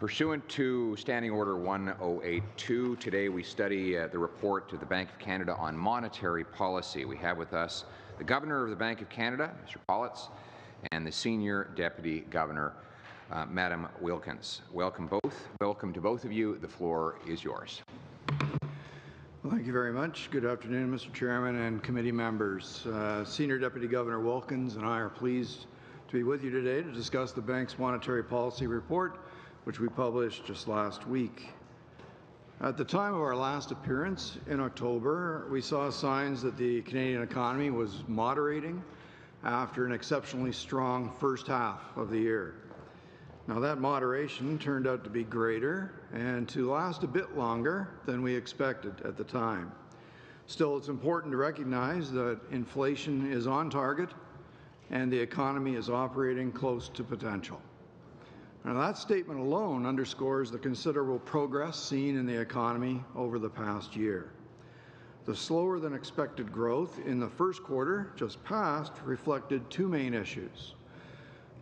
Pursuant to Standing Order 1082, today we study the report to the Bank of Canada on monetary policy. We have with us the Governor of the Bank of Canada, Mr. Pollitt, and the Senior Deputy Governor, Madam Wilkins. Welcome to both of you. The floor is yours. Well, thank you very much. Good afternoon, Mr. Chairman and committee members. Senior Deputy Governor Wilkins and I are pleased to be with you today to discuss the bank's monetary policy report, which we published just last week. At the time of our last appearance in October, we saw signs that the Canadian economy was moderating after an exceptionally strong first half of the year. Now, that moderation turned out to be greater and to last a bit longer than we expected at the time. Still, it's important to recognize that inflation is on target and the economy is operating close to potential. Now, that statement alone underscores the considerable progress seen in the economy over the past year. The slower than expected growth in the first quarter just passed reflected two main issues.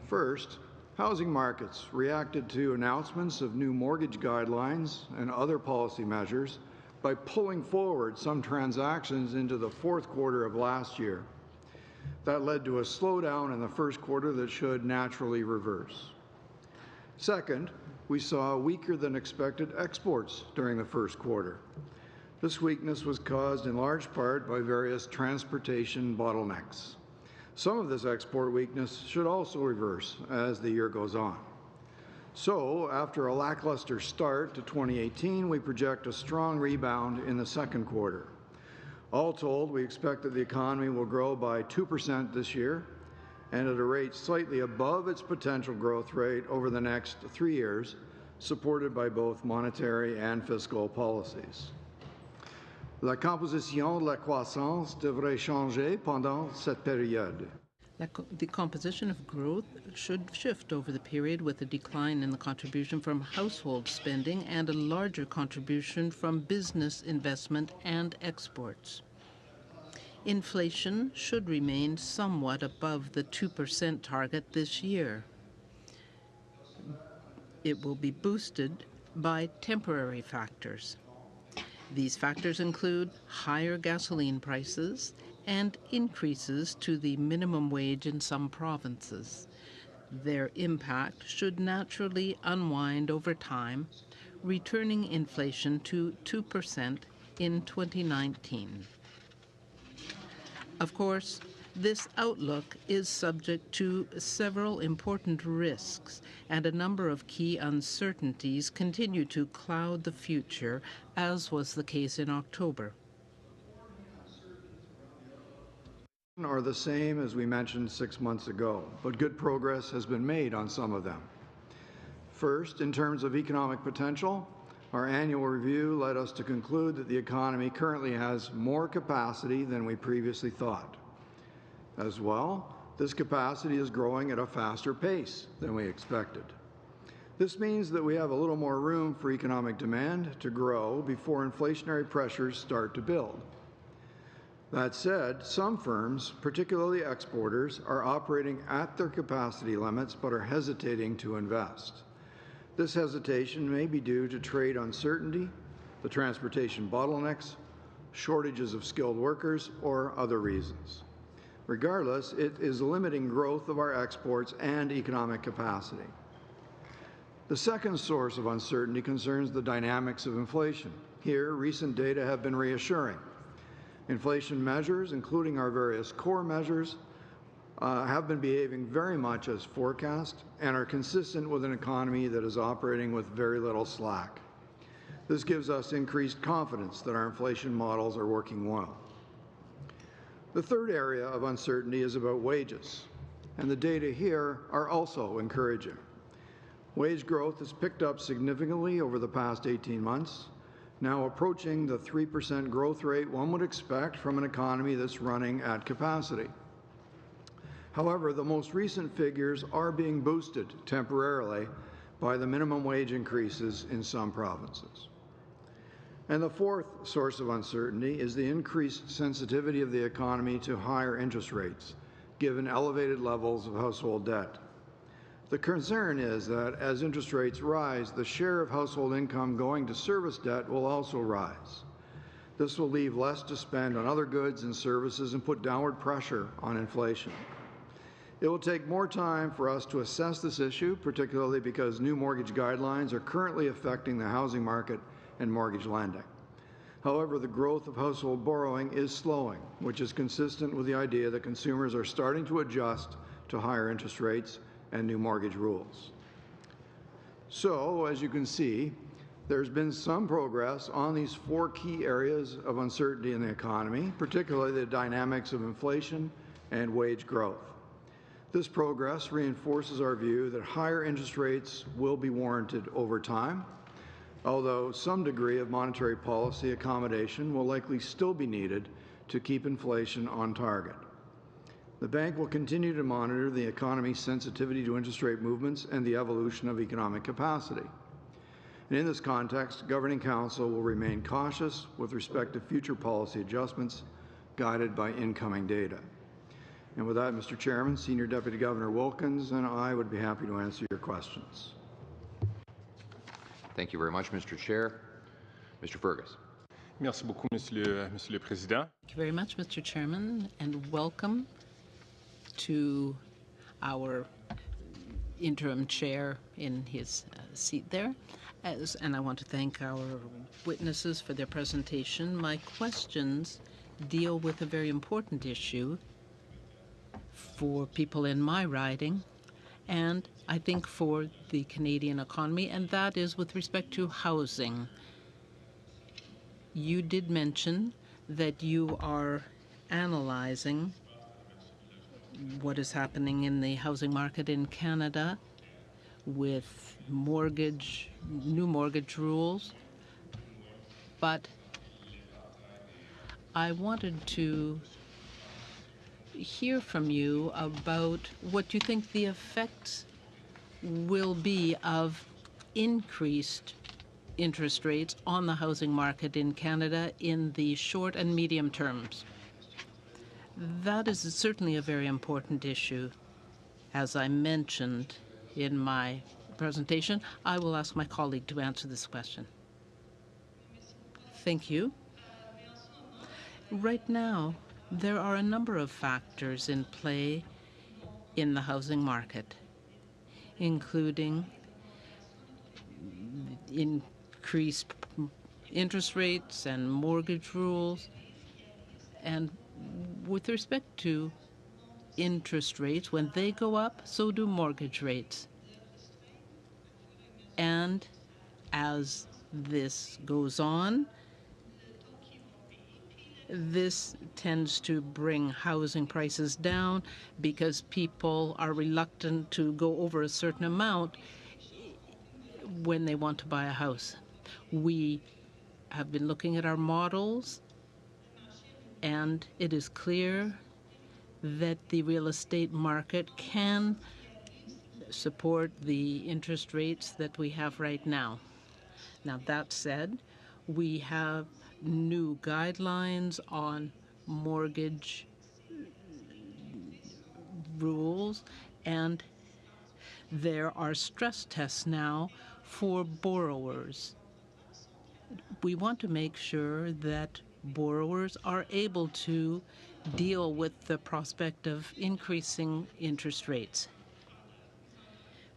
First, housing markets reacted to announcements of new mortgage guidelines and other policy measures by pulling forward some transactions into the fourth quarter of last year. That led to a slowdown in the first quarter that should naturally reverse. Second, we saw weaker than expected exports during the first quarter. This weakness was caused in large part by various transportation bottlenecks. Some of this export weakness should also reverse as the year goes on. So, after a lackluster start to 2018, we project a strong rebound in the second quarter. All told, we expect that the economy will grow by 2% this year, and at a rate slightly above its potential growth rate over the next 3 years, supported by both monetary and fiscal policies. La composition de la croissance devrait changer pendant cette période. The composition of growth should shift over the period with a decline in the contribution from household spending and a larger contribution from business investment and exports. Inflation should remain somewhat above the 2% target this year. It will be boosted by temporary factors. These factors include higher gasoline prices and increases to the minimum wage in some provinces. Their impact should naturally unwind over time, returning inflation to 2% in 2019. Of course, this outlook is subject to several important risks, and a number of key uncertainties continue to cloud the future, as was the case in October. Are the same as we mentioned 6 months ago, but good progress has been made on some of them. First, in terms of economic potential, our annual review led us to conclude that the economy currently has more capacity than we previously thought. As well, this capacity is growing at a faster pace than we expected. This means that we have a little more room for economic demand to grow before inflationary pressures start to build. That said, some firms, particularly exporters, are operating at their capacity limits but are hesitating to invest. This hesitation may be due to trade uncertainty, the transportation bottlenecks, shortages of skilled workers, or other reasons. Regardless, it is limiting growth of our exports and economic capacity. The second source of uncertainty concerns the dynamics of inflation. Here, recent data have been reassuring. Inflation measures, including our various core measures, have been behaving very much as forecast and are consistent with an economy that is operating with very little slack. This gives us increased confidence that our inflation models are working well. The third area of uncertainty is about wages, and the data here are also encouraging. Wage growth has picked up significantly over the past 18 months, now approaching the 3% growth rate one would expect from an economy that's running at capacity. However, the most recent figures are being boosted temporarily by the minimum wage increases in some provinces. And the fourth source of uncertainty is the increased sensitivity of the economy to higher interest rates, given elevated levels of household debt. The concern is that as interest rates rise, the share of household income going to service debt will also rise. This will leave less to spend on other goods and services and put downward pressure on inflation. It will take more time for us to assess this issue, particularly because new mortgage guidelines are currently affecting the housing market and mortgage lending. However, the growth of household borrowing is slowing, which is consistent with the idea that consumers are starting to adjust to higher interest rates and new mortgage rules. So, as you can see, there's been some progress on these four key areas of uncertainty in the economy, particularly the dynamics of inflation and wage growth. This progress reinforces our view that higher interest rates will be warranted over time, although some degree of monetary policy accommodation will likely still be needed to keep inflation on target. The bank will continue to monitor the economy's sensitivity to interest rate movements and the evolution of economic capacity. And in this context, Governing Council will remain cautious with respect to future policy adjustments guided by incoming data. And with that, Mr. Chairman, Senior Deputy Governor Wilkins and I would be happy to answer your questions. Thank you very much, Mr. Chair. Mr. Fergus. Merci beaucoup, Monsieur le Président. Thank you very much, Mr. Chairman, and welcome to our interim chair in his seat there. And I want to thank our witnesses for their presentation. My questions deal with a very important issue for people in my riding, and I think for the Canadian economy, and that is with respect to housing. You did mention that you are analyzing what is happening in the housing market in Canada with new mortgage rules, but I wanted to hear from you about what you think the effects will be of increased interest rates on the housing market in Canada in the short and medium terms. That is certainly a very important issue. As I mentioned in my presentation, I will ask my colleague to answer this question. Thank you. Right now, there are a number of factors in play in the housing market, including increased interest rates and mortgage rules. And with respect to interest rates, when they go up, so do mortgage rates. And as this goes on, this tends to bring housing prices down because people are reluctant to go over a certain amount when they want to buy a house. We have been looking at our models, and it is clear that the real estate market can support the interest rates that we have right now. Now, that said, we have new guidelines on mortgage rules, and there are stress tests now for borrowers. We want to make sure that borrowers are able to deal with the prospect of increasing interest rates.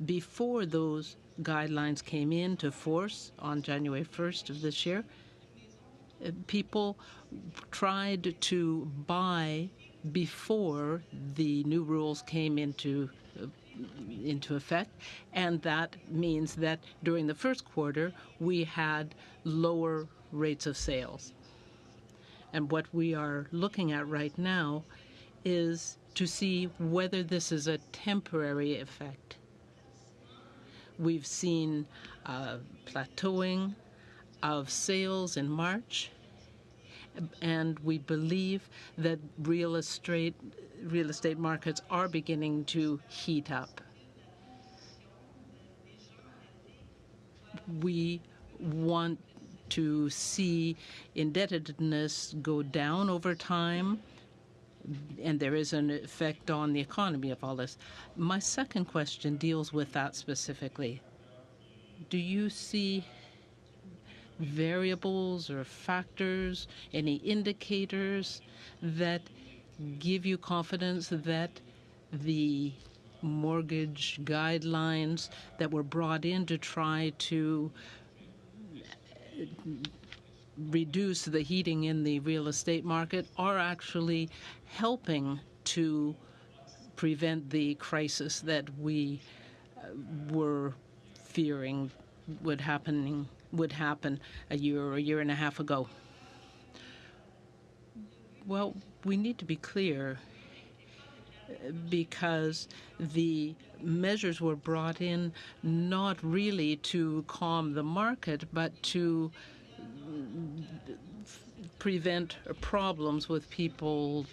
Before those guidelines came into force on January 1st of this year, people tried to buy before the new rules came into effect, and that means that during the first quarter we had lower rates of sales. And what we are looking at right now is to see whether this is a temporary effect. We've seen plateauing of sales in March, and we believe that real estate markets are beginning to heat up. We want to see indebtedness go down over time, and there is an effect on the economy of all this. My second question deals with that specifically. Do you see variables or factors, any indicators that give you confidence that the mortgage guidelines that were brought in to try to reduce the heating in the real estate market are actually helping to prevent the crisis that we were fearing would happen a year and a half ago? Well, we need to be clear, because the measures were brought in not really to calm the market, but to prevent problems with people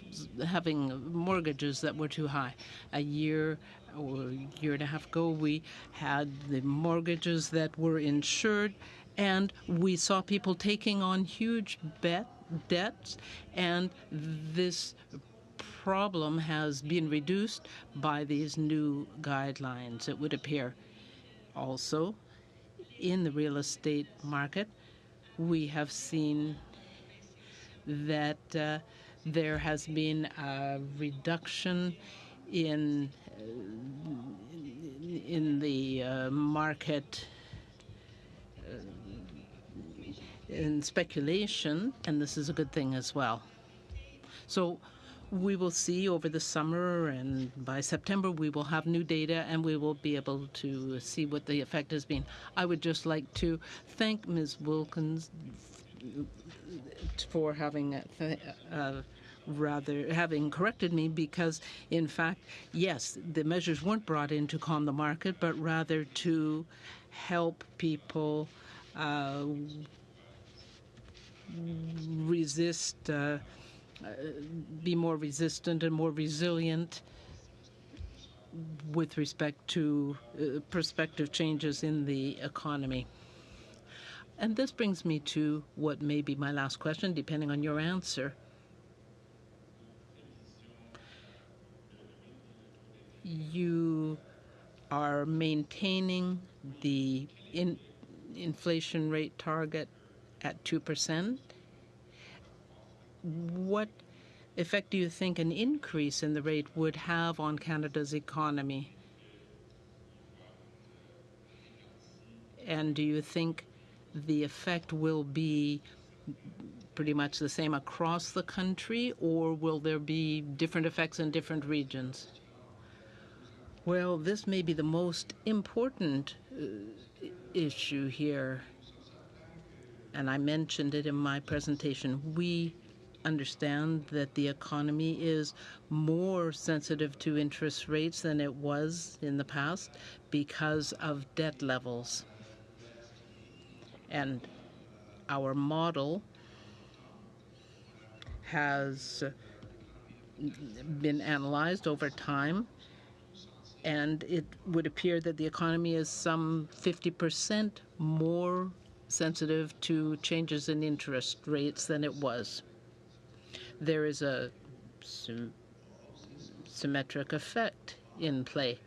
having mortgages that were too high. A year or a year and a half ago, we had the mortgages that were insured, and we saw people taking on huge debts, and this problem has been reduced by these new guidelines, it would appear. Also, in the real estate market, we have seen that there has been a reduction in the market in speculation, and this is a good thing as well. So we will see over the summer, and by September we will have new data and we will be able to see what the effect has been. I would just like to thank Ms. Wilkins for having having corrected me, because in fact, yes, the measures weren't brought in to calm the market, but rather to help people be more resistant and more resilient with respect to prospective changes in the economy. And this brings me to what may be my last question, depending on your answer. You are maintaining the inflation rate target at 2%. What effect do you think an increase in the rate would have on Canada's economy? And do you think the effect will be pretty much the same across the country, or will there be different effects in different regions? Well, this may be the most important issue here, and I mentioned it in my presentation. We understand that the economy is more sensitive to interest rates than it was in the past because of debt levels. And our model has been analyzed over time, and it would appear that the economy is some 50% more sensitive to changes in interest rates than it was. There is a symmetric effect in play,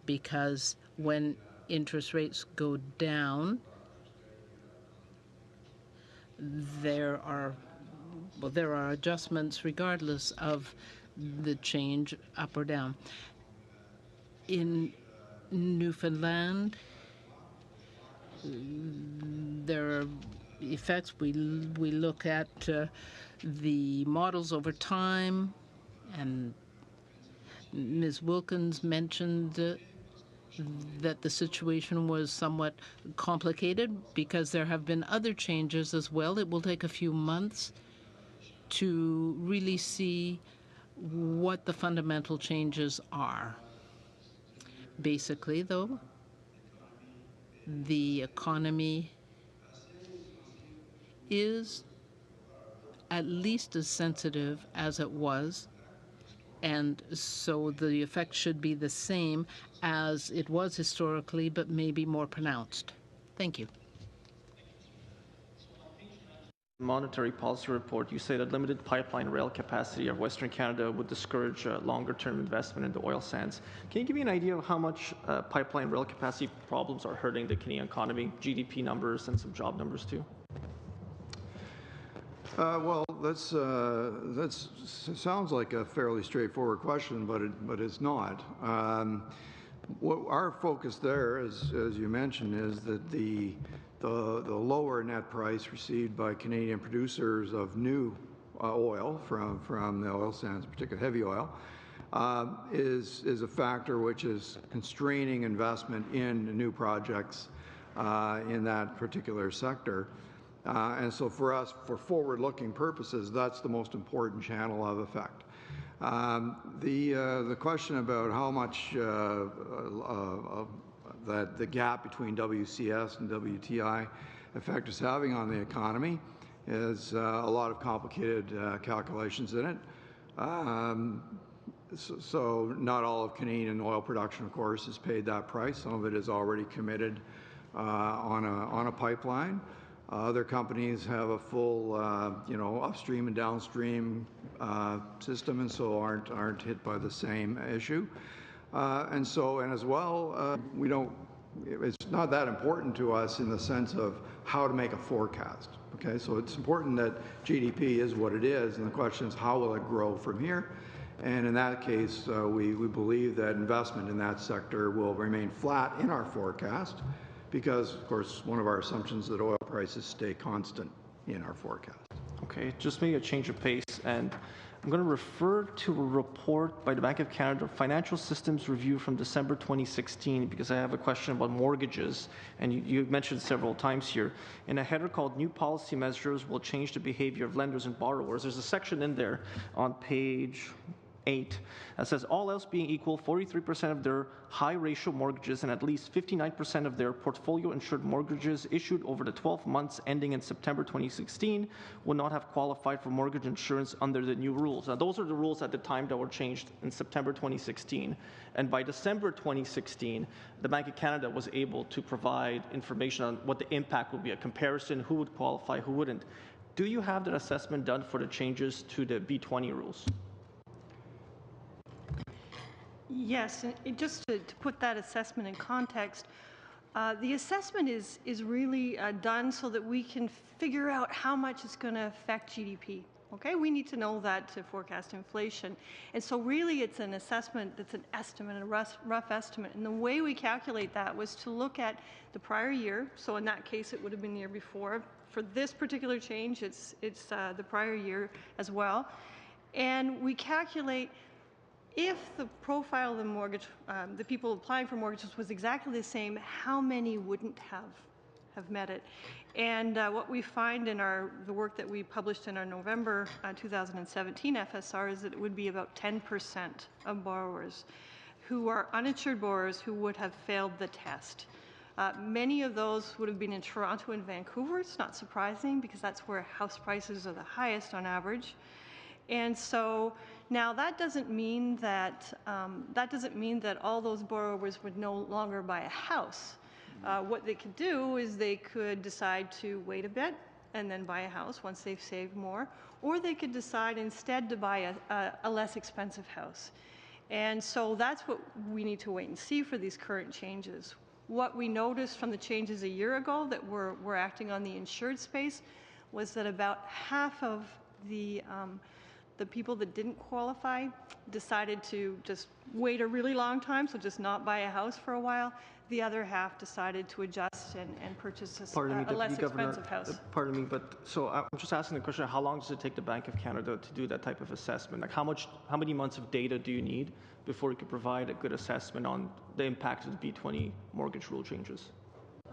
because when interest rates go down, there are adjustments regardless of the change up or down. In Newfoundland, there are effects. We look at the models over time, and Ms. Wilkins mentioned that the situation was somewhat complicated because there have been other changes as well. It will take a few months to really see what the fundamental changes are. Basically, though, the economy is at least as sensitive as it was, and so the effect should be the same as it was historically, but maybe more pronounced. Thank you. monetary policy report, you say that limited pipeline rail capacity of Western Canada would discourage longer-term investment in the oil sands. Can you give me an idea of how much pipeline rail capacity problems are hurting the Canadian economy, GDP numbers, and some job numbers too? Well, that sounds like a fairly straightforward question, but it's not. What our focus there, as you mentioned, is that the lower net price received by Canadian producers of new oil from the oil sands, particularly heavy oil, is a factor which is constraining investment in new projects in that particular sector. And so for us, for forward-looking purposes, that's the most important channel of effect. The question about how much that the gap between WCS and WTI effect is having on the economy is a lot of complicated calculations in it. So not all of Canadian oil production, of course, is paid that price. Some of it is already committed on a pipeline. Other companies have a full, upstream and downstream system, and so aren't hit by the same issue. And as well, it's not that important to us in the sense of how to make a forecast. Okay, so it's important that GDP is what it is, and the question is how will it grow from here? And in that case, we believe that investment in that sector will remain flat in our forecast, because, of course, one of our assumptions is that oil prices stay constant in our forecast. Okay, just maybe a change of pace, and I'm going to refer to a report by the Bank of Canada, Financial Systems Review from December 2016, because I have a question about mortgages, and you mentioned several times here. In a header called New Policy Measures Will Change the Behavior of Lenders and Borrowers, there's a section in there on page 8 that says, all else being equal, 43% of their high-ratio mortgages and at least 59% of their portfolio-insured mortgages issued over the 12 months ending in September 2016 would not have qualified for mortgage insurance under the new rules. Now, those are the rules at the time that were changed in September 2016. And by December 2016, the Bank of Canada was able to provide information on what the impact would be, a comparison, who would qualify, who wouldn't. Do you have that assessment done for the changes to the B20 rules? Yes, and just to put that assessment in context, the assessment is really done so that we can figure out how much it's going to affect GDP. Okay, we need to know that to forecast inflation. And so really it's an assessment that's an estimate, a rough estimate. And the way we calculate that was to look at the prior year. So in that case, it would have been the year before. For this particular change, it's the prior year as well. And we calculate if the profile of the mortgage, the people applying for mortgages was exactly the same, how many wouldn't have met it? And what we find in the work that we published in our November 2017 FSR is that it would be about 10% of borrowers who are uninsured borrowers who would have failed the test. Many of those would have been in Toronto and Vancouver. It's not surprising because that's where house prices are the highest on average. And so now that doesn't mean that all those borrowers would no longer buy a house. What they could do is they could decide to wait a bit and then buy a house once they've saved more, or they could decide instead to buy a less expensive house. And so that's what we need to wait and see for these current changes. What we noticed from the changes a year ago that were acting on the insured space was that about half of the people that didn't qualify decided to just wait a really long time, so just not buy a house for a while. The other half decided to adjust and purchase a less expensive house. Pardon me, but so I'm just asking the question, how long does it take the Bank of Canada to do that type of assessment? Like how many months of data do you need before you could provide a good assessment on the impact of the B20 mortgage rule changes?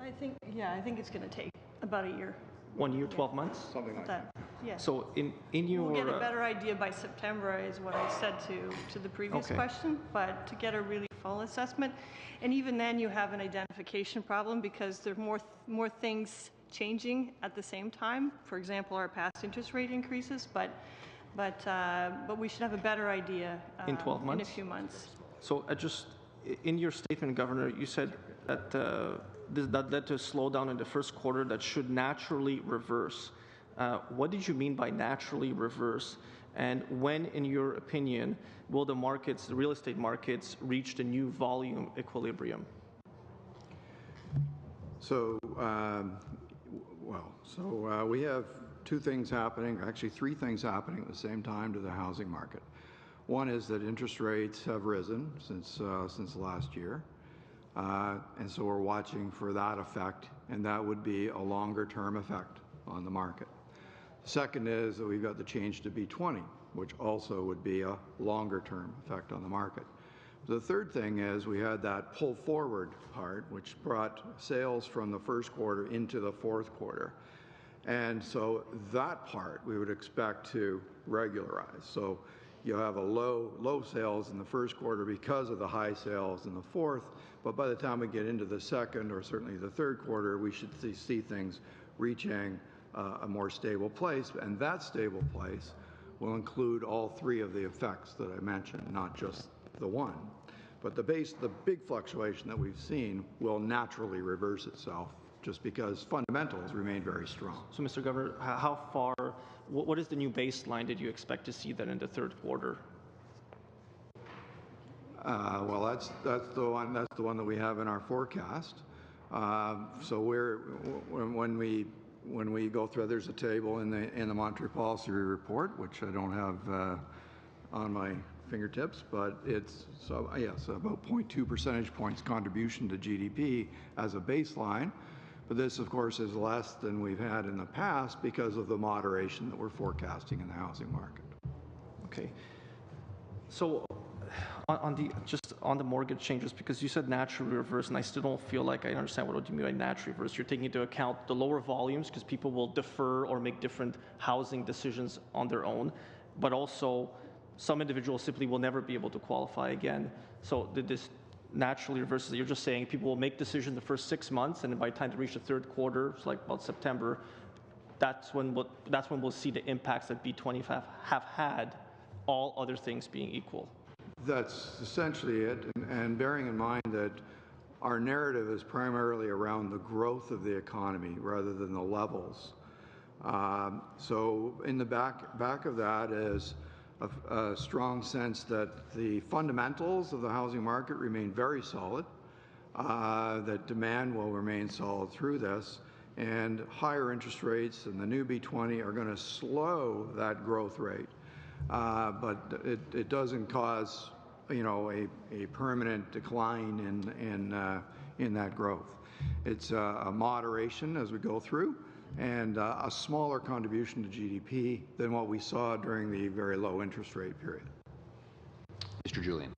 I think it's going to take about a year. 1 year, 12 months? Something like that. Yeah. So in your... We'll get a better idea by September is what I said to the previous question, but to get a really full assessment. And even then you have an identification problem because there are more things changing at the same time. For example, our past interest rate increases, but we should have a better idea in 12 months? In a few months. So in your statement, Governor, you said that that led to a slowdown in the first quarter that should naturally reverse. What did you mean by naturally reverse? And when, in your opinion, will the markets, the real estate markets, reach the new volume equilibrium? So, we have two things happening, actually three things happening at the same time to the housing market. One is that interest rates have risen since last year, and so we're watching for that effect, and that would be a longer-term effect on the market. The second is that we've got the change to B20, which also would be a longer-term effect on the market. The third thing is we had that pull forward part, which brought sales from the first quarter into the fourth quarter. And so that part we would expect to regularize. So you have a low sales in the first quarter because of the high sales in the fourth, but by the time we get into the second or certainly the third quarter, we should see things reaching a more stable place, and that stable place will include all three of the effects that I mentioned, not just the one. But the big fluctuation that we've seen will naturally reverse itself just because fundamentals remain very strong. So, Mr. Governor, how far, what is the new baseline that you expect to see then in the third quarter? Well, that's the one that we have in our forecast. So when we go through, there's a table in the monetary policy report, which I don't have on my fingertips, but it's about 0.2 percentage points contribution to GDP as a baseline. But this, of course, is less than we've had in the past because of the moderation that we're forecasting in the housing market. Okay. So on the mortgage changes, because you said naturally reverse, and I still don't feel like I understand what you mean by naturally reverse. You're taking into account the lower volumes because people will defer or make different housing decisions on their own, but also some individuals simply will never be able to qualify again. So this naturally reverses. You're just saying people will make decisions the first 6 months, and then by the time they reach the third quarter, it's like about September, that's when we'll see the impacts that B20 have had, all other things being equal. That's essentially it, and bearing in mind that our narrative is primarily around the growth of the economy rather than the levels. So in the back of that is a strong sense that the fundamentals of the housing market remain very solid, that demand will remain solid through this, and higher interest rates and the new B20 are going to slow that growth rate. But it doesn't cause, a permanent decline in that growth. It's a moderation as we go through, and a smaller contribution to GDP than what we saw during the very low interest rate period. Mr. Julian.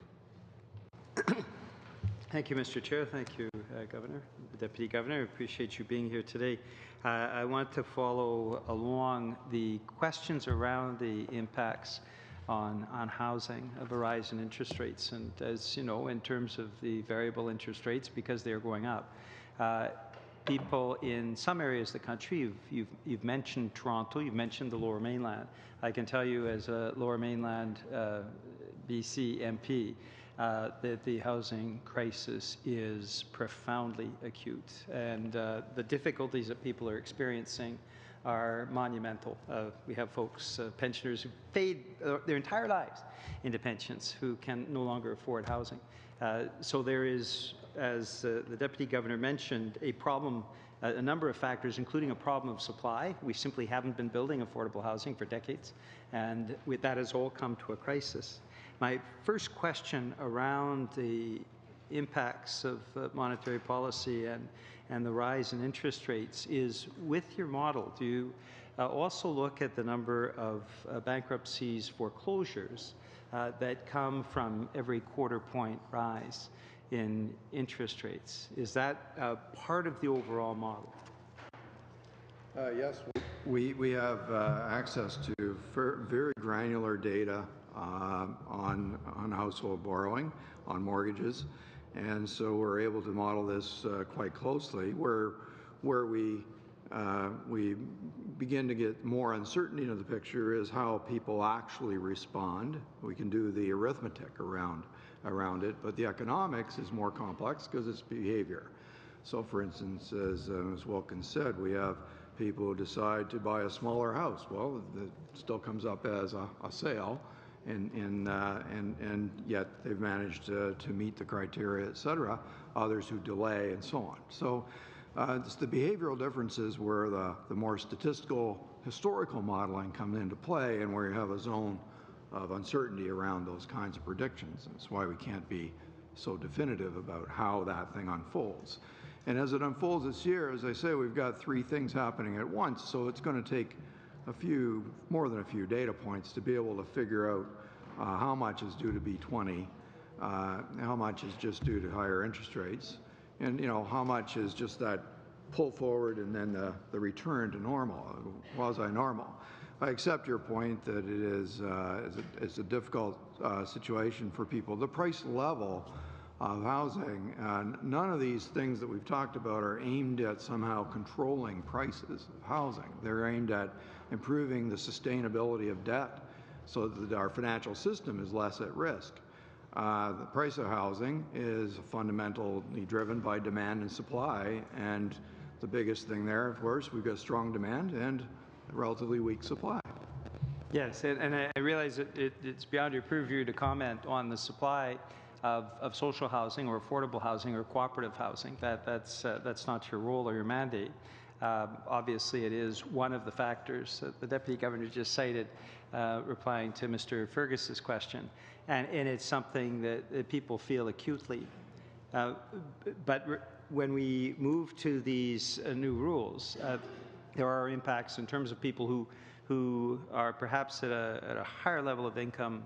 Thank you, Mr. Chair. Thank you, Governor, Deputy Governor. I appreciate you being here today. I want to follow along the questions around the impacts on housing of a rise in interest rates. And as you know, in terms of the variable interest rates, because they are going up, people in some areas of the country, you've mentioned Toronto, you've mentioned the Lower Mainland. I can tell you as a Lower Mainland BC MP that the housing crisis is profoundly acute, and the difficulties that people are experiencing are monumental. We have folks, pensioners, who paid their entire lives into pensions who can no longer afford housing. So there is, as the Deputy Governor mentioned, a problem, a number of factors, including a problem of supply. We simply haven't been building affordable housing for decades, and that has all come to a crisis. My first question around the impacts of monetary policy and the rise in interest rates is, with your model, do you also look at the number of bankruptcies, foreclosures that come from every quarter point rise in interest rates? Is that part of the overall model? Yes, we have access to very granular data on household borrowing, on mortgages, and so we're able to model this quite closely. Where we begin to get more uncertainty into the picture is how people actually respond. We can do the arithmetic around it, but the economics is more complex because it's behavior. So, for instance, as Ms. Wilkins said, we have people who decide to buy a smaller house. Well, it still comes up as a sale, and yet they've managed to meet the criteria, et cetera. Others who delay and so on. So it's the behavioral differences where the more statistical, historical modeling comes into play, and where you have a zone of uncertainty around those kinds of predictions. That's why we can't be so definitive about how that thing unfolds. And as it unfolds this year, as I say, we've got three things happening at once, so it's going to take more than a few data points to be able to figure out how much is due to B20, how much is just due to higher interest rates, and how much is just that pull forward and then the return to normal, quasi-normal. I accept your point that it is it's a difficult situation for people. The price level of housing, none of these things that we've talked about are aimed at somehow controlling prices of housing. They're aimed at improving the sustainability of debt so that our financial system is less at risk. The price of housing is fundamentally driven by demand and supply, and the biggest thing there, of course, we've got strong demand and relatively weak supply. Yes, and I realize it's beyond your purview to comment on the supply of social housing or affordable housing or cooperative housing. That's not your role or your mandate. Obviously, it is one of the factors that the Deputy Governor just cited, replying to Mr. Fergus's question, and it's something that people feel acutely. But when we move to these new rules, there are impacts in terms of people who are perhaps at a higher level of income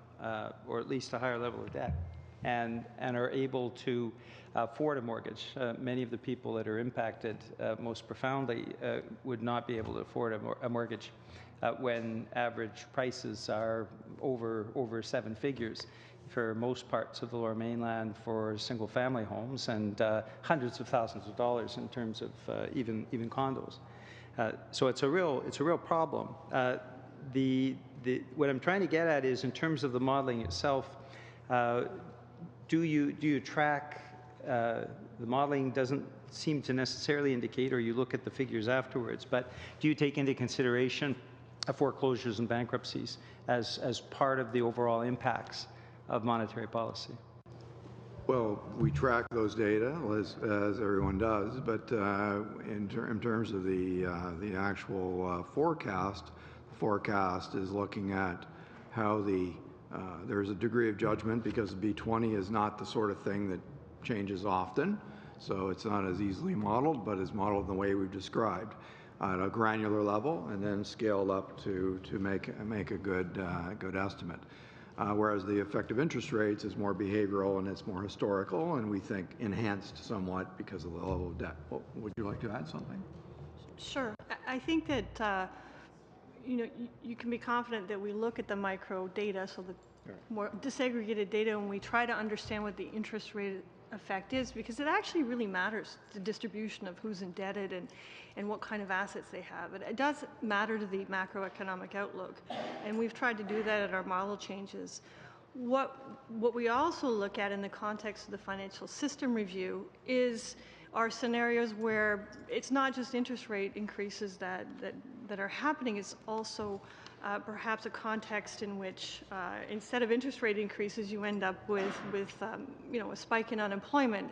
or at least a higher level of debt and are able to afford a mortgage. Many of the people that are impacted most profoundly would not be able to afford a mortgage when average prices are over seven figures for most parts of the Lower Mainland for single-family homes, and hundreds of thousands of dollars in terms of even condos. So it's a real problem. What I'm trying to get at is, in terms of the modeling itself, do you track? The modeling doesn't seem to necessarily indicate, or you look at the figures afterwards, but do you take into consideration foreclosures and bankruptcies as part of the overall impacts of monetary policy? Well, we track those data as everyone does, but in terms of the actual forecast is looking at how there's a degree of judgment, because B20 is not the sort of thing that changes often, so it's not as easily modeled, but is modeled in the way we've described at a granular level, and then scaled up to make a good estimate. Whereas the effective interest rates is more behavioral and it's more historical, and we think enhanced somewhat because of the level of debt. Well, would you like to add something? Sure. I think that you can be confident that we look at the micro data, so the more disaggregated data, and we try to understand what the interest rate effect is, because it actually really matters, the distribution of who's indebted and what kind of assets they have. It does matter to the macroeconomic outlook, and we've tried to do that at our model changes. What we also look at in the context of the financial system review are scenarios where it's not just interest rate increases that are happening, it's also perhaps a context in which instead of interest rate increases, you end up with a spike in unemployment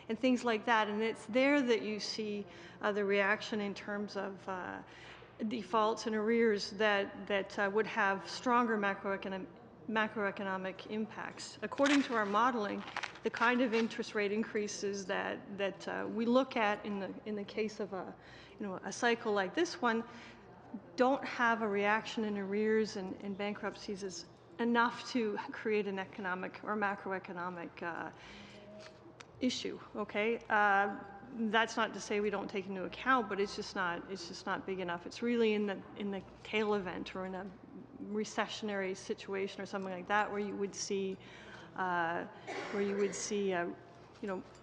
and things like that. And it's there that you see the reaction in terms of defaults and arrears that would have stronger macroeconomic impacts. According to our modeling, the kind of interest rate increases that we look at in the case of a cycle like this one don't have a reaction in arrears and bankruptcies is enough to create an economic or macroeconomic issue. Okay, that's not to say we don't take into account, but it's just not big enough. It's really in the tail event or in a recessionary situation or something like that where you would see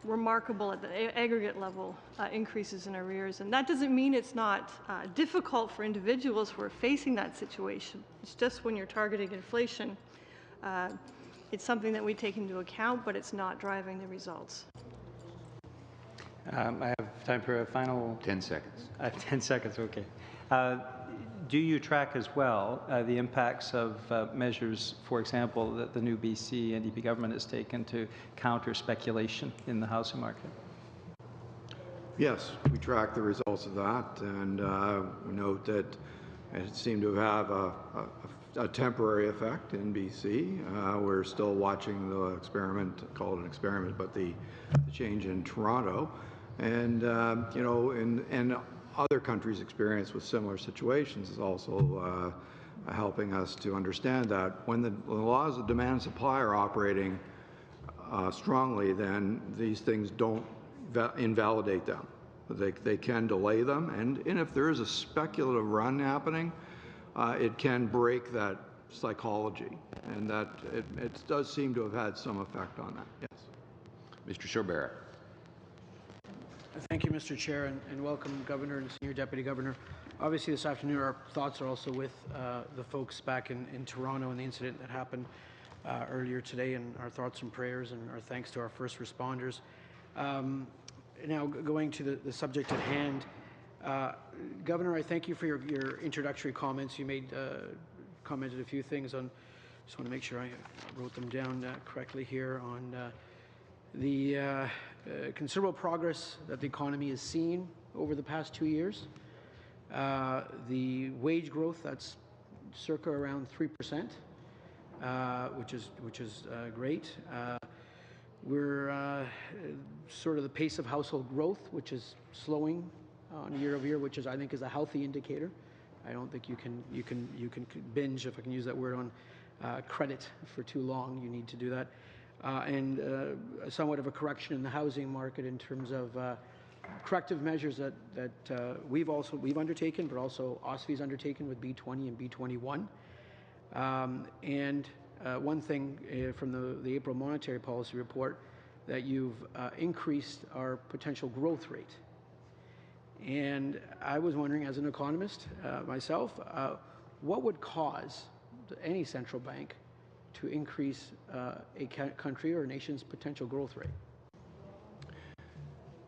remarkable at the aggregate level increases in arrears. And that doesn't mean it's not difficult for individuals who are facing that situation. It's just when you're targeting inflation, it's something that we take into account, but it's not driving the results. I have time for a final 10 seconds. 10 seconds, okay. Do you track as well the impacts of measures, for example, that the new BC NDP government has taken to counter speculation in the housing market? Yes, we track the results of that, and we note that it seemed to have a temporary effect in BC. We're still watching the experiment, call it an experiment, but the change in Toronto, and you know, and other countries' experience with similar situations is also helping us to understand that when the laws of demand and supply are operating strongly, then these things don't invalidate them. They can delay them, and if there is a speculative run happening, it can break that psychology, and that it does seem to have had some effect on that. Yes. Mr. Chaubert. Thank you, Mr. Chair, and welcome, Governor and Senior Deputy Governor. Obviously, this afternoon, our thoughts are also with the folks back in Toronto and the incident that happened earlier today, and our thoughts and prayers and our thanks to our first responders. Now, going to the subject at hand, Governor, I thank you for your introductory comments. You commented a few things on, just want to make sure I wrote them down correctly here, on the considerable progress that the economy has seen over the past 2 years. The wage growth, that's circa around 3%, which is great. We're sort of the pace of household growth, which is slowing on year over year, which I think is a healthy indicator. I don't think you can binge, if I can use that word, on credit for too long. You need to do that. And somewhat of a correction in the housing market in terms of corrective measures that we've undertaken, but also OSFI's undertaken with B20 and B21. And one thing from the April Monetary Policy Report, that you've increased our potential growth rate. And I was wondering, as an economist myself, what would cause any central bank to increase a country or a nation's potential growth rate?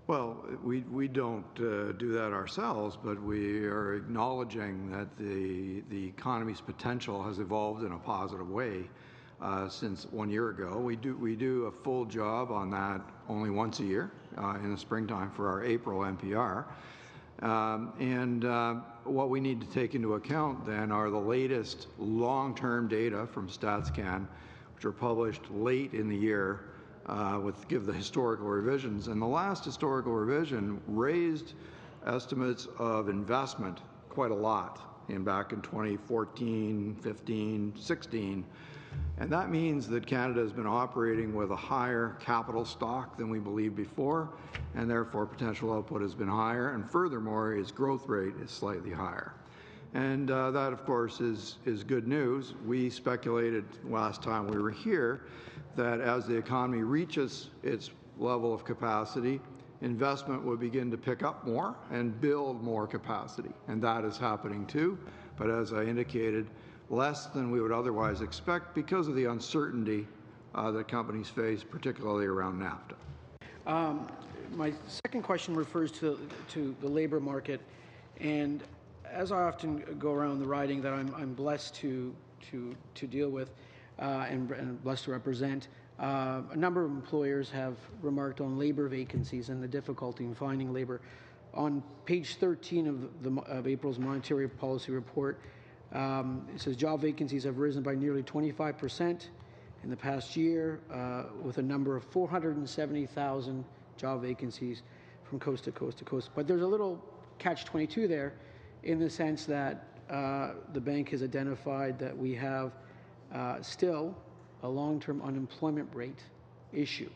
Well, we don't do that ourselves, but we are acknowledging that the economy's potential has evolved in a positive way since 1 year ago. We do a full job on that only once a year in the springtime for our April NPR. What we need to take into account then are the latest long-term data from StatsCan, which are published late in the year give the historical revisions. And the last historical revision raised estimates of investment quite a lot back in 2014, 15, 16. And that means that Canada has been operating with a higher capital stock than we believed before, and therefore potential output has been higher, and furthermore, its growth rate is slightly higher. And that, of course, is good news. We speculated last time we were here that as the economy reaches its level of capacity, investment would begin to pick up more and build more capacity. And that is happening too. But as I indicated, less than we would otherwise expect because of the uncertainty that companies face, particularly around NAFTA. My second question refers to the labor market. And as I often go around the riding that I'm blessed to deal with and blessed to represent, a number of employers have remarked on labor vacancies and the difficulty in finding labor. On page 13 of April's Monetary Policy Report, it says job vacancies have risen by nearly 25% in the past year, with a number of 470,000 job vacancies from coast to coast to coast. But there's a little catch-22 there, in the sense that the bank has identified that we have still a long-term unemployment rate issue.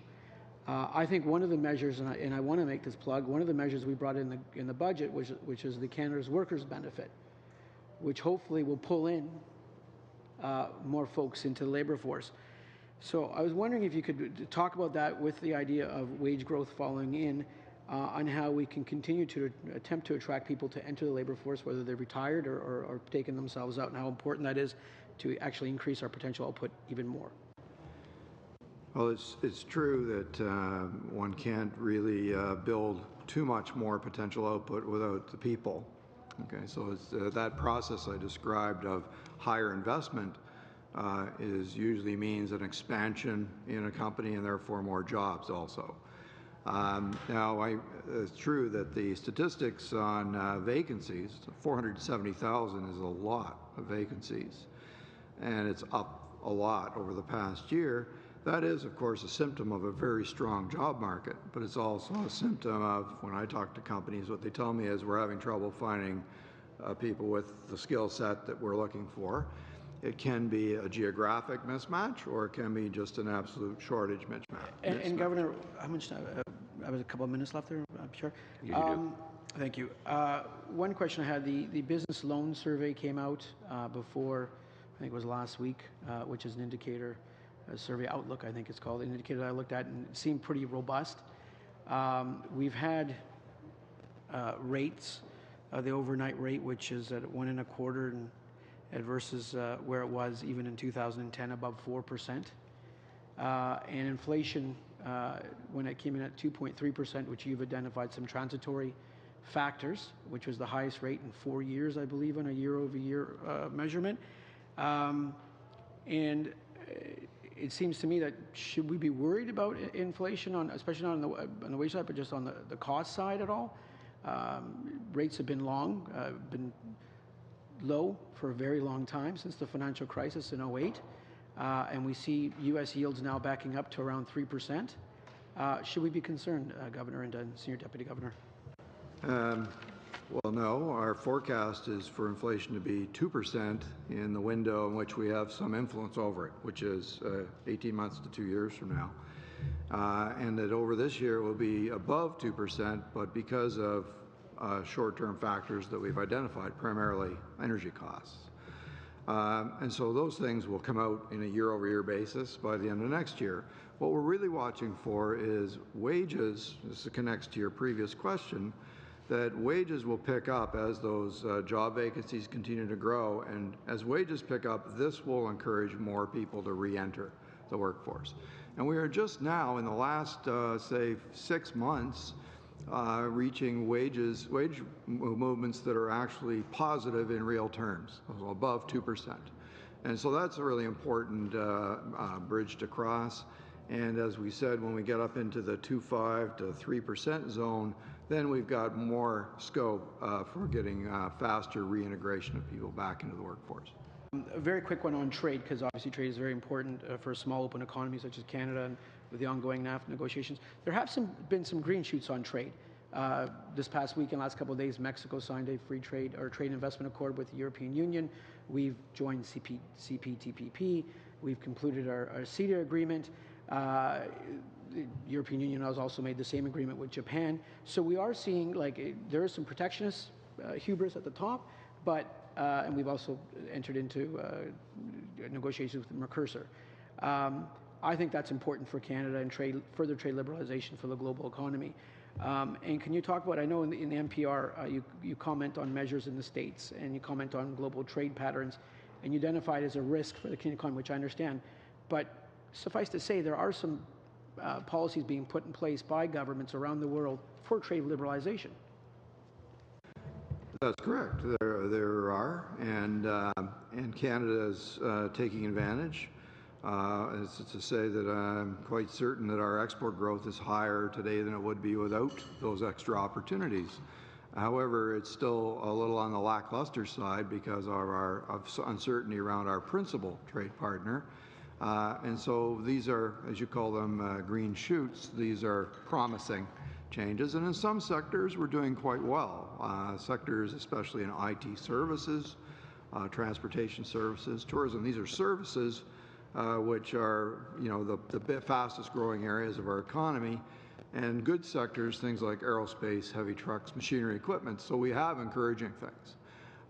I think one of the measures, and I want to make this plug, one of the measures we brought in the budget, which is the Canada's Workers Benefit, which hopefully will pull in more folks into the labor force. So I was wondering if you could talk about that with the idea of wage growth falling in, on how we can continue to attempt to attract people to enter the labor force, whether they're retired or taken themselves out, and how important that is to actually increase our potential output even more. Well, it's true that one can't really build too much more potential output without the people. Okay, so it's, that process I described of higher investment is usually means an expansion in a company and therefore more jobs also. Now, it's true that the statistics on vacancies, 470,000 is a lot of vacancies, and it's up a lot over the past year. That is, of course, a symptom of a very strong job market, but it's also a symptom of, when I talk to companies, what they tell me is we're having trouble finding people with the skill set that we're looking for. It can be a geographic mismatch, or it can be just an absolute shortage mismatch. And Governor, how much time? I have a couple of minutes left there, I'm sure. Thank you. One question I had, the business loan survey came out before, I think it was last week, which is an indicator, a survey outlook, I think it's called, an indicator that I looked at, and it seemed pretty robust. We've had rates, the overnight rate, which is at 1.25%, and versus where it was even in 2010, above 4%. And inflation, when it came in at 2.3%, which you've identified some transitory factors, which was the highest rate in 4 years, I believe, on a year-over-year measurement. And it seems to me that should we be worried about inflation, especially not on the wage side, but just on the cost side at all? Rates have been been low for a very long time, since the financial crisis in 2008. And we see U.S. yields now backing up to around 3%. Should we be concerned, Governor and Senior Deputy Governor? Well, no. Our forecast is for inflation to be 2% in the window in which we have some influence over it, which is 18 months to 2 years from now. And that over this year will be above 2%, but because of short-term factors that we've identified, primarily energy costs. And so those things will come out in a year-over-year basis by the end of next year. What we're really watching for is wages. This connects to your previous question, that wages will pick up as those job vacancies continue to grow. And as wages pick up, this will encourage more people to re-enter the workforce. And we are just now, in the last, say, 6 months, reaching wage movements that are actually positive in real terms, above 2%. And so that's a really important bridge to cross. And as we said, when we get up into the 2.5 to 3% zone, then we've got more scope for getting faster reintegration of people back into the workforce. A very quick one on trade, because obviously trade is very important for a small open economy such as Canada, and with the ongoing NAFTA negotiations. There have been some green shoots on trade. This past week and last couple of days, Mexico signed a free trade or trade investment accord with the European Union. We've joined CPTPP. We've concluded our CETA agreement. The European Union has also made the same agreement with Japan. So we are seeing, there is some protectionist hubris at the top, but and we've also entered into negotiations with Mercosur. I think that's important for Canada and further trade liberalization for the global economy. And can you talk about, I know in the NPR you comment on measures in the States and you comment on global trade patterns, and you identify it as a risk for the Canadian economy, which I understand. But suffice to say, there are some policies being put in place by governments around the world for trade liberalization. That's correct. There are, and Canada is taking advantage. It's to say that I'm quite certain that our export growth is higher today than it would be without those extra opportunities. However, it's still a little on the lackluster side because of uncertainty around our principal trade partner. And so these are, as you call them, green shoots. These are promising changes. And in some sectors, we're doing quite well. Sectors, especially in IT services, transportation services, tourism, these are services which are, the fastest growing areas of our economy. And good sectors, things like aerospace, heavy trucks, machinery, equipment. So we have encouraging things.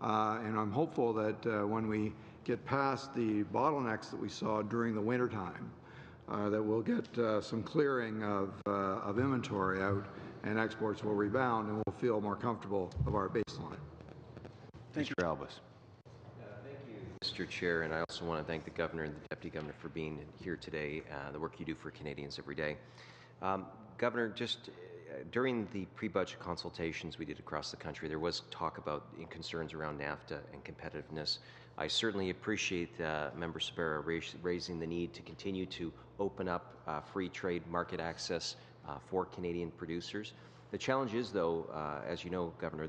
And I'm hopeful that when we get past the bottlenecks that we saw during the wintertime, that we'll get some clearing of inventory out, and exports will rebound, and we'll feel more comfortable of our baseline. Thank you. Mr. Albus. Thank you, Mr. Chair, and I also want to thank the Governor and the Deputy Governor for being here today, the work you do for Canadians every day. Governor, just during the pre-budget consultations we did across the country, there was talk about concerns around NAFTA and competitiveness. I certainly appreciate Member Sabera raising the need to continue to open up free trade market access for Canadian producers. The challenge is, though, as you know, Governor,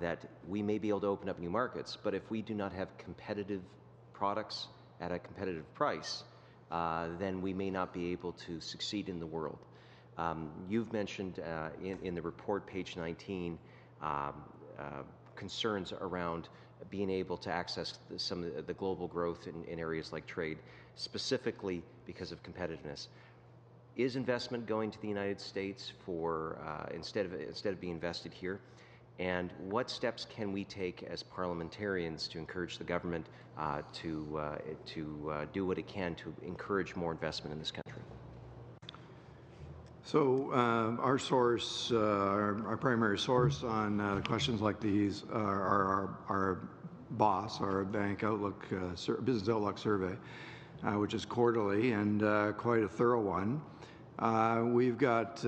that we may be able to open up new markets, but if we do not have competitive products at a competitive price, then we may not be able to succeed in the world. You've mentioned in the report, page 19, concerns around being able to access some of the global growth in areas like trade, specifically because of competitiveness. Is investment going to the United States for instead of being invested here? And what steps can we take as parliamentarians to encourage the government to do what it can to encourage more investment in this country? So our source, our primary source on questions like these are our BOSS, our Bank Outlook Business Outlook Survey, which is quarterly and quite a thorough one. We've got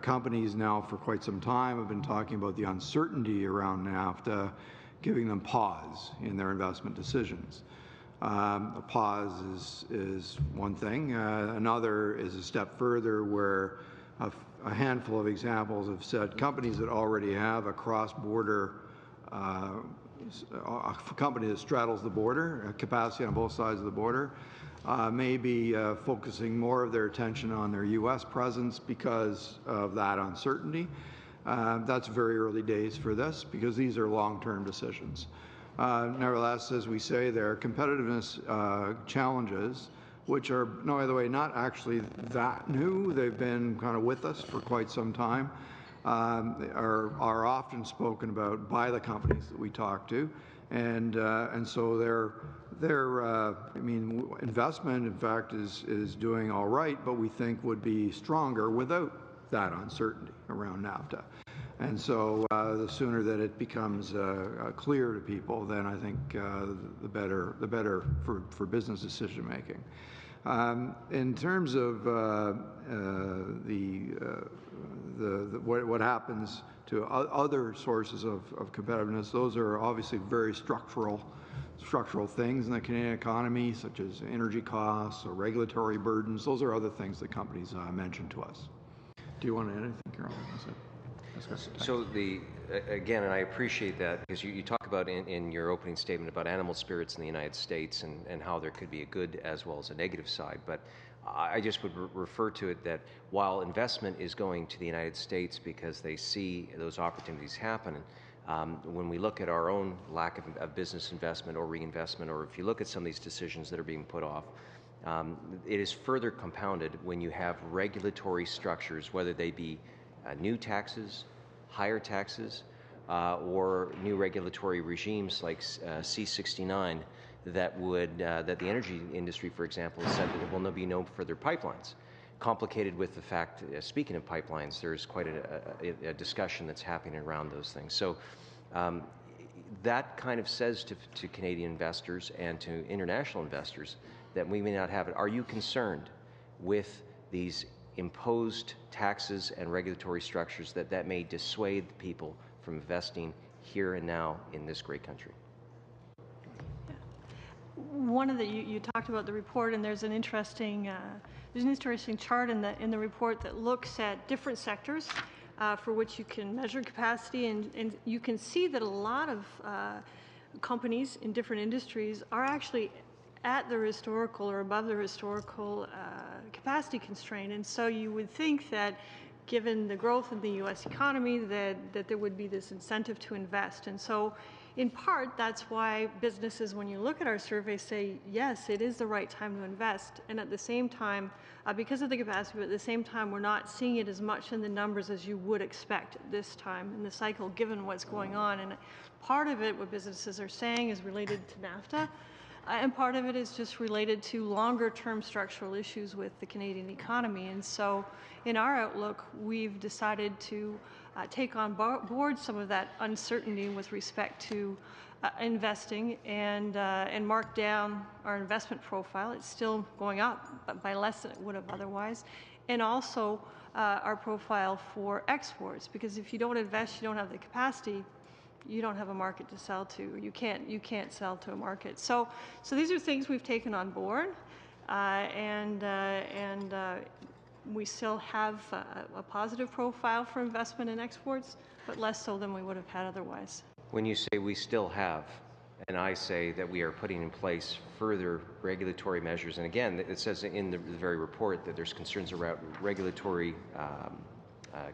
companies now for quite some time have been talking about the uncertainty around NAFTA, giving them pause in their investment decisions. A pause is one thing. Another is a step further where a handful of examples have said companies that already have a cross-border a company that straddles the border, capacity on both sides of the border, may be focusing more of their attention on their U.S. presence because of that uncertainty. That's very early days for this because these are long-term decisions. Nevertheless, as we say, there are competitiveness challenges, which are, no by the way, not actually that new. They've been kind of with us for quite some time, are often spoken about by the companies that we talk to, and so I mean, investment, in fact, is doing all right, but we think would be stronger without that uncertainty around NAFTA. And so the sooner that it becomes clear to people, then I think the better for business decision making. In terms of what happens to other sources of competitiveness, those are obviously very structural things in the Canadian economy, such as energy costs or regulatory burdens. Those are other things that companies mention to us. Do you want to add anything, Carol? So again, and I appreciate that because you talk about in your opening statement about animal spirits in the United States and how there could be a good as well as a negative side, but I just would refer to it that while investment is going to the United States because they see those opportunities happen, when we look at our own lack of business investment or reinvestment, or if you look at some of these decisions that are being put off, it is further compounded when you have regulatory structures, whether they be new taxes, higher taxes, or new regulatory regimes like C-69 that the energy industry, for example, has said that there will be no further pipelines. Complicated with the fact, speaking of pipelines, there's quite a discussion that's happening around those things. So that kind of says to Canadian investors and to international investors that we may not have it. Are you concerned with these imposed taxes and regulatory structures that may dissuade people from investing here and now in this great country? One of you talked about the report, and there's an interesting chart in the report that looks at different sectors for which you can measure capacity, and you can see that a lot of companies in different industries are actually at their historical or above their historical capacity constraint. And so you would think that given the growth of the U.S. economy that there would be this incentive to invest. And so in part, that's why businesses, when you look at our survey, say, yes, it is the right time to invest. And at the same time, because of the capacity, but at the same time, we're not seeing it as much in the numbers as you would expect at this time in the cycle, given what's going on. And part of it, what businesses are saying, is related to NAFTA. And part of it is just related to longer-term structural issues with the Canadian economy. And so in our outlook, we've decided to take on board some of that uncertainty with respect to investing and mark down our investment profile. It's still going up, but by less than it would have otherwise. And also our profile for exports, because if you don't invest, you don't have the capacity, you don't have a market to sell to. You can't sell to a market. So these are things we've taken on board, and we still have a positive profile for investment in exports, but less so than we would have had otherwise. When you say we still have, and I say that we are putting in place further regulatory measures, and again, it says in the very report that there's concerns around regulatory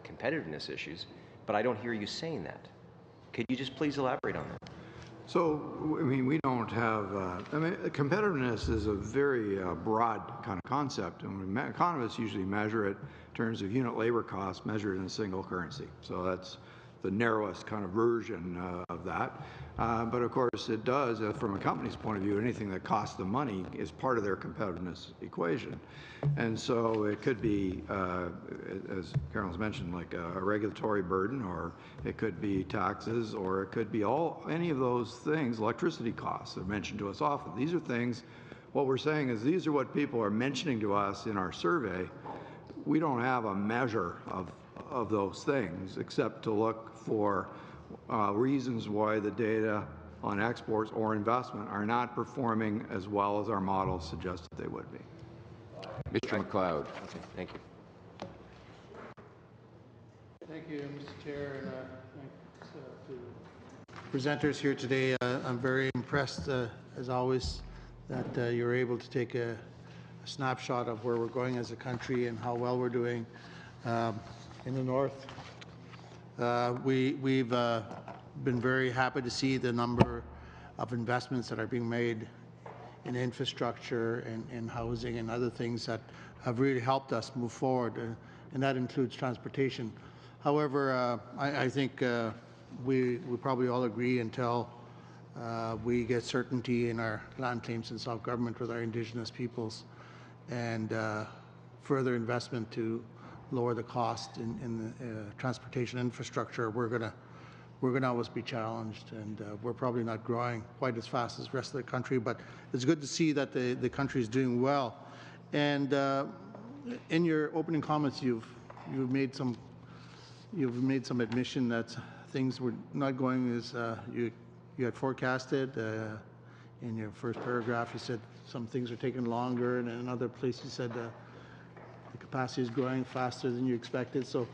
competitiveness issues, but I don't hear you saying that. Could you just please elaborate on that? So, I mean, we don't have, competitiveness is a very broad kind of concept, and economists usually measure it in terms of unit labor costs measured in a single currency. So that's the narrowest kind of version of that. But of course, it does, from a company's point of view, anything that costs them money is part of their competitiveness equation. And so it could be, as Carolyn's mentioned, like a regulatory burden, or it could be taxes, or it could be any of those things. Electricity costs are mentioned to us often. These are things, what we're saying is these are what people are mentioning to us in our survey. We don't have a measure of those things except to look for reasons why the data on exports or investment are not performing as well as our models suggest that they would be. Mr. McLeod. Okay, thank you. Thank you, Mr. Chair, and thanks to presenters here today. I'm very impressed, as always, that you're able to take a snapshot of where we're going as a country and how well we're doing in the north. We've been very happy to see the number of investments that are being made in infrastructure and housing and other things that have really helped us move forward, and that includes transportation. However, I think we probably all agree until we get certainty in our land claims and self-government with our Indigenous peoples and further investment to lower the cost in the transportation infrastructure, we're going to always be challenged, and we're probably not growing quite as fast as the rest of the country, but it's good to see that the country is doing well. And in your opening comments, you've made some admission that things were not going as you had forecasted. In your first paragraph, you said some things are taking longer, and in another place you said the capacity is growing faster than you expected. So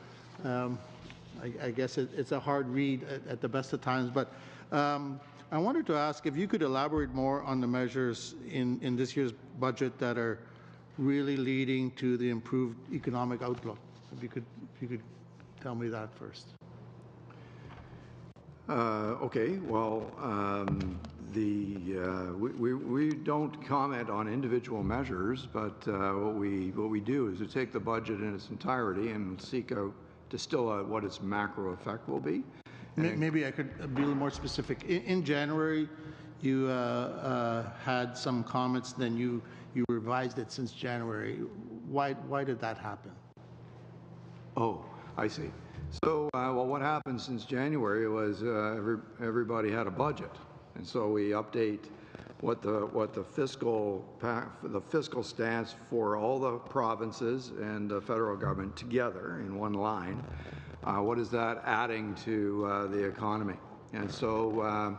I guess it's a hard read at the best of times. But I wanted to ask if you could elaborate more on the measures in this year's budget that are really leading to the improved economic outlook. If you could tell me that first. Okay. Well, we don't comment on individual measures, but what we do is to take the budget in its entirety and seek out, distill out what its macro effect will be. Maybe I could be a little more specific. In January, you had some comments, then you revised it since January. Why did that happen? Oh, I see. So, well, what happened since January was everybody had a budget, and so we update what the fiscal stance for all the provinces and the federal government together in one line. What is that adding to the economy? And so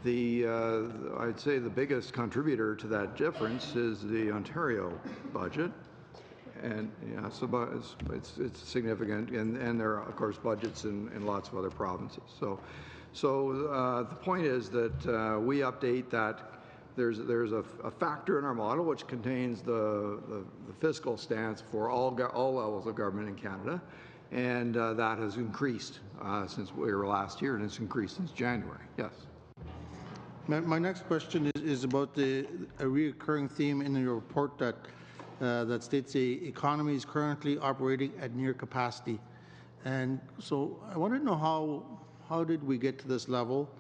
I'd say the biggest contributor to that difference is the Ontario budget. And yeah, so it's significant, and there are, of course, budgets in lots of other provinces. So the point is that we update that. There's a factor in our model which contains the fiscal stance for all levels of government in Canada, and that has increased since we were last year, and it's increased since January. Yes. My next question is about a recurring theme in your report that states the economy is currently operating at near capacity. And so I want to know how did we get to this level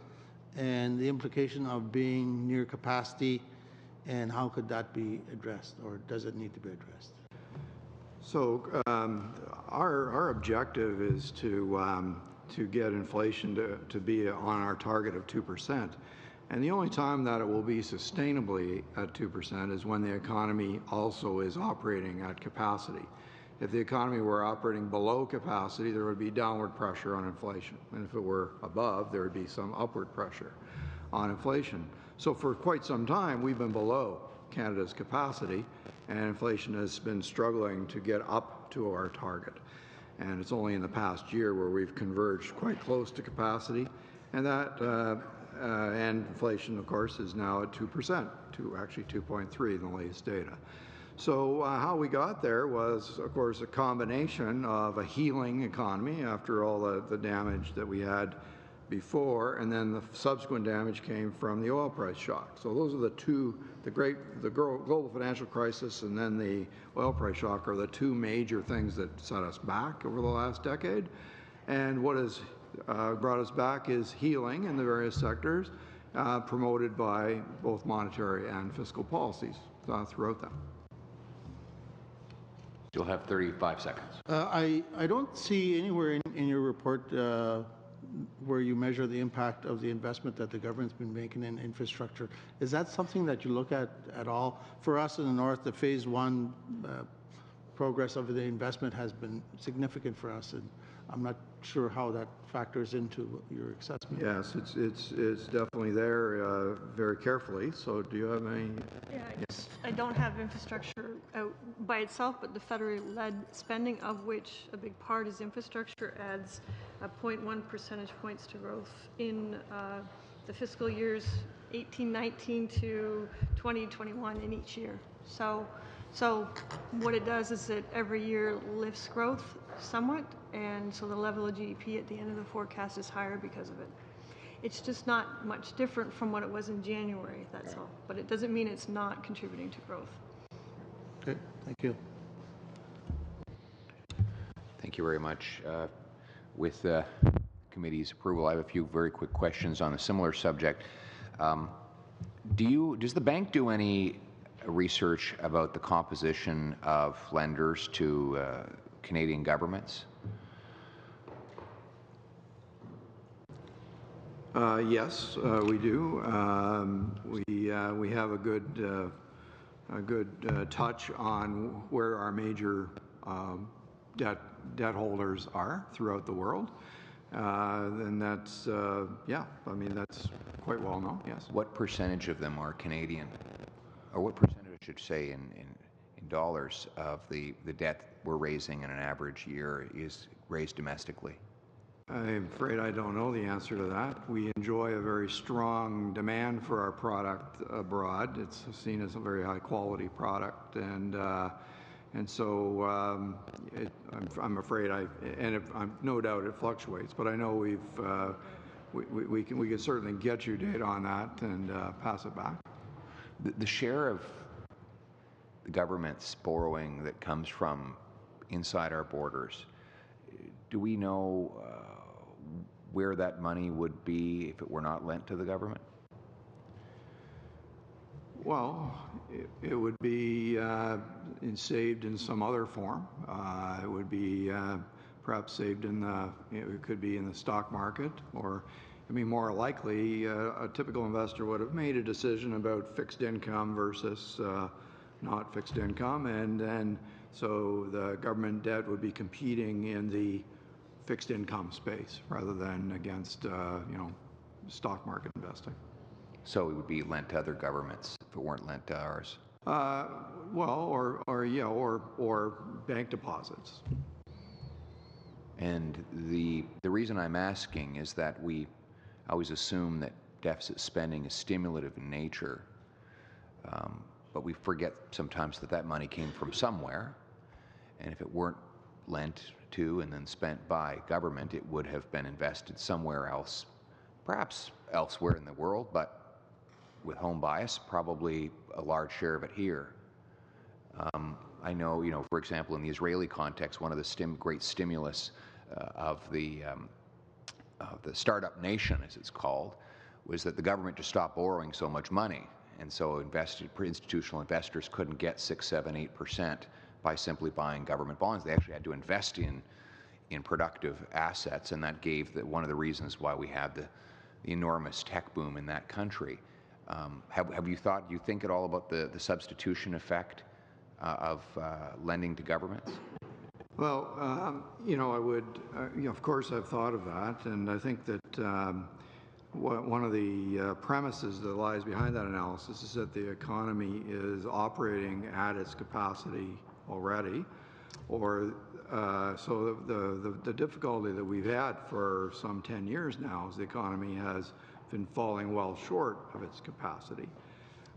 and the implication of being near capacity, and how could that be addressed, or does it need to be addressed? So our objective is to get inflation to be on our target of 2%. And the only time that it will be sustainably at 2% is when the economy also is operating at capacity. If the economy were operating below capacity, there would be downward pressure on inflation. And if it were above, there would be some upward pressure on inflation. So for quite some time, we've been below Canada's capacity, and inflation has been struggling to get up to our target. And it's only in the past year where we've converged quite close to capacity, and and inflation, of course, is now at 2%, actually 2.3 in the latest data. So how we got there was, of course, a combination of a healing economy after all the damage that we had before, and then the subsequent damage came from the oil price shock. So those are the two, the global financial crisis and then the oil price shock are the two major things that set us back over the last decade. And what has brought us back is healing in the various sectors, promoted by both monetary and fiscal policies throughout them. You'll have 35 seconds. I don't see anywhere in your report where you measure the impact of the investment that the government's been making in infrastructure. Is that something that you look at all? For us in the North, the Phase 1 progress of the investment has been significant for us, and I'm not sure how that factors into your assessment. Yes, it's definitely there very carefully. So do you have any? Yeah, I don't have infrastructure out by itself, but the federally led spending, of which a big part is infrastructure, adds 0.1 percentage points to growth in the fiscal years 18-19 to 20-21 in each year. So what it does is that every year lifts growth somewhat, and so the level of GDP at the end of the forecast is higher because of it. It's just not much different from what it was in January, that's all. But it doesn't mean it's not contributing to growth. Okay, thank you. Thank you very much. With the committee's approval, I have a few very quick questions on a similar subject. Does the bank do any research about the composition of lenders to Canadian governments? Yes, we do. We have a good touch on where our major debt holders are throughout the world, and that's yeah. I mean, that's quite well known. Yes. What percentage of them are Canadian, or what percentage, I should say, in dollars of the debt we're raising in an average year is raised domestically? I'm afraid I don't know the answer to that. We enjoy a very strong demand for our product abroad. It's seen as a very high quality product, and so I'm afraid I'm no doubt it fluctuates. But I know we can certainly get you data on that and pass it back. The share of the government's borrowing that comes from inside our borders, do we know where that money would be if it were not lent to the government? Well, it would be saved in some other form. It would be perhaps saved it could be in the stock market, or I mean, more likely, a typical investor would have made a decision about fixed income versus not fixed income, and then so the government debt would be competing in the fixed income space rather than against stock market investing. So it would be lent to other governments if it weren't lent to ours. Well, or bank deposits. And the reason I'm asking is that we always assume that deficit spending is stimulative in nature, but we forget sometimes that money came from somewhere, and if it weren't lent to and then spent by government, it would have been invested somewhere else, perhaps elsewhere in the world, but with home bias, probably a large share of it here. I know, for example, in the Israeli context, one of the great stimulus of the startup nation, as it's called, was that the government just stopped borrowing so much money, and so institutional investors couldn't get 6%, 7%, 8% by simply buying government bonds. They actually had to invest in productive assets, and that gave one of the reasons why we had the enormous tech boom in that country. Have you think at all about the substitution effect of lending to governments? Well, I would, of course I've thought of that, and I think that one of the premises that lies behind that analysis is that the economy is operating at its capacity already, or so the difficulty that we've had for some 10 years now is the economy has been falling well short of its capacity,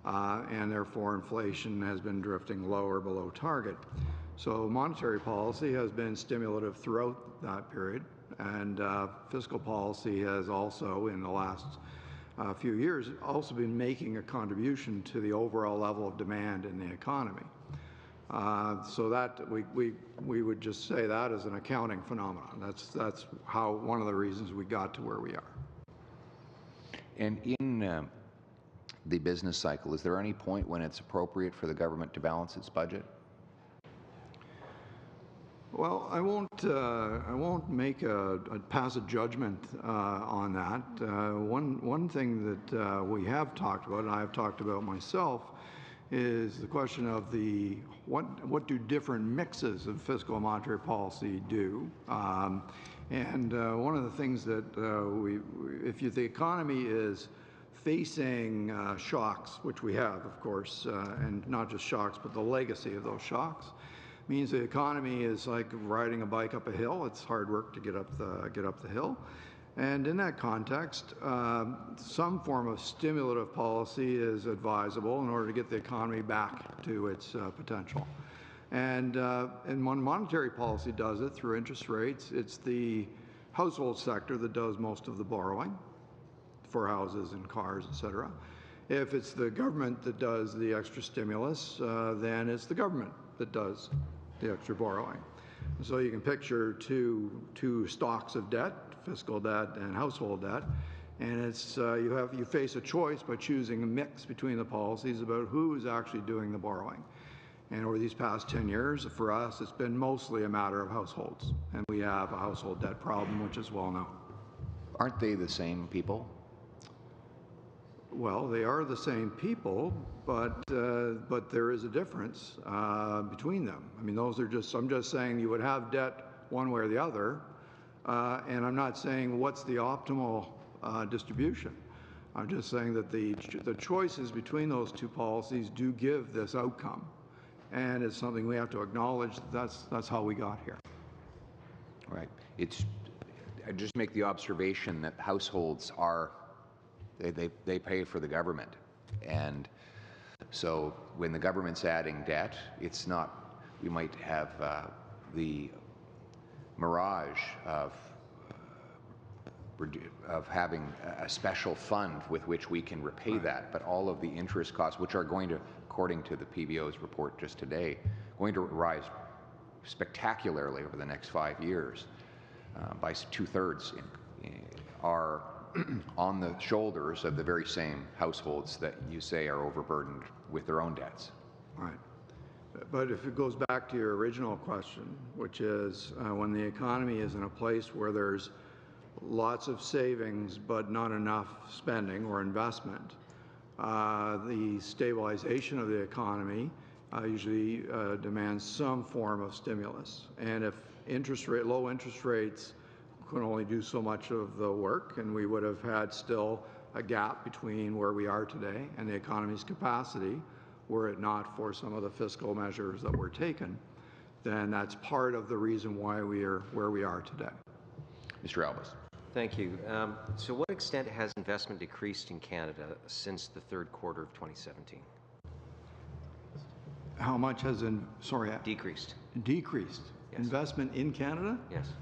and therefore inflation has been drifting lower below target. So monetary policy has been stimulative throughout that period, and fiscal policy has also, in the last few years, also been making a contribution to the overall level of demand in the economy. So that we would just say that is an accounting phenomenon. That's how one of the reasons we got to where we are. And in the business cycle, is there any point when it's appropriate for the government to balance its budget? Well, I won't make pass a judgment on that. One thing that we have talked about, and I have talked about myself, is the question of what do different mixes of fiscal and monetary policy do? And one of the things that if the economy is facing shocks, which we have, of course, and not just shocks, but the legacy of those shocks, means the economy is like riding a bike up a hill. It's hard work to get up the hill. And in that context, some form of stimulative policy is advisable in order to get the economy back to its potential. And when monetary policy does it through interest rates, it's the household sector that does most of the borrowing for houses and cars, et cetera. If it's the government that does the extra stimulus, then it's the government that does the extra borrowing. So you can picture two stocks of debt, fiscal debt and household debt, and it's you face a choice by choosing a mix between the policies about who is actually doing the borrowing. And over these past 10 years, for us, it's been mostly a matter of households, and we have a household debt problem, which is well known. Aren't they the same people? Well, they are the same people, but there is a difference between them. I mean, I'm just saying you would have debt one way or the other, and I'm not saying what's the optimal distribution. I'm just saying that the choices between those two policies do give this outcome, and it's something we have to acknowledge. That's how we got here. Right. I just make the observation that households are. They pay for the government, and so when the government's adding debt, it's not. We might have the mirage of having a special fund with which we can repay that, but all of the interest costs, which are going to, according to the PBO's report just today, going to rise spectacularly over the next 5 years by 2/3, are on the shoulders of the very same households that you say are overburdened with their own debts. Right. But if it goes back to your original question, which is when the economy is in a place where there's lots of savings but not enough spending or investment, the stabilization of the economy usually demands some form of stimulus. And if low interest rates can only do so much of the work, and we would have had still a gap between where we are today and the economy's capacity, were it not for some of the fiscal measures that were taken, then that's part of the reason why we are where we are today. Mr. Albus. Thank you. To what extent has investment decreased in Canada since the third quarter of 2017? How much has decreased? Decreased. Yes. Investment in Canada? Yes.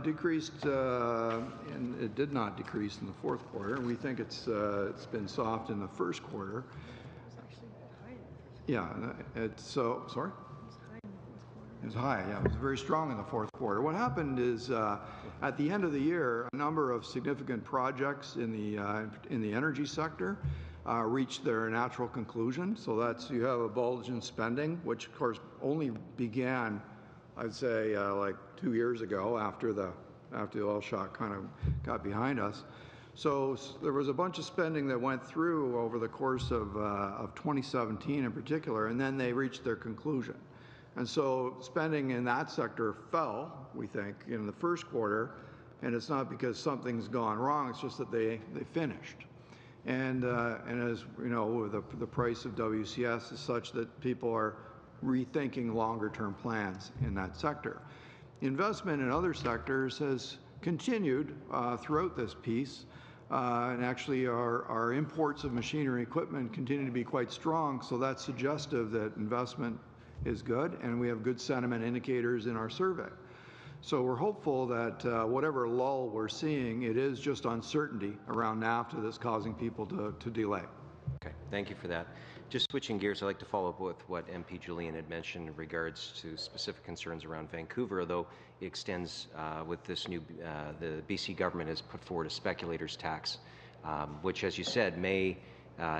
Decreased, and it did not decrease in the fourth quarter. We think it's been soft in the first quarter. Yeah, it's so sorry. It was high. Yeah, it was very strong in the fourth quarter. What happened is at the end of the year, a number of significant projects in the energy sector reached their natural conclusion. So that's, you have a bulge in spending, which of course only began, I'd say, like 2 years ago after the oil shock kind of got behind us. So there was a bunch of spending that went through over the course of 2017 in particular, and then they reached their conclusion. And so spending in that sector fell, we think, in the first quarter, and it's not because something's gone wrong, it's just that they finished. And as you know, the price of WCS is such that people are rethinking longer-term plans in that sector. Investment in other sectors has continued throughout this piece, and actually our imports of machinery and equipment continue to be quite strong, so that's suggestive that investment is good, and we have good sentiment indicators in our survey. So we're hopeful that whatever lull we're seeing, it is just uncertainty around NAFTA that's causing people to delay. Okay, thank you for that. Just switching gears, I'd like to follow up with what MP Julian had mentioned in regards to specific concerns around Vancouver, although it extends with this new, the BC government has put forward a speculator's tax, which, as you said, may,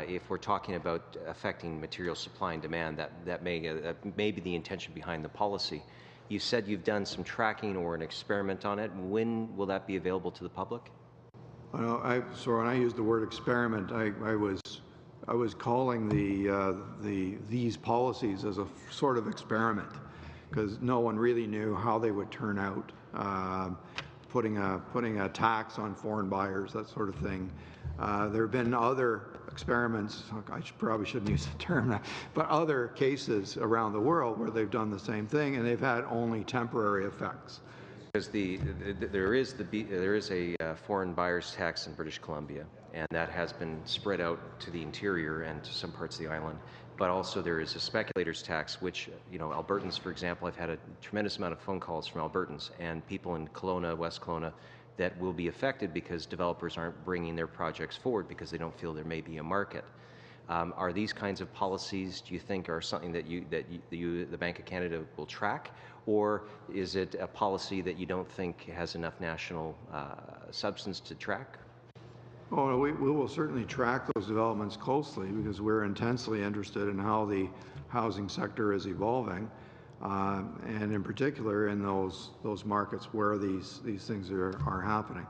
if we're talking about affecting material supply and demand, that may be the intention behind the policy. You said you've done some tracking or an experiment on it. When will that be available to the public? So when I used the word experiment, I was calling these policies as a sort of experiment, because no one really knew how they would turn out. Putting a tax on foreign buyers, that sort of thing. There have been other experiments, I probably shouldn't use the term, but other cases around the world where they've done the same thing and they've had only temporary effects. Because there is a foreign buyers tax in British Columbia, and that has been spread out to the interior and to some parts of the island. But also there is a speculator's tax, which, you know, Albertans, for example, I've had a tremendous amount of phone calls from Albertans and people in Kelowna, West Kelowna, that will be affected because developers aren't bringing their projects forward because they don't feel there may be a market. Are these kinds of policies, do you think, are something that the Bank of Canada will track, or is it a policy that you don't think has enough national substance to track? Oh, we will certainly track those developments closely because we're intensely interested in how the housing sector is evolving, and in particular in those markets where these things are happening.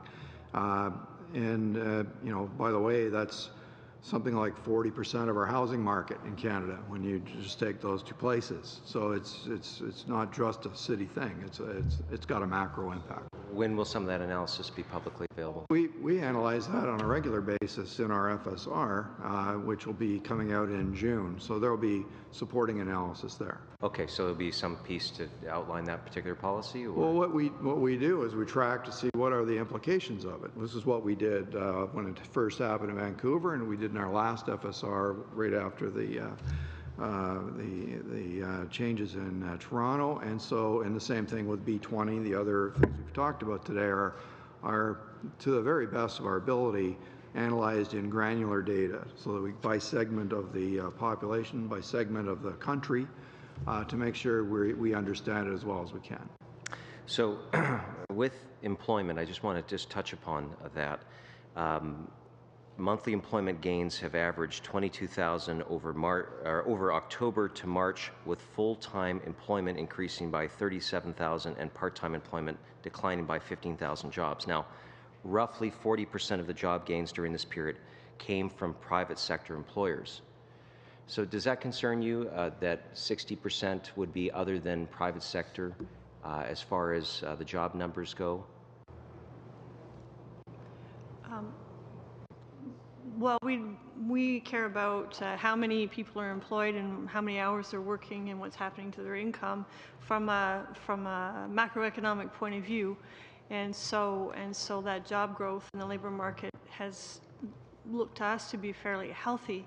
You know, by the way, that's something like 40% of our housing market in Canada when you just take those two places. So it's not just a city thing. It's got a macro impact. When will some of that analysis be publicly available? We analyze that on a regular basis in our FSR, which will be coming out in June. So there will be supporting analysis there. Okay, so there'll be some piece to outline that particular policy? Or? Well, what we do is we track to see what are the implications of it. This is what we did when it first happened in Vancouver, and we did in our last FSR right after the changes in Toronto, and the same thing with B20. The other things we've talked about today are to the very best of our ability analyzed in granular data, so that we by segment of the population, by segment of the country, to make sure we understand it as well as we can. So, with employment, I just want to touch upon that. Monthly employment gains have averaged 22,000 over October to March, with full-time employment increasing by 37,000 and part-time employment declining by 15,000 jobs. Now, roughly 40% of the job gains during this period came from private sector employers. So does that concern you, that 60% would be other than private sector as far as the job numbers go? Well, we care about how many people are employed and how many hours they're working and what's happening to their income from a macroeconomic point of view, and so that job growth in the labor market has looked to us to be fairly healthy,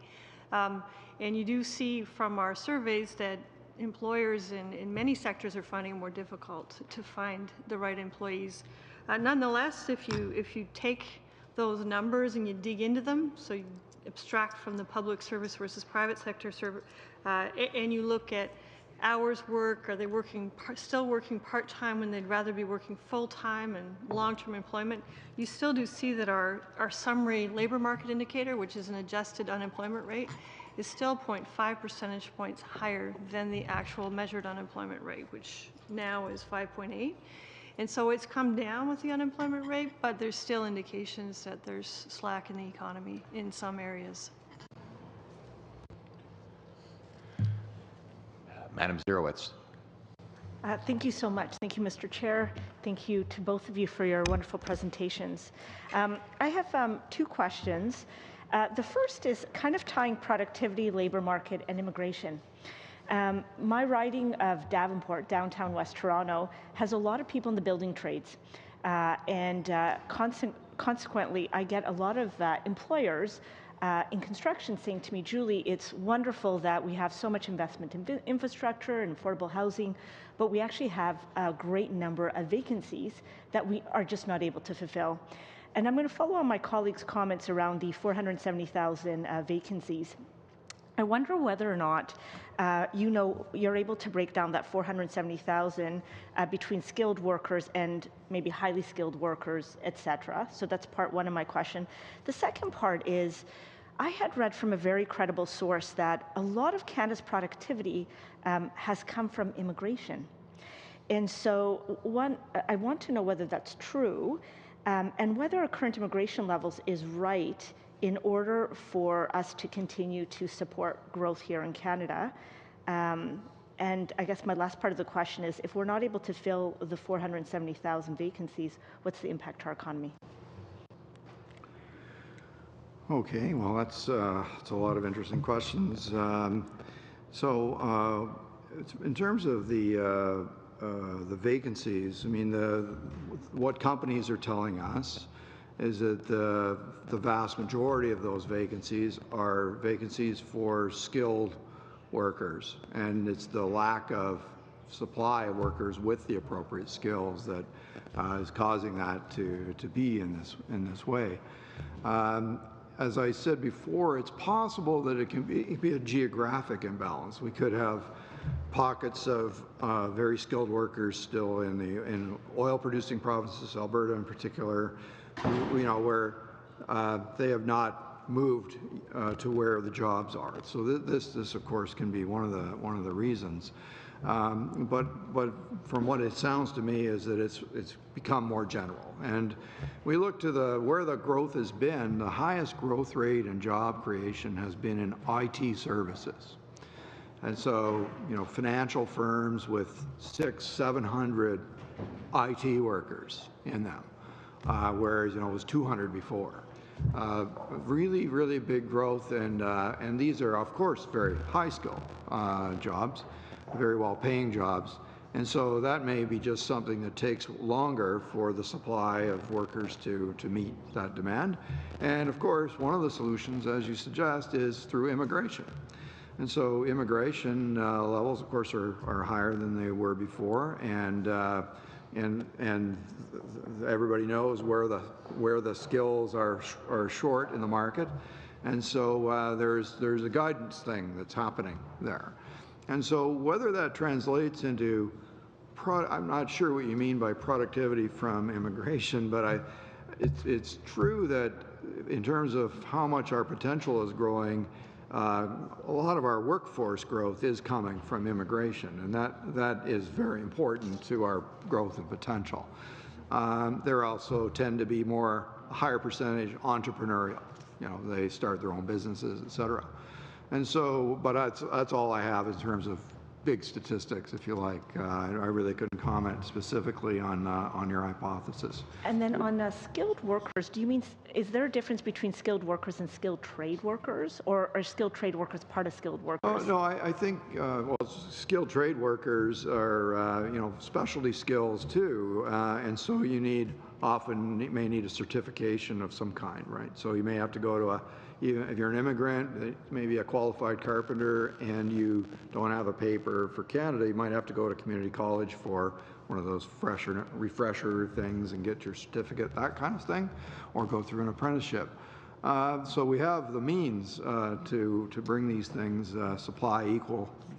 and you do see from our surveys that employers in many sectors are finding it more difficult to find the right employees. Nonetheless, if you take those numbers and you dig into them, so you abstract from the public service versus private sector and you look at hours work? Are they still working part-time when they'd rather be working full-time and long-term employment? You still do see that our summary labor market indicator, which is an adjusted unemployment rate, is still 0.5 percentage points higher than the actual measured unemployment rate, which now is 5.8. And so it's come down with the unemployment rate, but there's still indications that there's slack in the economy in some areas. Madam Zerowitz. Thank you so much. Thank you, Mr. Chair. Thank you to both of you for your wonderful presentations. I have two questions. The first is kind of tying productivity, labor market, and immigration. My riding of Davenport, downtown West Toronto, has a lot of people in the building trades. Consequently, I get a lot of employers in construction saying to me, Julie, it's wonderful that we have so much investment in infrastructure and affordable housing, but we actually have a great number of vacancies that we are just not able to fulfill. And I'm going to follow on my colleagues' comments around the 470,000 vacancies. I wonder whether or not you're able to break down that 470,000 between skilled workers and maybe highly skilled workers, et cetera. So that's part one of my question. The second part is, I had read from a very credible source that a lot of Canada's productivity has come from immigration. And so I want to know whether that's true and whether our current immigration levels is right in order for us to continue to support growth here in Canada. And I guess my last part of the question is, if we're not able to fill the 470,000 vacancies, what's the impact to our economy? Okay, well, that's a lot of interesting questions. In terms of the vacancies, I mean, what companies are telling us is that the vast majority of those vacancies are vacancies for skilled workers, and it's the lack of supply of workers with the appropriate skills that is causing that to be in this way. As I said before, it's possible that it can be a geographic imbalance. We could have pockets of very skilled workers still in oil-producing provinces, Alberta in particular, where they have not moved to where the jobs are. So this of course can be one of the reasons. But from what it sounds to me is that it's become more general. And we look to where the growth has been. The highest growth rate in job creation has been in IT services. And so, financial firms with 600-700 IT workers in them, whereas it was 200 before. Really, really big growth, and these are, of course, very high-skill jobs, very well-paying jobs, and so that may be just something that takes longer for the supply of workers to meet that demand. And of course, one of the solutions, as you suggest, is through immigration. And so immigration levels, of course, are higher than they were before, and everybody knows where the skills are short in the market, and so there's a guidance thing that's happening there. And so whether that translates into I'm not sure what you mean by productivity from immigration, but it's true that in terms of how much our potential is growing, a lot of our workforce growth is coming from immigration, and that is very important to our growth and potential. There also tend to be higher percentage entrepreneurial. They start their own businesses, et cetera. And so, but that's all I have in terms of big statistics, if you like. I really couldn't comment specifically on your hypothesis. And then on skilled workers, is there a difference between skilled workers and skilled trade workers, or are skilled trade workers part of skilled workers? No, I think, skilled trade workers are, specialty skills too, and so you may need a certification of some kind, right? So you may have to go to even if you're an immigrant, maybe a qualified carpenter, and you don't have a paper for Canada, you might have to go to community college for one of those refresher things and get your certificate, that kind of thing, or go through an apprenticeship. So we have the means to bring these things supply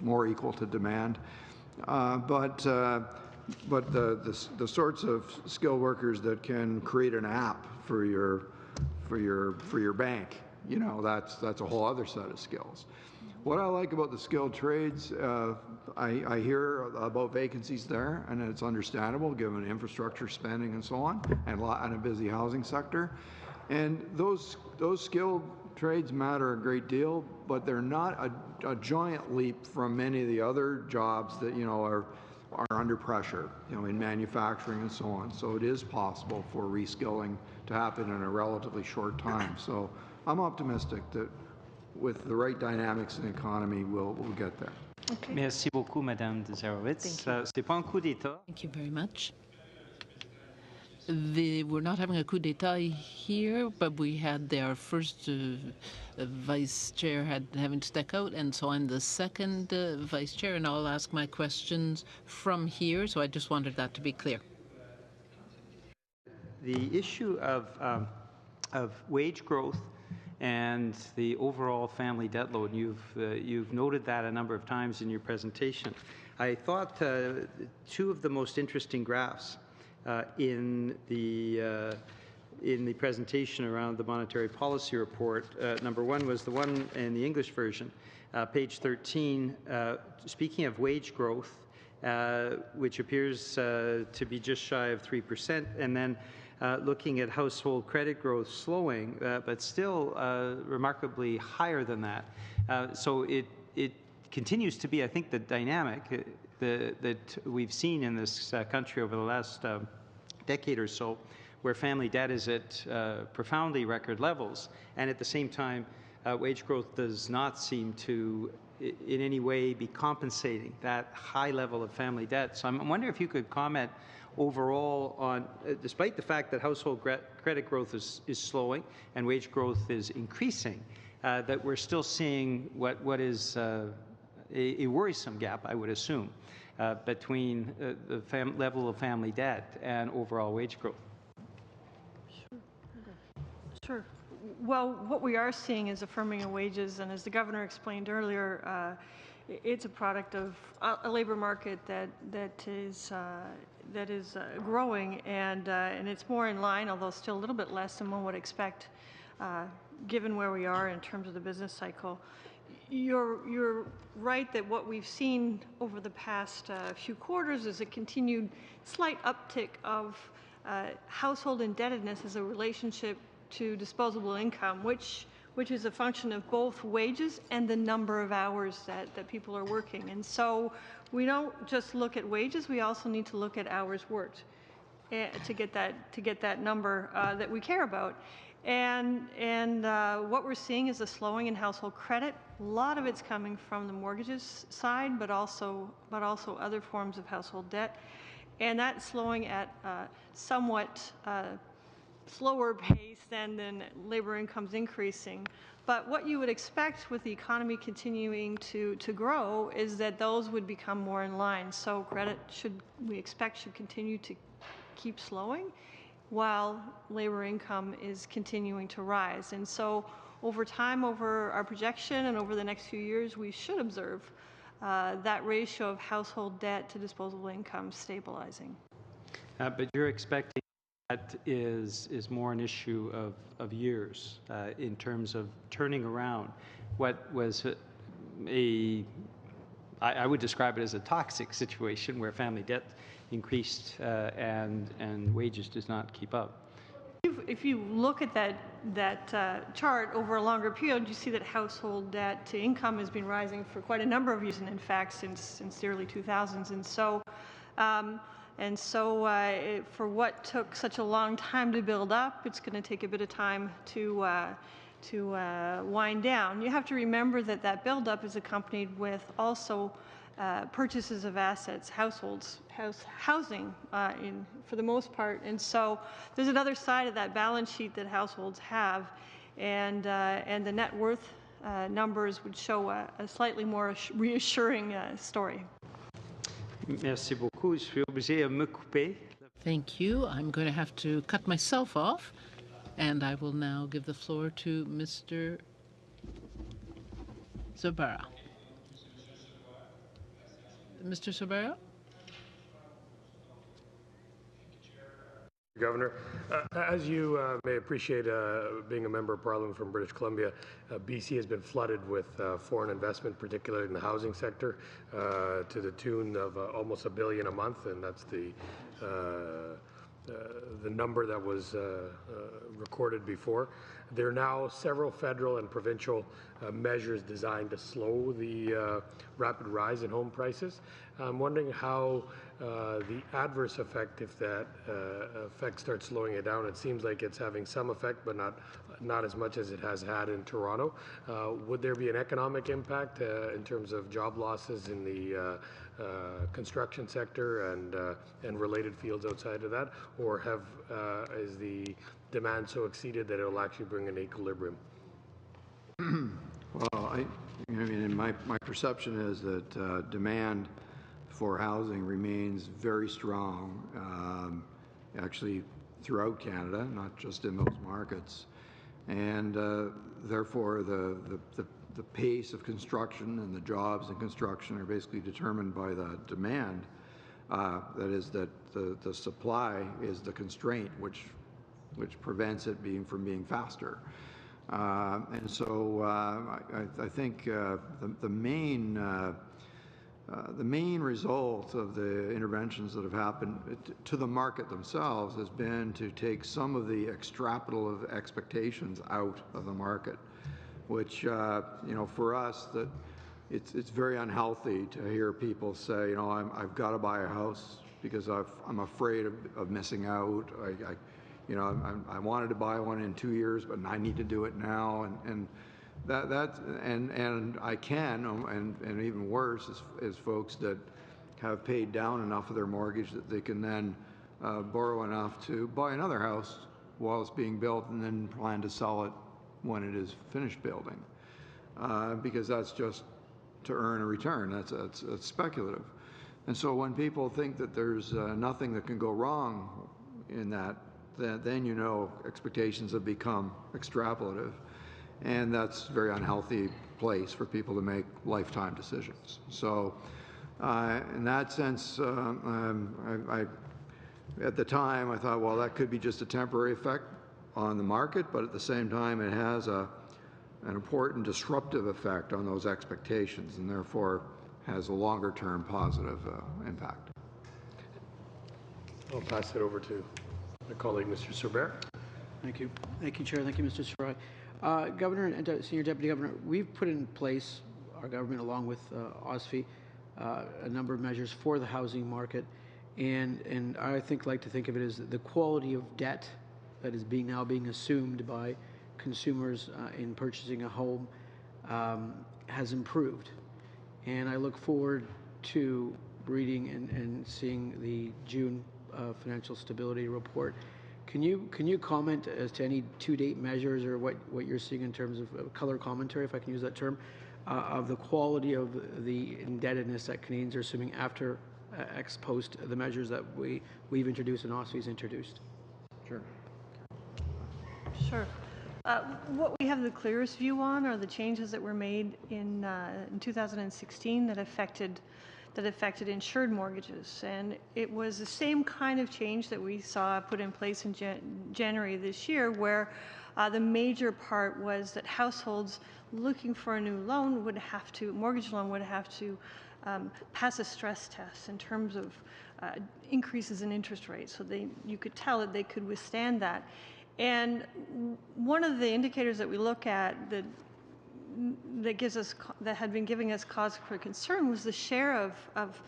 more equal to demand, but the sorts of skilled workers that can create an app for your bank, you know, that's a whole other set of skills. What I like about the skilled trades, I hear about vacancies there, and it's understandable given infrastructure spending and so on, and a busy housing sector. And those skilled trades matter a great deal, but they're not a giant leap from many of the other jobs that, you know, are under pressure, you know, in manufacturing and so on. So it is possible for reskilling to happen in a relatively short time. So I'm optimistic that with the right dynamics in the economy, we'll get there. Okay. Merci beaucoup, Madame Dzerowicz. C'est pas un coup d'État. Thank you very much. We're not having a coup d'etat here, but we had our first vice chair having to step out, and so I'm the second vice chair, and I'll ask my questions from here. So I just wanted that to be clear. The issue of wage growth and the overall family debt load, you've noted that a number of times in your presentation. I thought two of the most interesting graphs in the presentation around the monetary policy report. Number one was the one in the English version, page 13, speaking of wage growth, which appears to be just shy of 3%, and then looking at household credit growth slowing, but still remarkably higher than that. So it continues to be, I think, the dynamic that we've seen in this country over the last decade or so, where family debt is at profoundly record levels, and at the same time, wage growth does not seem to in any way be compensating that high level of family debt. So I'm wondering if you could comment overall on, despite the fact that household credit growth is slowing and wage growth is increasing, that we're still seeing what is a worrisome gap, I would assume, between the level of family debt and overall wage growth. Sure. Well, what we are seeing is a firming of wages, and as the governor explained earlier, it's a product of a labor market that is growing, and it's more in line, although still a little bit less than one would expect, given where we are in terms of the business cycle. You're right that what we've seen over the past few quarters is a continued slight uptick of household indebtedness as a relationship to disposable income, which is a function of both wages and the number of hours that people are working. And so we don't just look at wages, we also need to look at hours worked to get that number that we care about. And what we're seeing is a slowing in household credit. A lot of it's coming from the mortgages side, but also other forms of household debt. And that's slowing at somewhat slower pace than labor incomes increasing. But what you would expect with the economy continuing to grow is that those would become more in line. So credit we expect should continue to keep slowing while labor income is continuing to rise. And so over time, over our projection and over the next few years, we should observe that ratio of household debt to disposable income stabilizing. But you're expecting that is more an issue of years in terms of turning around what was I would describe it as a toxic situation where family debt increased and wages does not keep up. If you look at that chart over a longer period, you see that household debt to income has been rising for quite a number of years, and in fact since the early 2000s. And so for what took such a long time to build up, it's going to take a bit of time to wind down. You have to remember that buildup is accompanied with also purchases of assets, housing for the most part. And so there's another side of that balance sheet that households have, and the net worth numbers would show a slightly more reassuring story. Merci beaucoup. Je suis obligé de me couper. Thank you. I'm going to have to cut myself off. And I will now give the floor to Mr. Sabara. Mr. Sabara? Governor, as you may appreciate, being a member of Parliament from British Columbia, BC has been flooded with foreign investment, particularly in the housing sector, to the tune of almost $1 billion a month, and that's the number that was recorded before. There are now several federal and provincial measures designed to slow the rapid rise in home prices. I'm wondering how the adverse effect, if that effect starts slowing it down, it seems like it's having some effect, but not as much as it has had in Toronto. Would there be an economic impact in terms of job losses in the construction sector and related fields outside of that, or is the demand so exceeded that it will actually bring an equilibrium? Well, my perception is that demand for housing remains very strong, actually throughout Canada, not just in those markets, and therefore the pace of construction and the jobs in construction are basically determined by the demand. That is, that the supply is the constraint, which prevents it from being faster. And so I think the main result of the interventions that have happened to the market themselves has been to take some of the extrapolative expectations out of the market, which for us, that it's very unhealthy to hear people say, I've got to buy a house because I'm afraid of missing out. I wanted to buy one in 2 years, but I need to do it now, and I can, and even worse is folks that have paid down enough of their mortgage that they can then borrow enough to buy another house while it's being built, and then plan to sell it when it is finished building, because that's just to earn a return. That's speculative. And so when people think that there's nothing that can go wrong in that, then expectations have become extrapolative, and that's a very unhealthy place for people to make lifetime decisions. So in that sense, at the time I thought, well, that could be just a temporary effect on the market, but at the same time it has an important disruptive effect on those expectations, and therefore has a longer term positive impact. I'll pass it over to my colleague, Mr. Sabara. Thank you. Thank you, Chair. Thank you, Mr. Sarai. Governor and Senior Deputy Governor, we've put in place, our government along with OSFI, a number of measures for the housing market, and I like to think of it as the quality of debt that is now being assumed by consumers in purchasing a home has improved. And I look forward to reading and seeing the June financial stability report. Can you comment as to any to-date measures or what you're seeing in terms of color commentary, if I can use that term, of the quality of the indebtedness that Canadians are assuming after ex post the measures that we've introduced and OSFI's introduced? Sure. Sure. What we have the clearest view on are the changes that were made in 2016 that affected insured mortgages, and it was the same kind of change that we saw put in place in January this year, where the major part was that households looking for a new loan mortgage loan would have to pass a stress test in terms of increases in interest rates, so you could tell that they could withstand that. And one of the indicators that we look at that had been giving us cause for concern was the share of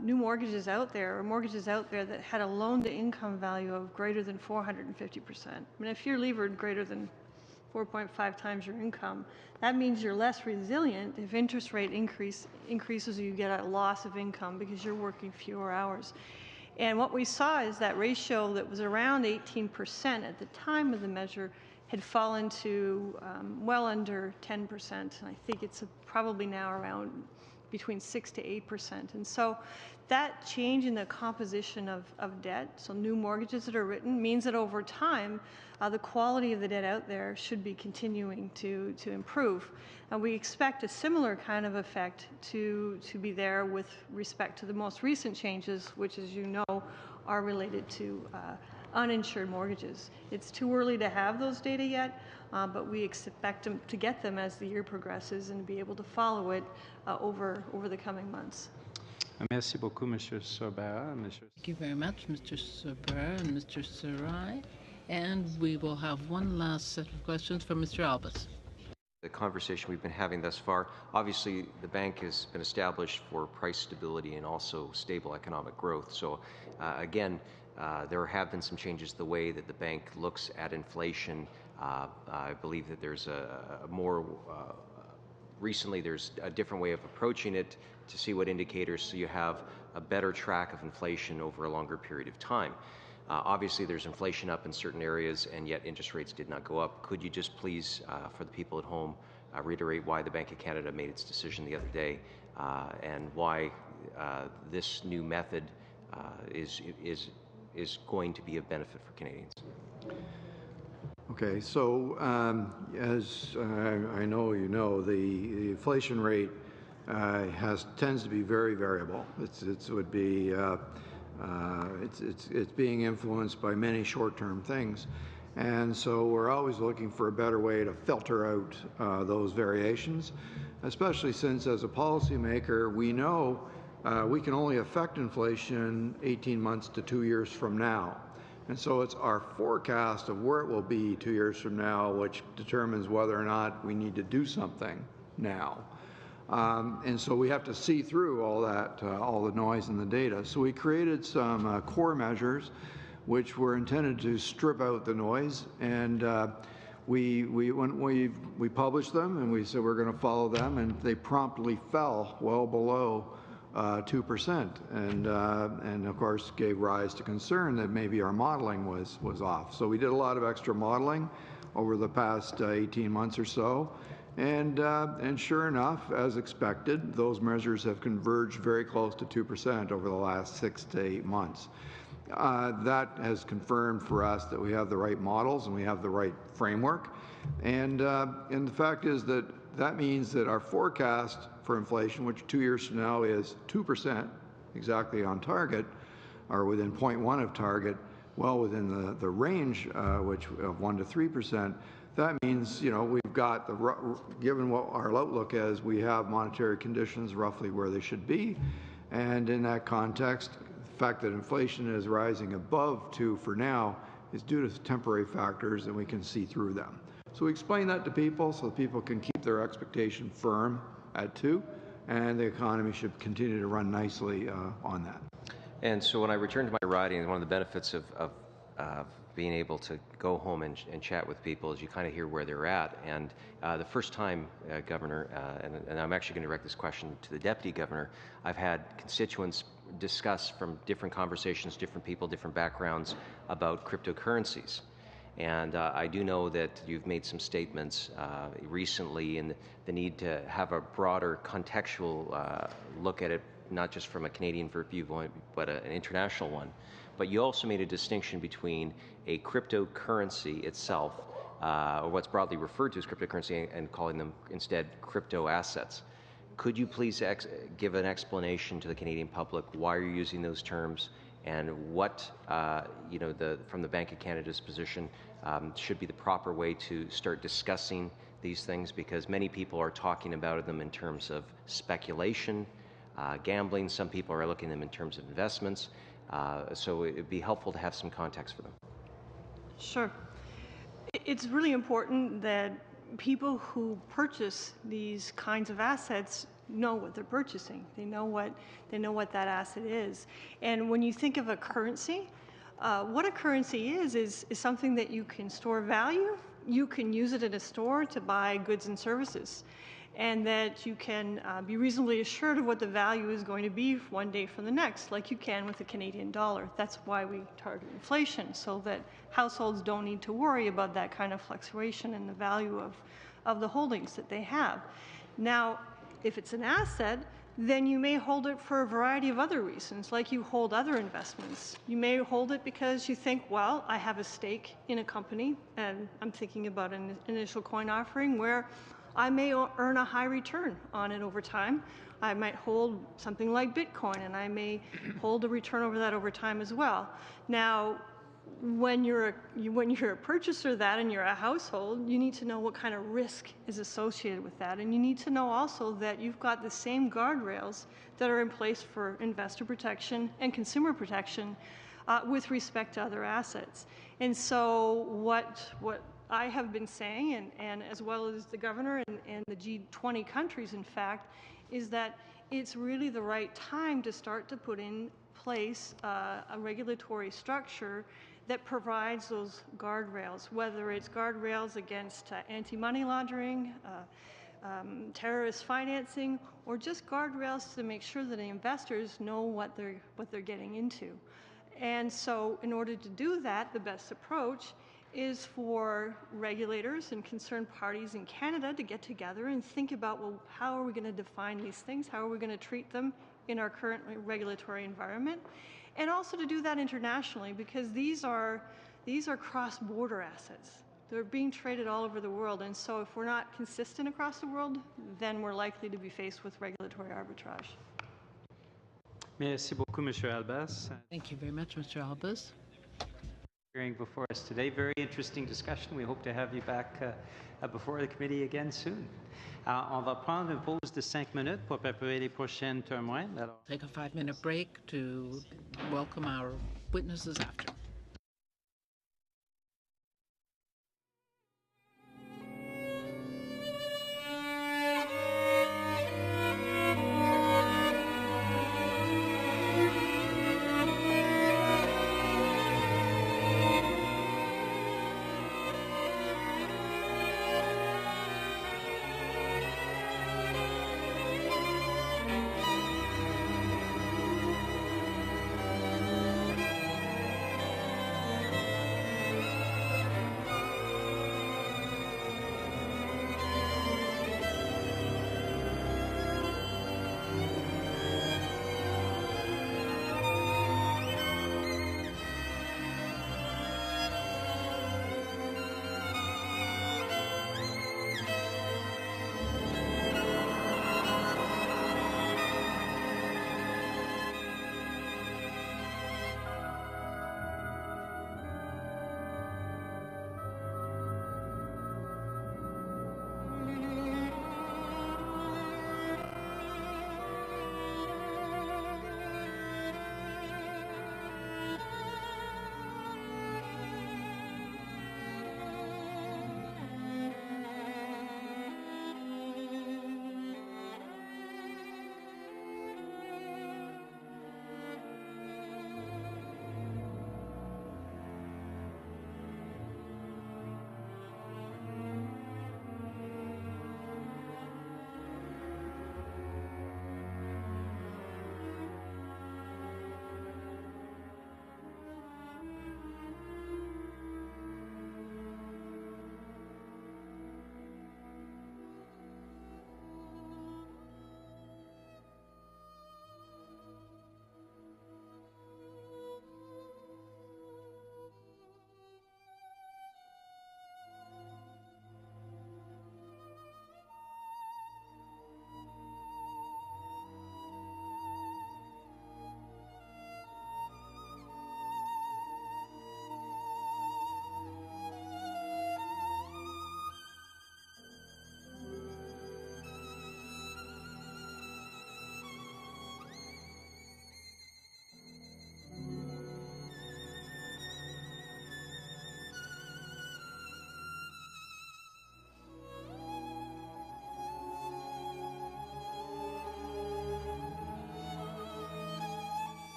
new mortgages out there, or mortgages out there that had a loan-to-income value of greater than 450%. I mean, if you're levered greater than 4.5 times your income, that means you're less resilient if interest rate increases, or you get a loss of income because you're working fewer hours. And what we saw is that ratio that was around 18% at the time of the measure had fallen to well under 10%, and I think it's probably now around between 6 to 8%. And so that change in the composition of debt, so new mortgages that are written, means that over time, the quality of the debt out there should be continuing to improve. And we expect a similar kind of effect to be there with respect to the most recent changes, which, as you know, are related to uninsured mortgages. It's too early to have those data yet, but we expect to get them as the year progresses and be able to follow it over the coming months. Merci beaucoup, Monsieur Sobera. Thank you very much, Mr. Sobera and Mr. Sarai. And we will have one last set of questions from Mr. Albus. The conversation we've been having thus far, obviously the bank has been established for price stability and also stable economic growth. So again, there have been some changes to the way that the bank looks at inflation. I believe that there's recently there's a different way of approaching it to see what indicators, so you have a better track of inflation over a longer period of time. Obviously, there's inflation up in certain areas, and yet interest rates did not go up. Could you just please, for the people at home, reiterate why the Bank of Canada made its decision the other day, and why this new method is going to be of benefit for Canadians? Okay, so as I know you know, the inflation rate tends to be very variable. It's being influenced by many short-term things, and so we're always looking for a better way to filter out those variations, especially since as a policymaker we know we can only affect inflation 18 months to 2 years from now. And so it's our forecast of where it will be 2 years from now which determines whether or not we need to do something now. And so we have to see through all that, all the noise in the data. So we created some core measures which were intended to strip out the noise, and we published them and we said we're going to follow them, and they promptly fell well below 2%, and of course gave rise to concern that maybe our modeling was off. So we did a lot of extra modeling over the past 18 months or so, and sure enough, as expected, those measures have converged very close to 2% over the last 6 to 8 months. That has confirmed for us that we have the right models and we have the right framework, and the fact is that means that our forecast for inflation, which 2 years from now is 2%, exactly on target, or within 0.1 of target, well within the range which of 1 to 3%. That means, you know, we've got given what our outlook is, we have monetary conditions roughly where they should be, and in that context, the fact that inflation is rising above 2 for now is due to temporary factors, and we can see through them. So we explain that to people so that people can keep their expectation firm at 2, and the economy should continue to run nicely on that. And so when I return to my riding, one of the benefits of being able to go home and chat with people is you kind of hear where they're at. And the first time, Governor, and I'm actually going to direct this question to the Deputy Governor, I've had constituents discuss from different conversations, different people, different backgrounds about cryptocurrencies. And I do know that you've made some statements recently in the need to have a broader contextual look at it, not just from a Canadian viewpoint, but an international one. But you also made a distinction between a cryptocurrency itself, or what's broadly referred to as cryptocurrency, and calling them instead crypto assets. Could you please give an explanation to the Canadian public why you're using those terms, and what, from the Bank of Canada's position, should be the proper way to start discussing these things? Because many people are talking about them in terms of speculation, gambling. Some people are looking at them in terms of investments. So it would be helpful to have some context for them. Sure. It's really important that people who purchase these kinds of assets know what they're purchasing. They know what that asset is. And when you think of a currency, what a currency is something that you can store value. You can use it in a store to buy goods and services, and that you can be reasonably assured of what the value is going to be one day from the next, like you can with the Canadian dollar. That's why we target inflation, so that households don't need to worry about that kind of fluctuation in the value of the holdings that they have. Now, if it's an asset, then you may hold it for a variety of other reasons, like you hold other investments. You may hold it because you think, well, I have a stake in a company, and I'm thinking about an initial coin offering where I may earn a high return on it over time. I might hold something like Bitcoin, and I may hold a return over that over time as well. Now, when you're a purchaser of that and you're a household, you need to know what kind of risk is associated with that. And you need to know also that you've got the same guardrails that are in place for investor protection and consumer protection with respect to other assets. And so what I have been saying, and as well as the governor and the G20 countries, in fact, is that it's really the right time to start to put in place a regulatory structure that provides those guardrails, whether it's guardrails against anti-money laundering, terrorist financing, or just guardrails to make sure that the investors know what they're getting into. And so in order to do that, the best approach is for regulators and concerned parties in Canada to get together and think about, well, how are we going to define these things? How are we going to treat them in our current regulatory environment? And also to do that internationally, because these are cross-border assets. They're being traded all over the world, and so if we're not consistent across the world, then we're likely to be faced with regulatory arbitrage. Merci beaucoup, Mr. Albas. Thank you very much, Mr. Albas. Hearing before us today, very interesting discussion. We hope to have you back before the committee again soon. On va prendre une pause de 5 minutes pour préparer les prochains témoins. Take a 5-minute break to welcome our witnesses after.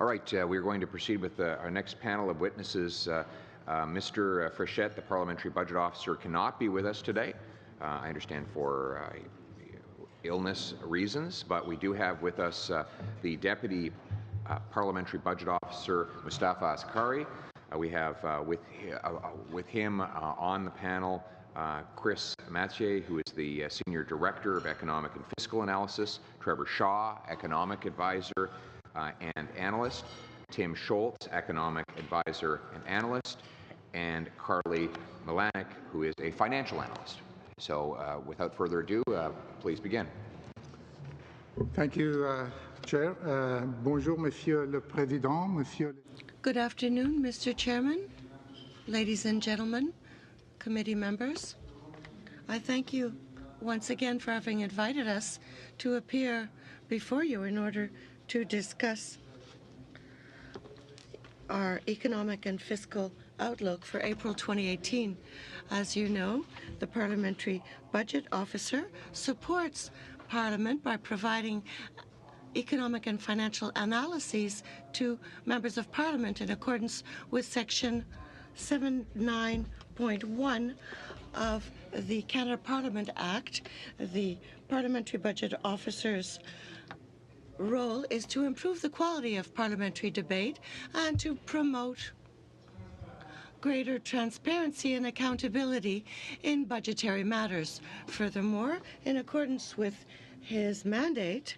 All right, we're going to proceed with our next panel of witnesses. Mr. Frechette, the Parliamentary Budget Officer, cannot be with us today. I understand for illness reasons, but we do have with us the Deputy Parliamentary Budget Officer, Mustafa Askari. We have with him on the panel Chris Mathieu, who is the Senior Director of Economic and Fiscal Analysis, Trevor Shaw, Economic Advisor and Analyst, Tim Schultz, Economic Advisor and Analyst, and Carly Milanek, who is a Financial Analyst. So without further ado, please begin. Thank you, Chair. Bonjour, Monsieur le Président, Monsieur. Good afternoon, Mr. Chairman, ladies and gentlemen, committee members. I thank you once again for having invited us to appear before you in order to discuss our economic and fiscal outlook for April 2018. As you know, the Parliamentary Budget Officer supports Parliament by providing economic and financial analyses to members of Parliament in accordance with Section 79.1 of the Canada Parliament Act. The Parliamentary Budget Officer's role is to improve the quality of parliamentary debate and to promote greater transparency and accountability in budgetary matters. Furthermore, in accordance with his mandate,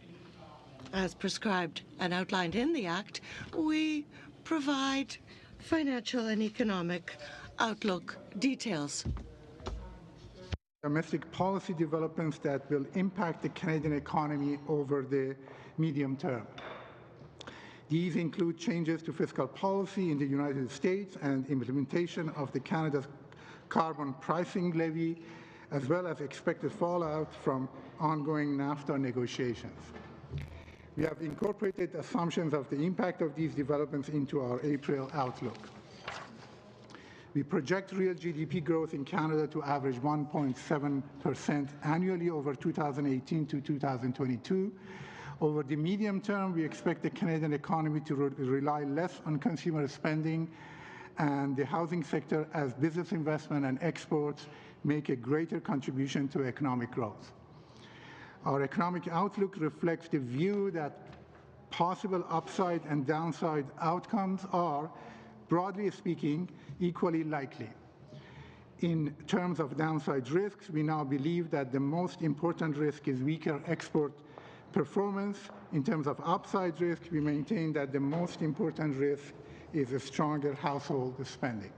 as prescribed and outlined in the Act, we provide financial and economic outlook details. Domestic policy developments that will impact the Canadian economy over the medium term. These include changes to fiscal policy in the United States and implementation of the Canada's carbon pricing levy, as well as expected fallout from ongoing NAFTA negotiations. We have incorporated assumptions of the impact of these developments into our April outlook. We project real GDP growth in Canada to average 1.7% annually over 2018 to 2022. Over the medium term, we expect the Canadian economy to rely less on consumer spending and the housing sector as business investment and exports make a greater contribution to economic growth. Our economic outlook reflects the view that possible upside and downside outcomes are, broadly speaking, equally likely. In terms of downside risks, we now believe that the most important risk is weaker export performance. In terms of upside risk, we maintain that the most important risk is a stronger household spending.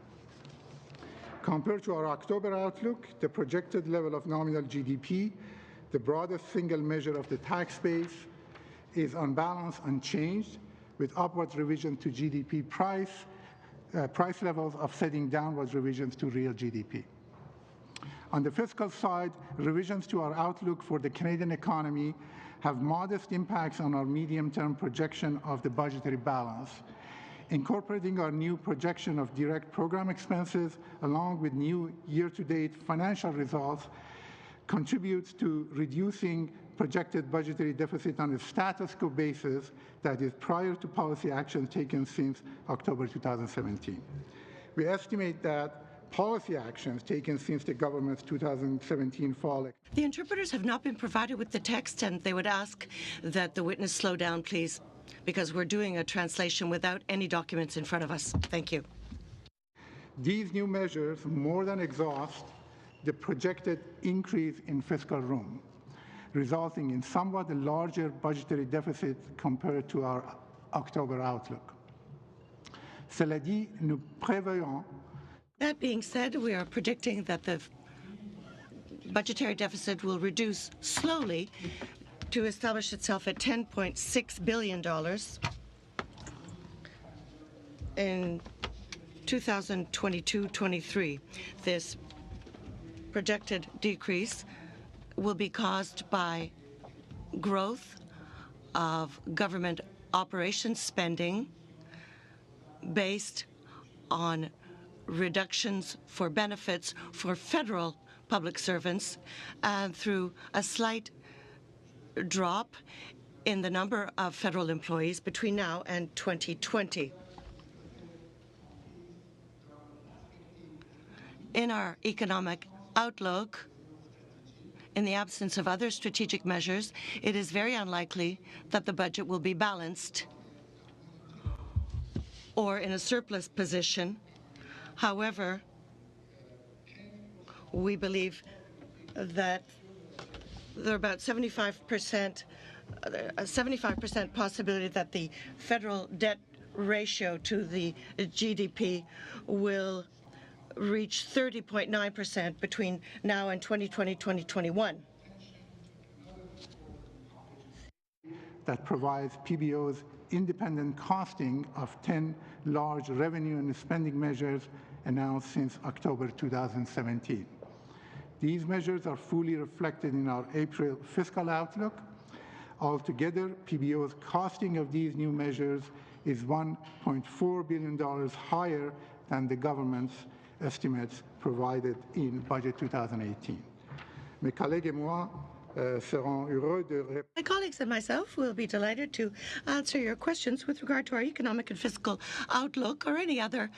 Compared to our October outlook, the projected level of nominal GDP, the broadest single measure of the tax base, is on balance unchanged, with upward revision to GDP price levels offsetting downward revisions to real GDP. On the fiscal side, revisions to our outlook for the Canadian economy have modest impacts on our medium-term projection of the budgetary balance. Incorporating our new projection of direct program expenses along with new year-to-date financial results contributes to reducing projected budgetary deficit on a status quo basis that is prior to policy actions taken since October 2017. We estimate that policy actions taken since the government's 2017 fall. The interpreters have not been provided with the text, and they would ask that the witness slow down, please, because we're doing a translation without any documents in front of us. Thank you. These new measures more than exhaust the projected increase in fiscal room, resulting in somewhat a larger budgetary deficit compared to our October outlook. Cela dit, nous prévoyons. That being said, we are predicting that the budgetary deficit will reduce slowly to establish itself at $10.6 billion in 2022-23. This projected decrease will be caused by growth of government operations spending based on reductions for benefits for federal public servants and through a slight drop in the number of federal employees between now and 2020. In our economic outlook, in the absence of other strategic measures, it is very unlikely that the budget will be balanced or in a surplus position. However, we believe that there are about 75% possibility that the federal debt ratio to the GDP will reach 30.9% between now and 2020-2021. That provides PBO's independent costing of 10 large revenue and spending measures announced since October 2017. These measures are fully reflected in our April fiscal outlook. Altogether, PBO's costing of these new measures is $1.4 billion higher than the government's estimates provided in Budget 2018. Mes collègues et moi seront heureux de répondre. My colleagues and myself will be delighted to answer your questions with regard to our economic and fiscal outlook or any other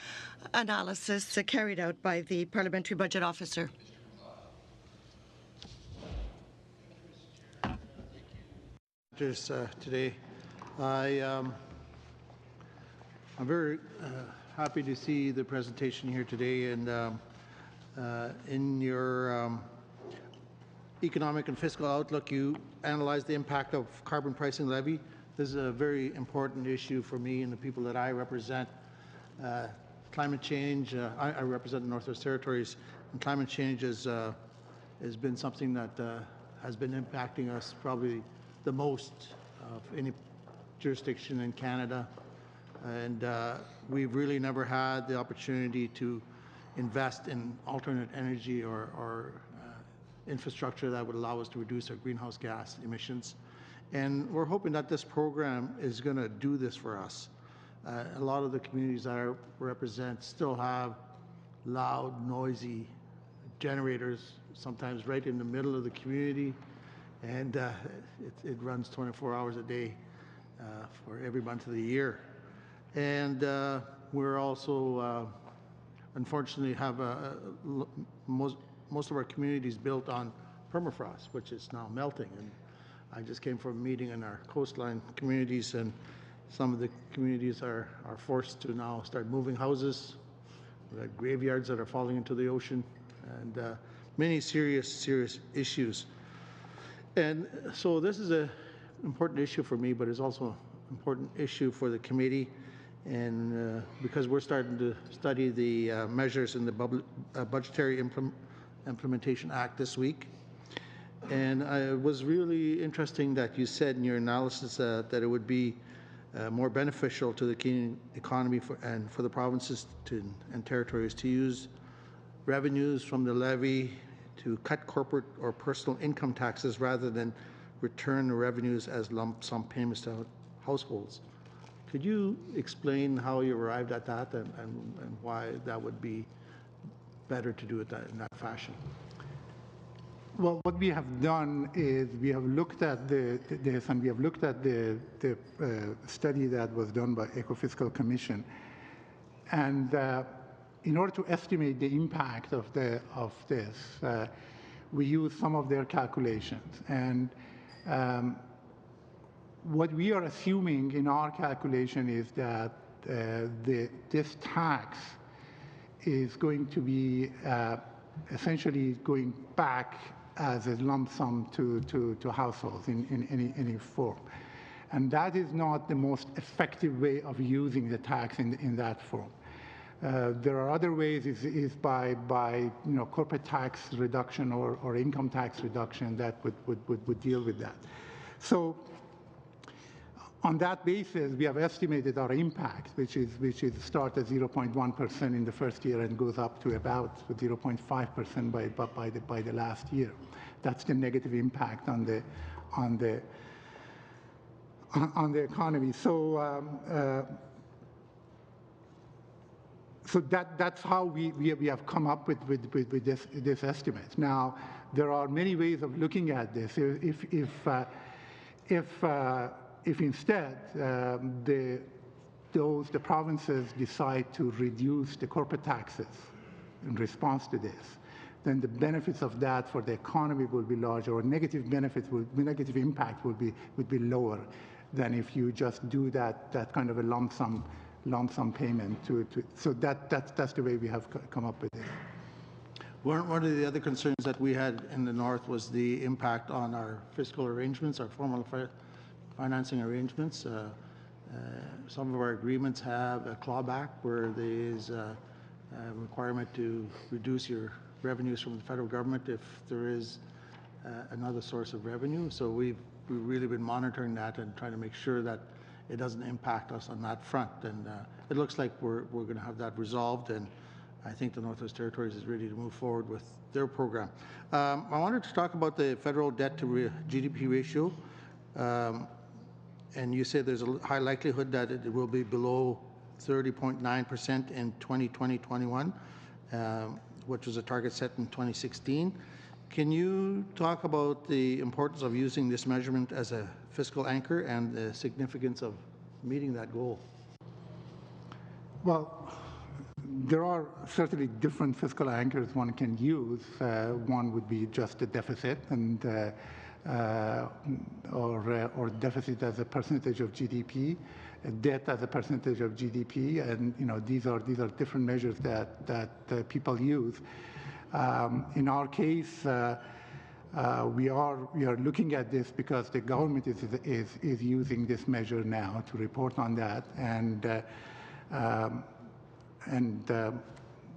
analysis carried out by the Parliamentary Budget Officer. Today, I'm very happy to see the presentation here today. And in your economic and fiscal outlook, you analyzed the impact of carbon pricing levy. This is a very important issue for me and the people that I represent. Climate change, I represent the Northwest Territories, and climate change has been something that has been impacting us probably the most of any jurisdiction in Canada. And we've really never had the opportunity to invest in alternate energy or infrastructure that would allow us to reduce our greenhouse gas emissions. And we're hoping that this program is going to do this for us. A lot of the communities that I represent still have loud, noisy generators, sometimes right in the middle of the community, and it runs 24 hours a day for every month of the year. And we're also, unfortunately, have most of our communities built on permafrost, which is now melting. And I just came from a meeting in our coastline communities, and some of the communities are forced to now start moving houses. We've got graveyards that are falling into the ocean, and many serious issues. And so this is an important issue for me, but it's also an important issue for the committee. And because we're starting to study the measures in the Budgetary Implementation Act this week. And it was really interesting that you said in your analysis that it would be more beneficial to the Canadian economy and for the provinces and territories to use revenues from the levy to cut corporate or personal income taxes rather than return the revenues as lump sum payments to households. Could you explain how you arrived at that and why that would be better to do it in that fashion? Well, what we have done is we have looked at this, and we have looked at the study that was done by Ecofiscal Commission, and in order to estimate the impact of this, we use some of their calculations. And what we are assuming in our calculation is that this tax is going to be essentially going back as a lump sum to households in any form. And that is not the most effective way of using the tax in that form. There are other ways, is by corporate tax reduction or income tax reduction that would deal with that. So on that basis, we have estimated our impact, which is start at 0.1% in the first year and goes up to about 0.5% by the last year. That's the negative impact on the economy. So so that's how we have come up with this estimate. Now, there are many ways of looking at this. If instead the provinces decide to reduce the corporate taxes in response to this, then the benefits of that for the economy will be larger, or negative impact would be lower than if you just do that kind of a lump sum payment. So that's the way we have come up with it. One of the other concerns that we had in the north was the impact on our fiscal arrangements, our formal financing arrangements. Some of our agreements have a clawback where there is a requirement to reduce your revenues from the federal government if there is another source of revenue. So we've really been monitoring that and trying to make sure that it doesn't impact us on that front. And it looks like we're going to have that resolved, and I think the Northwest Territories is ready to move forward with their program. I wanted to talk about the federal debt to GDP ratio. And you say there's a high likelihood that it will be below 30.9% in 2020-21, which was a target set in 2016. Can you talk about the importance of using this measurement as a fiscal anchor and the significance of meeting that goal? Well, there are certainly different fiscal anchors one can use. One would be just the deficit, or deficit as a percentage of GDP. debt as a percentage of GDP, and these are different measures that people use. In our case, we are looking at this because the government is using this measure now to report on that, and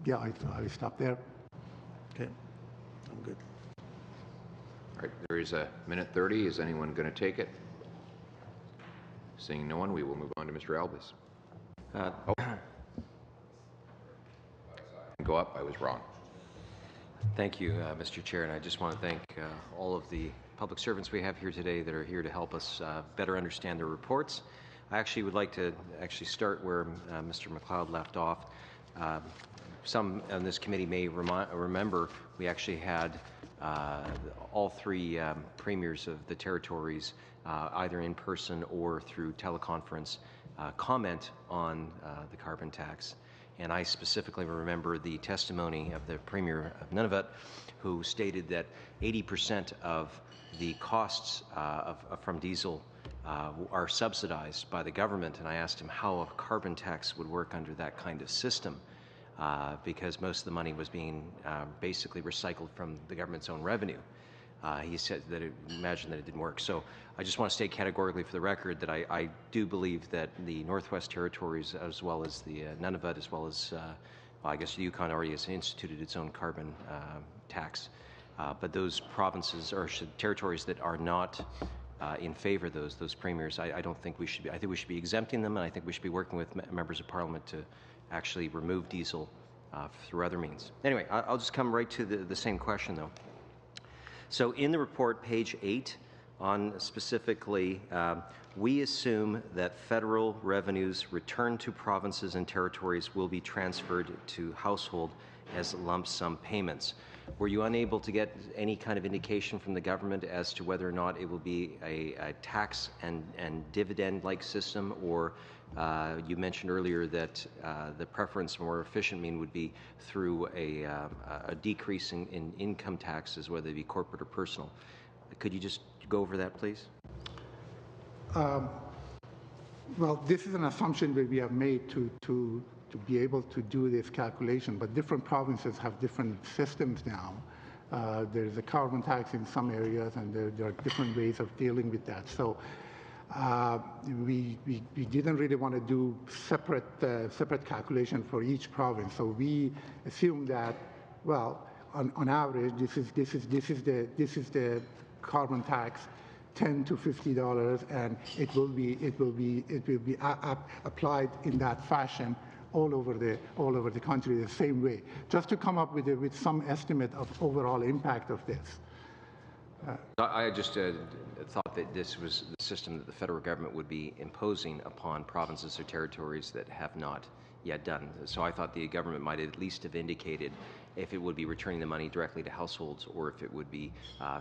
yeah, I stop there. Okay, I'm good. All right, there is a minute 30. Is anyone going to take it? Seeing no one, we will move on to Mr. Albus. Go up. I was wrong. Thank you, Mr. Chair, and I just want to thank all of the public servants we have here today that are here to help us better understand their reports. I actually would like to start where Mr. MacLeod left off. Some on this committee may remember we actually had all three premiers of the territories, either in person or through teleconference, comment on the carbon tax. And I specifically remember the testimony of the Premier of Nunavut, who stated that 80% of the costs from diesel are subsidized by the government. And I asked him how a carbon tax would work under that kind of system, because most of the money was being basically recycled from the government's own revenue. He said that imagined that it didn't work. So I just want to state categorically for the record that I do believe that the Northwest Territories, as well as the Nunavut, as well as, well, I guess the Yukon already has instituted its own carbon tax. But those provinces or territories that are not in favor of those premiers, I don't think we should be. I think we should be exempting them, and I think we should be working with members of Parliament to actually remove diesel through other means. Anyway, I'll just come right to the same question, though. So in the report, page 8, on specifically, we assume that federal revenues returned to provinces and territories will be transferred to household as lump sum payments. Were you unable to get any kind of indication from the government as to whether or not it will be a tax and dividend-like system, or you mentioned earlier that the preference, more efficient mean would be through a decrease in income taxes, whether it be corporate or personal. Could you just go over that, please? Well, this is an assumption that we have made to be able to do this calculation, but different provinces have different systems now. There's a carbon tax in some areas, and there are different ways of dealing with that. So we didn't really want to do separate calculation for each province. So we assume that, well, on average, this is the carbon tax, $10 to $50, and it will be applied in that fashion all over the country the same way, just to come up with some estimate of overall impact of this. I just thought that this was the system that the federal government would be imposing upon provinces or territories that have not yet done. So I thought the government might at least have indicated if it would be returning the money directly to households, or if it would be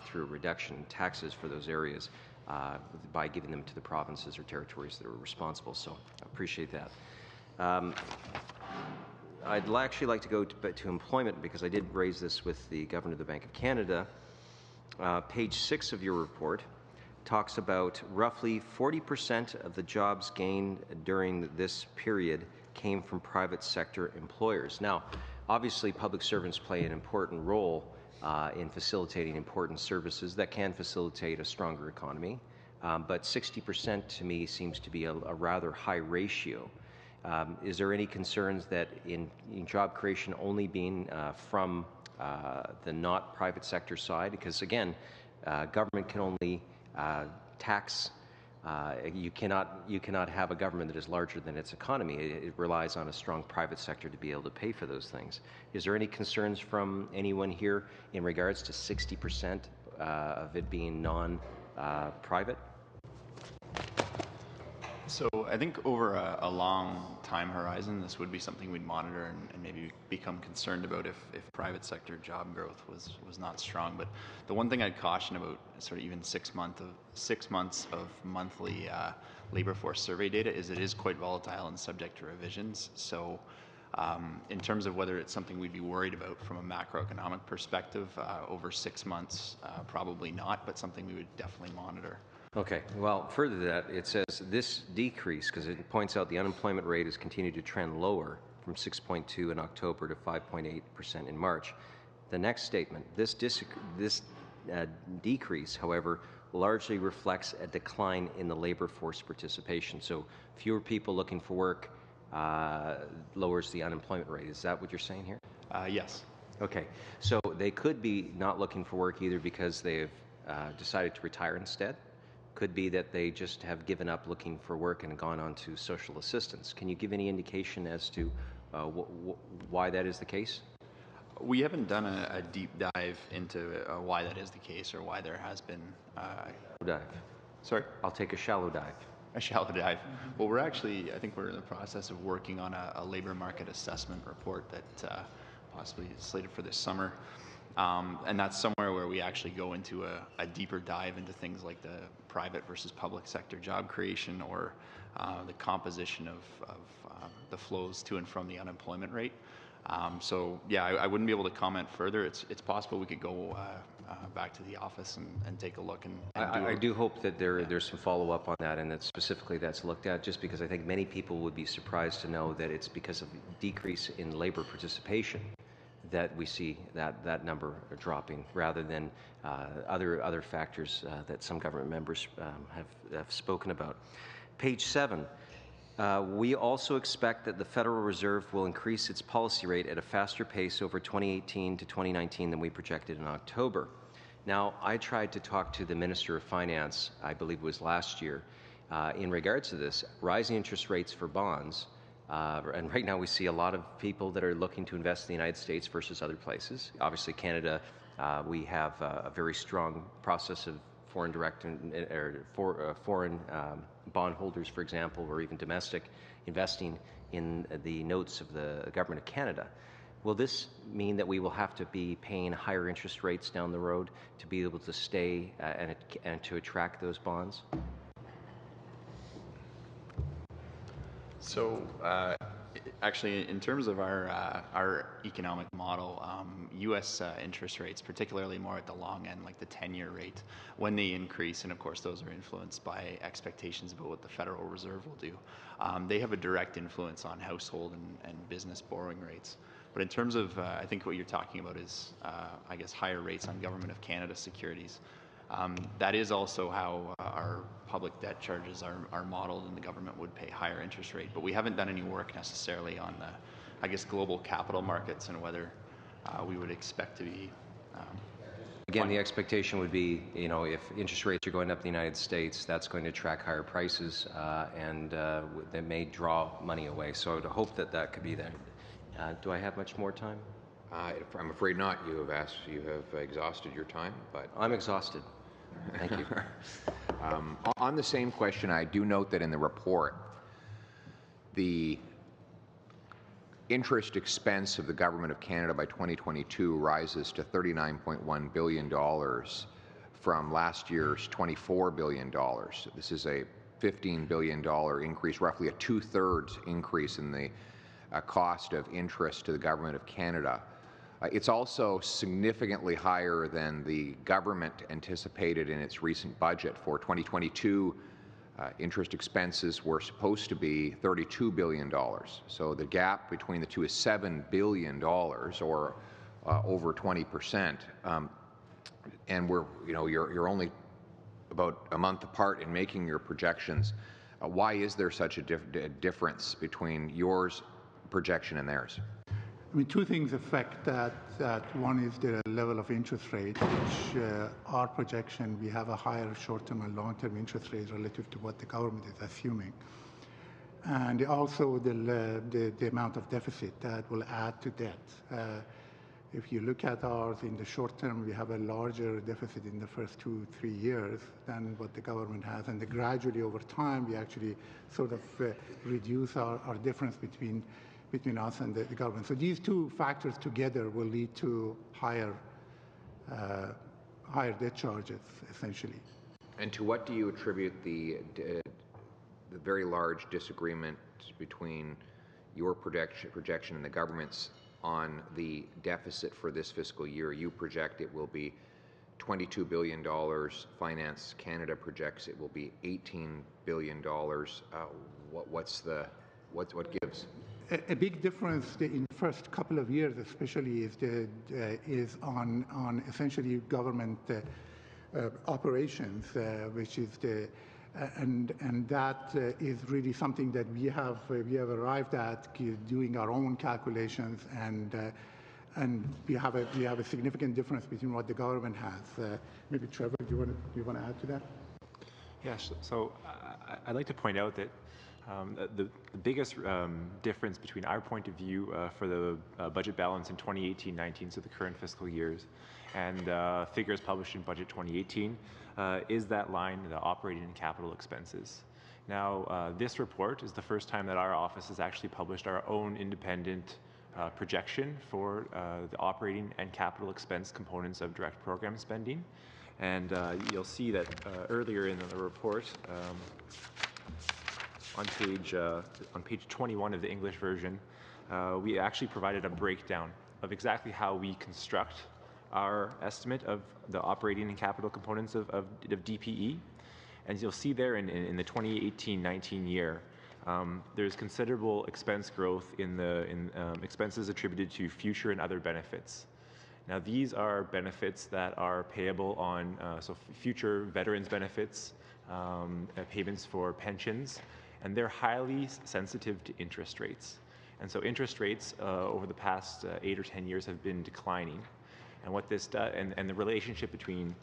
through a reduction in taxes for those areas by giving them to the provinces or territories that are responsible. So I appreciate that. I'd actually like to go to employment, because I did raise this with the Governor of the Bank of Canada. Page 6 of your report talks about roughly 40% of the jobs gained during this period came from private sector employers. Now, obviously, public servants play an important role in facilitating important services that can facilitate a stronger economy, but 60% to me seems to be a rather high ratio. Is there any concerns that in job creation only being from the not private sector side? Because again, government can only tax. You cannot have a government that is larger than its economy. It relies on a strong private sector to be able to pay for those things. Is there any concerns from anyone here in regards to 60% of it being non-private? So I think over a long time horizon, this would be something we'd monitor and maybe become concerned about if private sector job growth was not strong. But the one thing I'd caution about sort of even 6 months of monthly labor force survey data is it is quite volatile and subject to revisions. So in terms of whether it's something we'd be worried about from a macroeconomic perspective over 6 months, probably not, but something we would definitely monitor. Okay, well, further to that, it says this decrease, because it points out the unemployment rate has continued to trend lower from 6.2 in October to 5.8% in March. The next statement, this decrease, however, largely reflects a decline in the labor force participation. So fewer people looking for work lowers the unemployment rate. Is that what you're saying here? Yes. Okay, so they could be not looking for work either because they've decided to retire instead. Could be that they just have given up looking for work and gone on to social assistance. Can you give any indication as to why that is the case? We haven't done a deep dive into why that is the case or why there has been... dive. Sorry? I'll take a shallow dive. A shallow dive. Well, we're actually, I think we're in the process of working on a labor market assessment report that possibly is slated for this summer. And that's somewhere where we actually go into a deeper dive into things like the private versus public sector job creation or the composition of the flows to and from the unemployment rate. So yeah, I wouldn't be able to comment further. It's possible we could go back to the office and take a look. I do hope that there's some follow-up on that and that specifically that's looked at, just because I think many people would be surprised to know that it's because of decrease in labor participation that we see that number dropping, rather than other factors that some government members have spoken about. Page 7. We also expect that the Federal Reserve will increase its policy rate at a faster pace over 2018 to 2019 than we projected in October. Now, I tried to talk to the Minister of Finance, I believe it was last year, in regards to this, rising interest rates for bonds. And right now we see a lot of people that are looking to invest in the United States versus other places. Obviously, Canada, we have a very strong process of foreign direct foreign bondholders, for example, or even domestic investing in the notes of the Government of Canada. Will this mean that we will have to be paying higher interest rates down the road to be able to stay and to attract those bonds? So actually, in terms of our economic model, U.S. interest rates, particularly more at the long end, like the 10-year rate, when they increase, and of course those are influenced by expectations about what the Federal Reserve will do, they have a direct influence on household and business borrowing rates. But in terms of, I think what you're talking about is, I guess, higher rates on Government of Canada securities. That is also how our public debt charges are modeled, and the government would pay higher interest rate. But we haven't done any work necessarily on the, I guess, global capital markets and whether we would expect to be... Again, the expectation would be, if interest rates are going up in the United States, that's going to attract higher prices, and that may draw money away. So I would hope that could be there. Do I have much more time? I'm afraid not. You have exhausted your time, but... I'm exhausted. Thank you. On the same question, I do note that in the report, the interest expense of the Government of Canada by 2022 rises to $39.1 billion from last year's $24 billion. This is a $15 billion increase, roughly a two-thirds increase in the cost of interest to the Government of Canada. It's also significantly higher than the government anticipated in its recent budget. For 2022, interest expenses were supposed to be $32 billion. So the gap between the two is $7 billion, or over 20%. And you're only about a month apart in making your projections. Why is there such a difference between yours projection and theirs? I mean, two things affect that. One is the level of interest rate, which our projection, we have a higher short-term and long-term interest rate relative to what the government is assuming. And also the amount of deficit that will add to debt. If you look at ours in the short term, we have a larger deficit in the first 2-3 years than what the government has. And gradually over time, we actually sort of reduce our difference between us and the government. So these two factors together will lead to higher debt charges, essentially. And to what do you attribute the very large disagreement between your projection and the government's on the deficit for this fiscal year? You project it will be $22 billion. Finance Canada projects it will be $18 billion. What gives? A big difference in the first couple of years, especially, is on essentially government operations, which is and that is really something that we have arrived at doing our own calculations, and we have a significant difference between what the government has. Maybe Trevor, do you want to add to that? Yes. So I'd like to point out that the biggest difference between our point of view for the budget balance in 2018-19, so the current fiscal years, and figures published in Budget 2018 is that line, the operating and capital expenses. Now, this report is the first time that our office has actually published our own independent projection for the operating and capital expense components of direct program spending. And you'll see that earlier in the report, on page 21 of the English version, we actually provided a breakdown of exactly how we construct our estimate of the operating and capital components of DPE. And you'll see there in the 2018-19 year, there's considerable expense growth in expenses attributed to future and other benefits. Now, these are benefits that are payable on future veterans benefits, payments for pensions, and they're highly sensitive to interest rates. And so interest rates over the past 8 or 10 years have been declining. And what this does, and the relationship between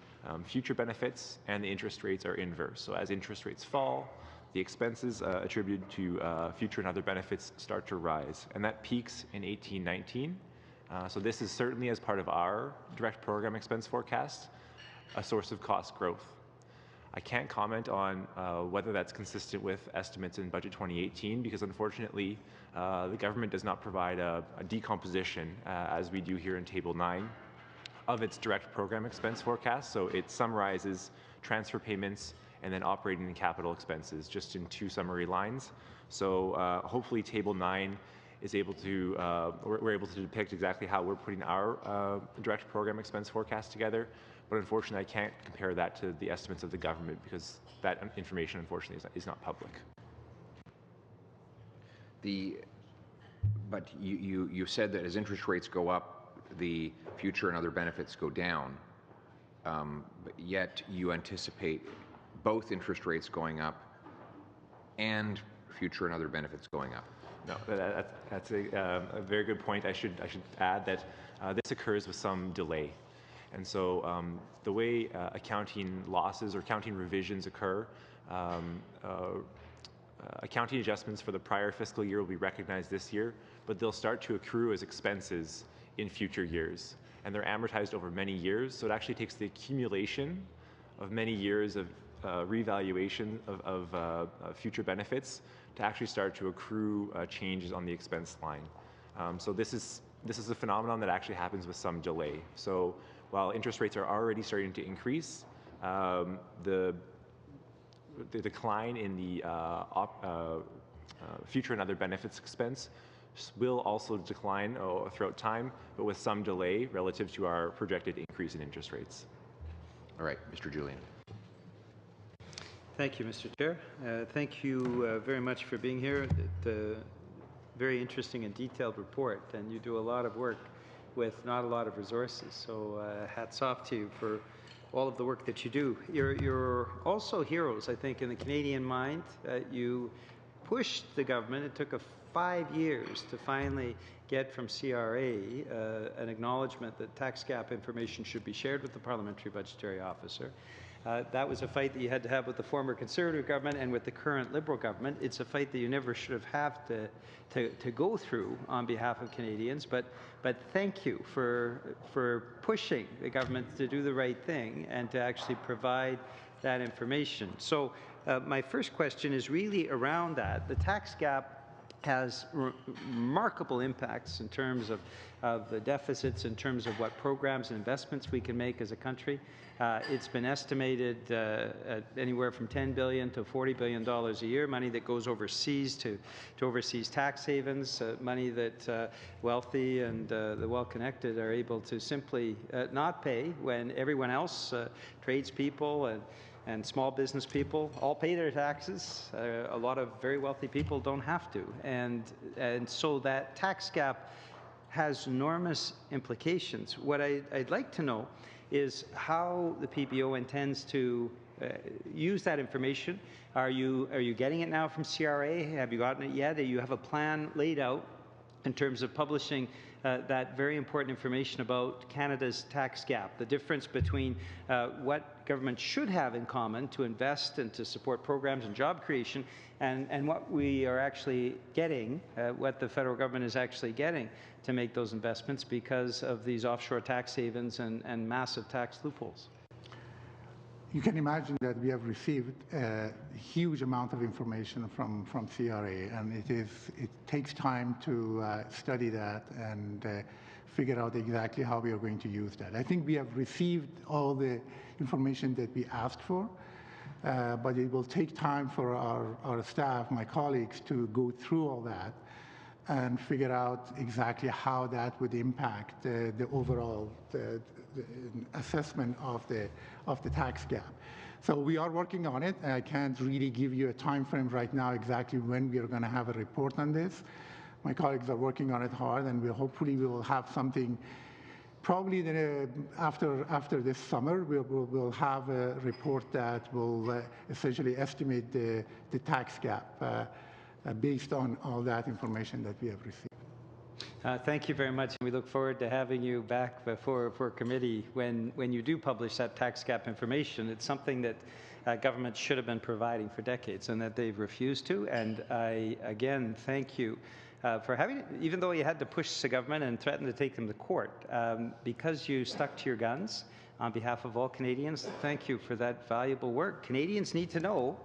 future benefits and the interest rates are inverse. So as interest rates fall, the expenses attributed to future and other benefits start to rise. And that peaks in 18-19. So this is certainly, as part of our direct program expense forecast, a source of cost growth. I can't comment on whether that's consistent with estimates in Budget 2018 because, unfortunately, the government does not provide a decomposition, as we do here in Table 9, of its direct program expense forecast. So it summarizes transfer payments and then operating and capital expenses just in 2 summary lines. So hopefully Table 9 is able to, we're able to depict exactly how we're putting our direct program expense forecast together. But unfortunately, I can't compare that to the estimates of the government because that information, unfortunately, is not public. But you said that as interest rates go up, the future and other benefits go down, but yet you anticipate both interest rates going up and future and other benefits going up. No, that's a very good point. I should add that this occurs with some delay. And so the way accounting losses or accounting revisions occur, accounting adjustments for the prior fiscal year will be recognized this year, but they'll start to accrue as expenses in future years. And they're amortized over many years, so it actually takes the accumulation of many years of revaluation of future benefits to actually start to accrue changes on the expense line. So this is a phenomenon that actually happens with some delay. So while interest rates are already starting to increase, the decline in the future and other benefits expense will also decline throughout time, but with some delay relative to our projected increase in interest rates. All right, Mr. Julian. Thank you, Mr. Chair. Thank you very much for being here. It's a very interesting and detailed report, and you do a lot of work with not a lot of resources. So hats off to you for all of the work that you do. You're also heroes, I think, in the Canadian mind. You pushed the government. It took 5 years to finally get from CRA an acknowledgement that tax gap information should be shared with the Parliamentary Budgetary Officer. That was a fight that you had to have with the former Conservative government and with the current Liberal government. It's a fight that you never should have had to go through on behalf of Canadians. But thank you for pushing the government to do the right thing and to actually provide that information. So my first question is really around that. The tax gap has remarkable impacts in terms of the deficits, in terms of what programs and investments we can make as a country. It's been estimated at anywhere from $10 billion to $40 billion a year, money that goes overseas to overseas tax havens, money that wealthy and the well-connected are able to simply not pay when everyone else, tradespeople and small business people, all pay their taxes. A lot of very wealthy people don't have to. And so that tax gap has enormous implications. What I'd like to know is how the PBO intends to use that information. Are you getting it now from CRA? Have you gotten it yet? Do you have a plan laid out in terms of publishing that very important information about Canada's tax gap, the difference between what government should have in common to invest and to support programs and job creation and what we are actually getting, what the federal government is actually getting to make those investments because of these offshore tax havens and massive tax loopholes? You can imagine that we have received a huge amount of information from CRA, and it takes time to study that and figure out exactly how we are going to use that. I think we have received all the information that we asked for, but it will take time for our staff, my colleagues, to go through all that and figure out exactly how that would impact the overall the assessment of the tax gap. So we are working on it. I can't really give you a time frame right now exactly when we are going to have a report on this. My colleagues are working on it hard, and hopefully we will have something probably after this summer. We'll have a report that will essentially estimate the tax gap based on all that information that we have received. Thank you very much, and we look forward to having you back for committee when you do publish that tax gap information. It's something that government should have been providing for decades and that they've refused to, and I, again, thank you for having it, even though you had to push the government and threaten to take them to court, because you stuck to your guns on behalf of all Canadians. Thank you for that valuable work. Canadians need to know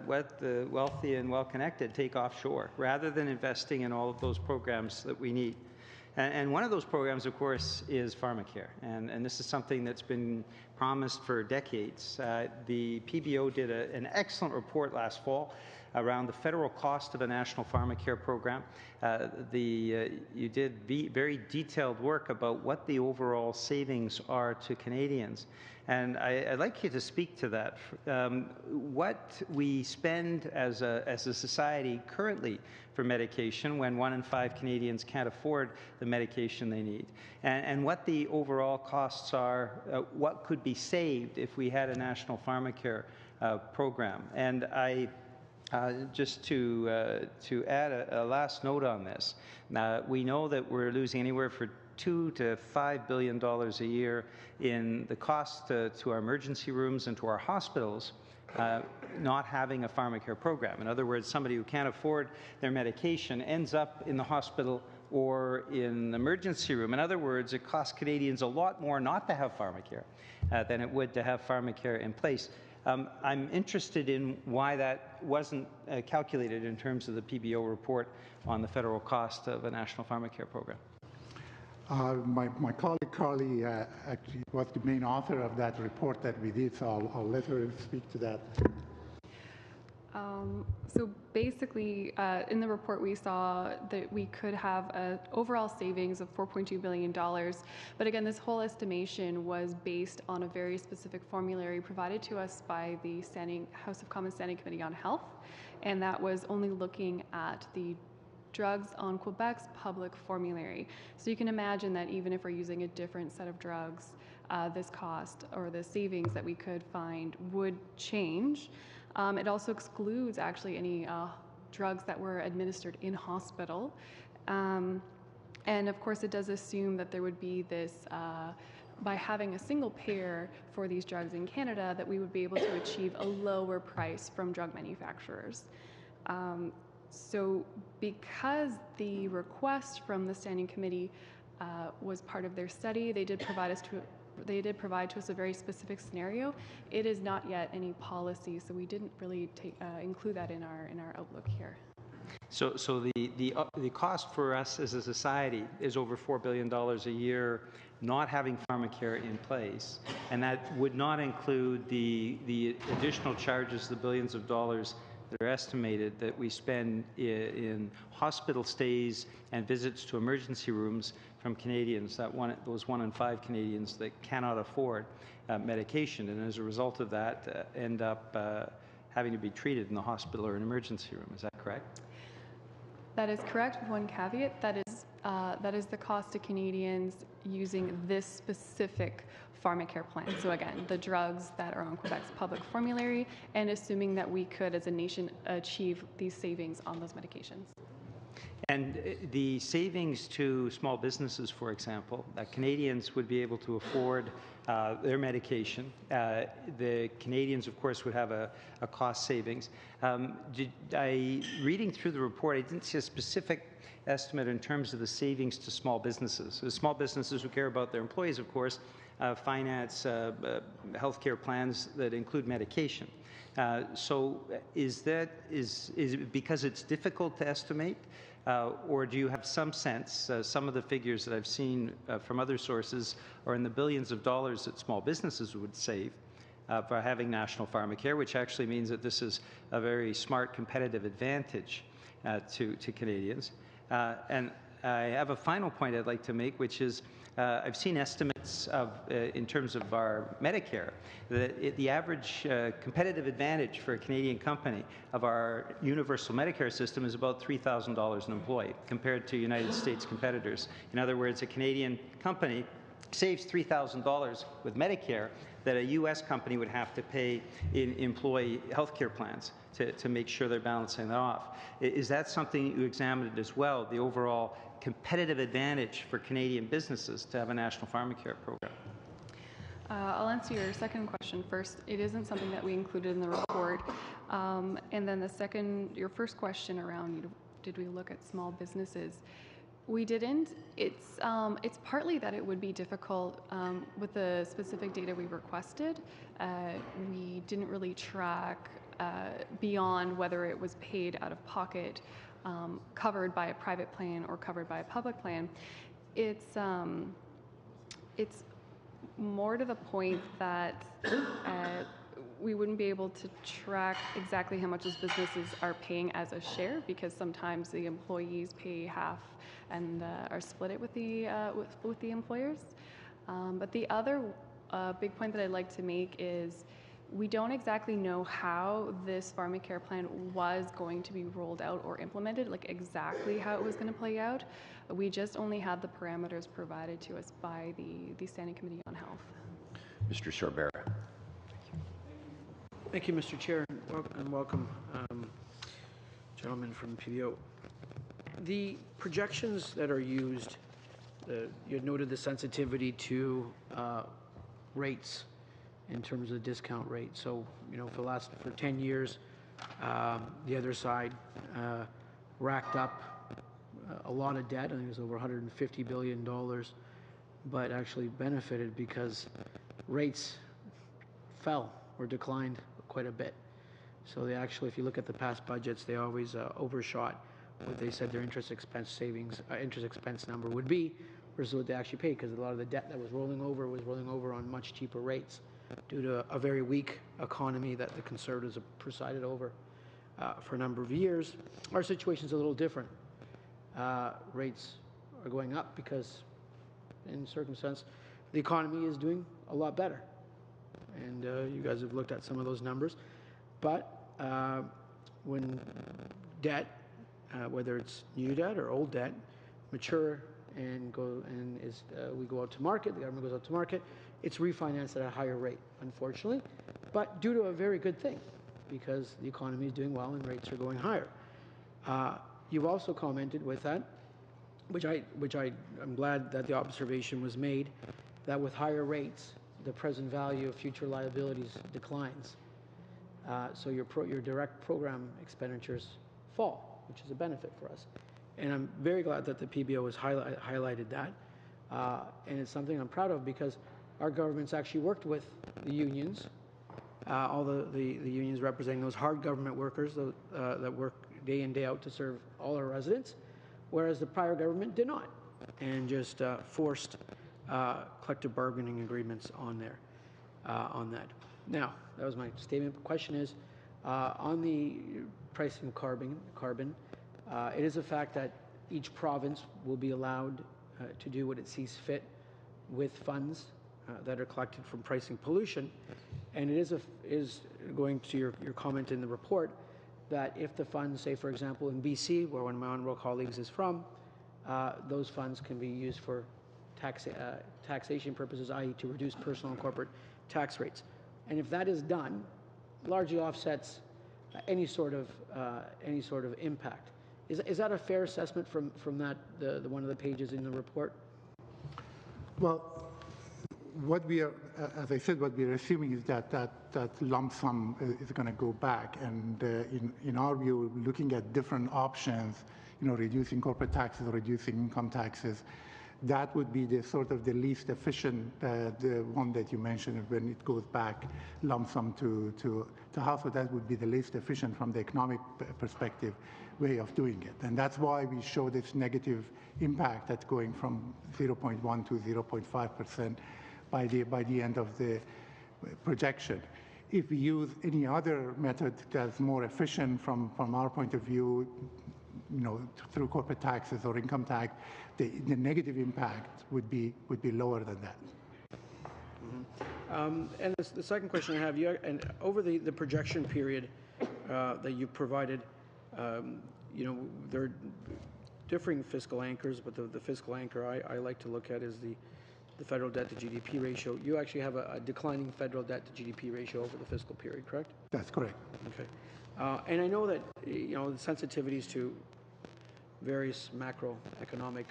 what the wealthy and well-connected take offshore, rather than investing in all of those programs that we need. And one of those programs, of course, is pharmacare. And this is something that's been promised for decades. The PBO did an excellent report last fall around the federal cost of a national pharmacare program. You did very detailed work about what the overall savings are to Canadians. And I'd like you to speak to that. What we spend as a society currently for medication when 1 in 5 Canadians can't afford the medication they need, and what the overall costs are, what could be saved if we had a national pharmacare program. And just to add a last note on this, we know that we're losing anywhere from $2 to $5 billion a year in the cost to our emergency rooms and to our hospitals not having a pharmacare program. In other words, somebody who can't afford their medication ends up in the hospital or in the emergency room. In other words, it costs Canadians a lot more not to have pharmacare than it would to have pharmacare in place. I'm interested in why that wasn't calculated in terms of the PBO report on the federal cost of a national pharmacare program. My colleague Carly actually was the main author of that report that we did, so I'll let her speak to that. So basically, in the report we saw that we could have an overall savings of $4.2 billion. But again, this whole estimation was based on a very specific formulary provided to us by the House of Commons Standing Committee on Health, and that was only looking at the drugs on Quebec's public formulary. So you can imagine that even if we're using a different set of drugs, this cost or the savings that we could find would change. It also excludes actually any drugs that were administered in hospital. And of course, it does assume that there would be this, by having a single payer for these drugs in Canada, that we would be able to achieve a lower price from drug manufacturers. So because the request from the Standing Committee was part of their study, they did provide to us a very specific scenario. It is not yet any policy, so we didn't really include that in our outlook here. So the cost for us as a society is over $4 billion a year not having pharmacare in place, and that would not include the additional charges, the billions of dollars that are estimated that we spend in hospital stays and visits to emergency rooms from Canadians, those 1 in 5 Canadians that cannot afford medication, and as a result of that end up having to be treated in the hospital or an emergency room. Is that correct? That is correct, with one caveat. That is the cost to Canadians using this specific pharmacare plan. So again, the drugs that are on Quebec's public formulary, and assuming that we could, as a nation, achieve these savings on those medications. And the savings to small businesses, for example, Canadians would be able to afford their medication. The Canadians, of course, would have a cost savings. Reading through the report, I didn't see a specific estimate in terms of the savings to small businesses. The small businesses who care about their employees, of course, finance healthcare plans that include medication. So is it because it's difficult to estimate? Or do you have some sense, some of the figures that I've seen from other sources are in the billions of dollars that small businesses would save by having national pharmacare, which actually means that this is a very smart competitive advantage to Canadians. And I have a final point I'd like to make, which is I've seen estimates in terms of our Medicare, that the average competitive advantage for a Canadian company of our universal Medicare system is about $3,000 an employee compared to United States competitors. In other words, a Canadian company saves $3,000 with Medicare that a U.S. company would have to pay in employee health care plans to make sure they're balancing that off. Is that something you examined as well, the overall competitive advantage for Canadian businesses to have a national pharmacare program? I'll answer your second question first. It isn't something that we included in the report. And then your first question around, did we look at small businesses? We didn't. It's partly that it would be difficult with the specific data we requested. We didn't really track beyond whether it was paid out of pocket, covered by a private plan or covered by a public plan. It's more to the point that we wouldn't be able to track exactly how much those businesses are paying as a share, because sometimes the employees pay half and are split it with the employers. But the other big point that I'd like to make is we don't exactly know how this pharmacare plan was going to be rolled out or implemented, like exactly how it was going to play out. We just only had the parameters provided to us by the Standing Committee on Health. Mr. Sorbera. Thank you, Mr. Chair, and welcome, gentlemen from PBO. The projections that are used, you had noted the sensitivity to rates in terms of the discount rate. So, for 10 years, the other side racked up a lot of debt. I think it was over $150 billion, but actually benefited because rates fell or declined quite a bit. So they actually, if you look at the past budgets, they always overshot what they said their interest expense number would be versus what they actually paid, because a lot of the debt that was rolling over on much cheaper rates due to a very weak economy that the Conservatives have presided over for a number of years. Our situation is a little different. Rates are going up because, in a certain sense, the economy is doing a lot better. And you guys have looked at some of those numbers. But when debt, whether it's new debt or old debt, mature and we go out to market, the government goes out to market, it's refinanced at a higher rate, unfortunately, but due to a very good thing, because the economy is doing well and rates are going higher. You've also commented with that, which I'm glad that the observation was made, that with higher rates, the present value of future liabilities declines. So your direct program expenditures fall, which is a benefit for us. And I'm very glad that the PBO has highlighted that. And it's something I'm proud of, because our government's actually worked with the unions, all the unions representing those hard government workers that work day in, day out to serve all our residents, whereas the prior government did not, and just forced collective bargaining agreements on that. Now, that was my statement. The question is, on the pricing of carbon, it is a fact that each province will be allowed to do what it sees fit with funds that are collected from pricing pollution. And it is going to your comment in the report that if the funds, say for example in BC, where one of my honourable colleagues is from, those funds can be used for taxation purposes, i.e. to reduce personal and corporate tax rates. And if that is done, largely offsets any sort of impact. Is that a fair assessment from that the one of the pages in the report? Well, what we are, as I said, what we are assuming is that lump sum is going to go back, and in our view, looking at different options, reducing corporate taxes, reducing income taxes, that would be the sort of the least efficient, the one that you mentioned when it goes back lump sum to household. That would be the least efficient from the economic perspective way of doing it, and that's why we show this negative impact that's going from 0.1 to 0.5%. By the end of the projection. If we use any other method that's more efficient from our point of view, through corporate taxes or income tax, the negative impact would be lower than that. Mm-hmm. And the second question I have, and over the projection period that you provided, there are differing fiscal anchors, but the fiscal anchor I like to look at is the federal debt to GDP ratio. You actually have a declining federal debt to GDP ratio over the fiscal period, correct? That's correct. Okay. And I know that the sensitivities to various macroeconomic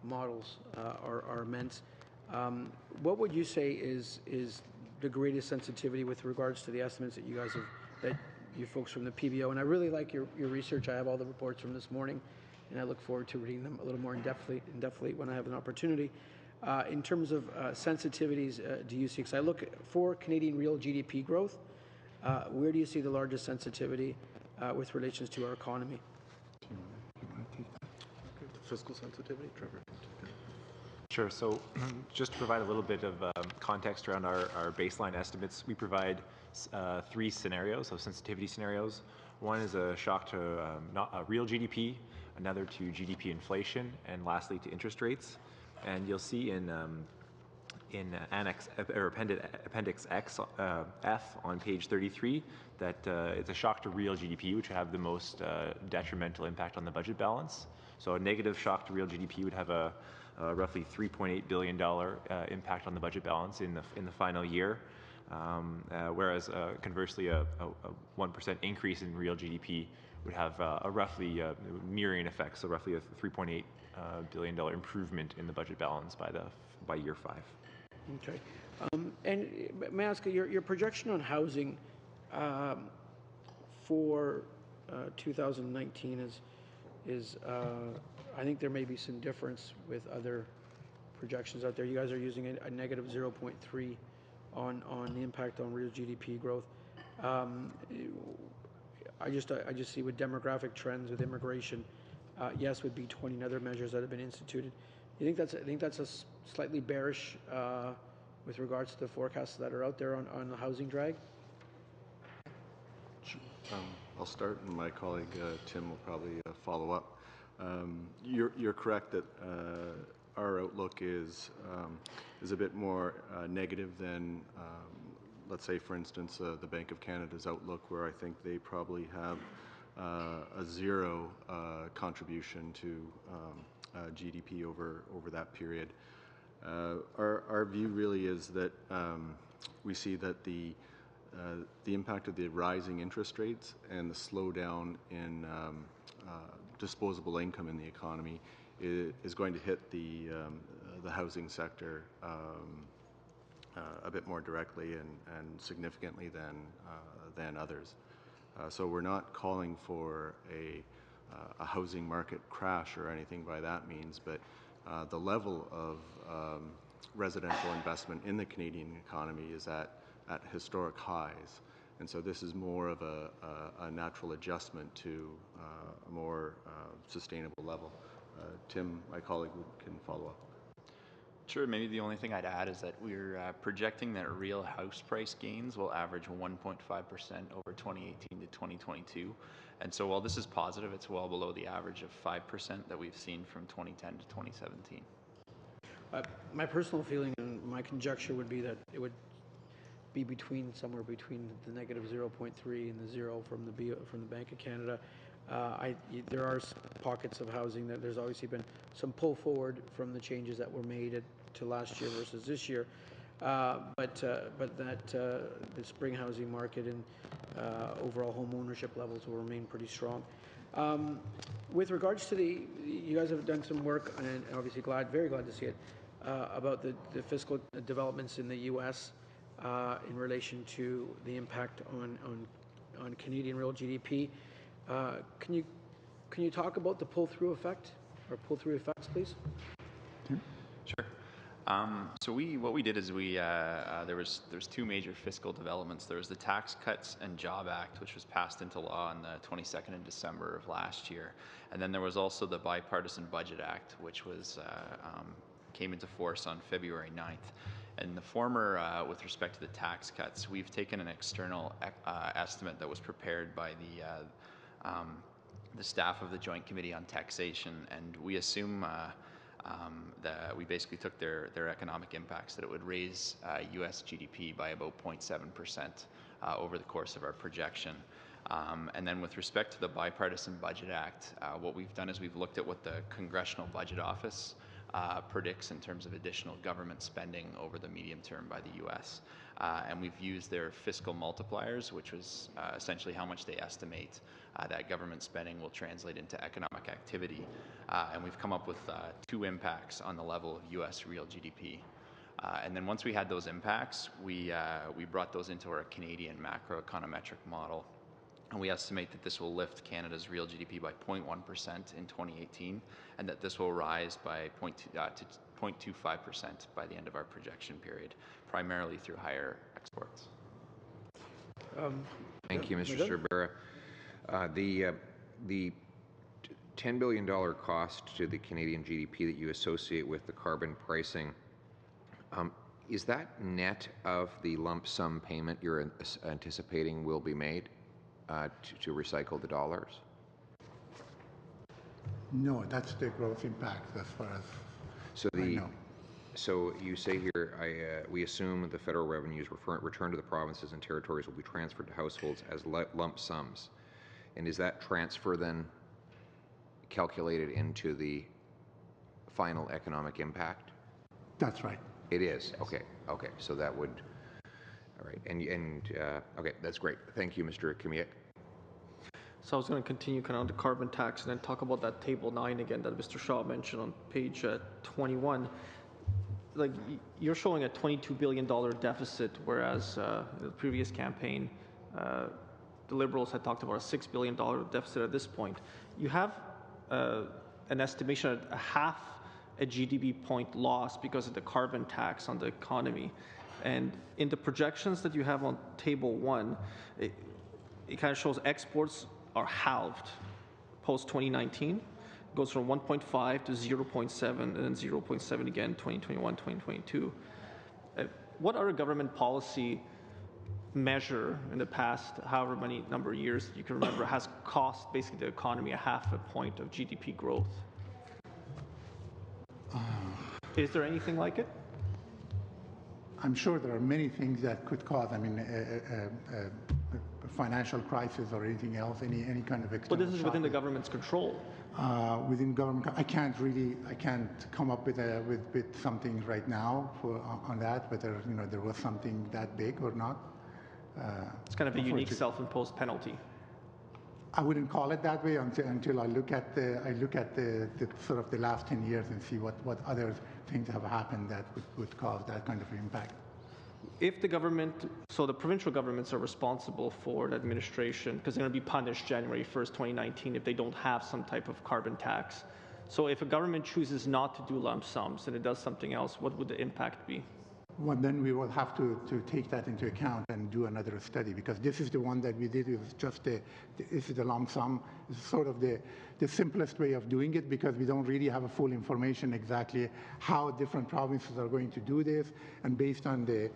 models are immense. What would you say is the greatest sensitivity with regards to the estimates that you guys have, that you folks from the PBO? And I really like your research. I have all the reports from this morning, and I look forward to reading them a little more in depthly when I have an opportunity. In terms of sensitivities, do you see, because I look for Canadian real GDP growth, where do you see the largest sensitivity with relations to our economy? Fiscal sensitivity, Trevor? Sure. So just to provide a little bit of context around our baseline estimates, we provide 3 scenarios, so sensitivity scenarios. One is a shock to real GDP, another to GDP inflation, and lastly to interest rates. And you'll see in Appendix X, F on page 33 that it's a shock to real GDP, which would have the most detrimental impact on the budget balance. So a negative shock to real GDP would have a roughly $3.8 billion impact on the budget balance in the final year, whereas conversely a 1% increase in real GDP would have a roughly mirroring effect, so roughly a $3.8 billion improvement in the budget balance by year 5. Okay. And may I ask, your projection on housing for 2019 is I think there may be some difference with other projections out there. You guys are using a negative 0.3 on the impact on real GDP growth. I just see with demographic trends, with immigration, yes, with B20 and other measures that have been instituted. You think that's a slightly bearish with regards to the forecasts that are out there on the housing drag? I'll start, and my colleague Tim will probably follow up. You're correct that our outlook is a bit more negative than, let's say, for instance, the Bank of Canada's outlook, where I think they probably have a zero contribution to GDP over that period. Our view really is that we see that the impact of the rising interest rates and the slowdown in disposable income in the economy is going to hit the housing sector a bit more directly and significantly than others. So we're not calling for a housing market crash or anything by that means, but the level of residential investment in the Canadian economy is at historic highs. And so this is more of a natural adjustment to a more sustainable level. Tim, my colleague, can follow up. Sure, maybe the only thing I'd add is that we're projecting that real house price gains will average 1.5% over 2018 to 2022. And so while this is positive, it's well below the average of 5% that we've seen from 2010 to 2017. My personal feeling and my conjecture would be that it would be somewhere between the negative 0.3 and the 0 from the Bank of Canada. There are pockets of housing that there's obviously been some pull forward from the changes that were made to last year versus this year, but that the spring housing market and overall home ownership levels will remain pretty strong. With regards to you guys have done some work, and obviously very glad to see it, about the fiscal developments in the U.S. In relation to the impact on Canadian real GDP. Can you talk about the pull-through effect or pull-through effects, please? Sure. So what we did is there's two major fiscal developments. There was the Tax Cuts and Job Act, which was passed into law on the 22nd of December of last year, and then there was also the Bipartisan Budget Act, which came into force on February 9th. And the former, with respect to the tax cuts, we've taken an external estimate that was prepared by the staff of the Joint Committee on Taxation, and we assume that we basically took their economic impacts, that it would raise U.S. GDP by about 0.7% over the course of our projection. And then with respect to the Bipartisan Budget Act, what we've done is we've looked at what the Congressional Budget Office predicts in terms of additional government spending over the medium term by the U.S. And we've used their fiscal multipliers, which was essentially how much they estimate that government spending will translate into economic activity. And we've come up with two impacts on the level of U.S. real GDP. And then once we had those impacts, we brought those into our Canadian macroeconometric model. And we estimate that this will lift Canada's real GDP by 0.1% in 2018, and that this will rise by 0.25% by the end of our projection period, primarily through higher exports. Thank you, Mr. Cerbera. The $10 billion cost to the Canadian GDP that you associate with the carbon pricing, is that net of the lump sum payment you're anticipating will be made to recycle the dollars? No, that's the growth impact as far as I know. So you say here, we assume the federal revenues returned to the provinces and territories will be transferred to households as lump sums. And is that transfer then calculated into the final economic impact? That's right. It is? Yes. Okay. So that would... All right, okay, that's great. Thank you, Mr. Kamiec. So I was going to continue kind of on the carbon tax and then talk about that Table 9 again that Mr. Shaw mentioned on page 21. Like, you're showing a $22 billion deficit, whereas in the previous campaign, the Liberals had talked about a $6 billion deficit at this point. You have an estimation of a half a GDP point loss because of the carbon tax on the economy. And in the projections that you have on Table 1, it kind of shows exports are halved post-2019. It goes from 1.5 to 0.7 and then 0.7 again, 2021, 2022. What other government policy measure in the past, however many number of years you can remember, has cost basically the economy a half a point of GDP growth? Is there anything like it? I'm sure there are many things that could cause, a financial crisis or anything else, any kind of external But this is shock. within the government's control. Within government, I can't come up with something right now on that, whether there was something that big or not. It's kind of a unique self-imposed penalty. I wouldn't call it that way until I look at the sort of the last 10 years and see what other things have happened that would cause that kind of impact. If the government, so the provincial governments are responsible for the administration because they're going to be punished January 1st, 2019 if they don't have some type of carbon tax. So if a government chooses not to do lump sums and it does something else, what would the impact be? well, then we will have to take that into account and do another study, because this is the one that we did. It was just this is the lump sum. It's sort of the simplest way of doing it, because we don't really have a full information exactly how different provinces are going to do this, and based on the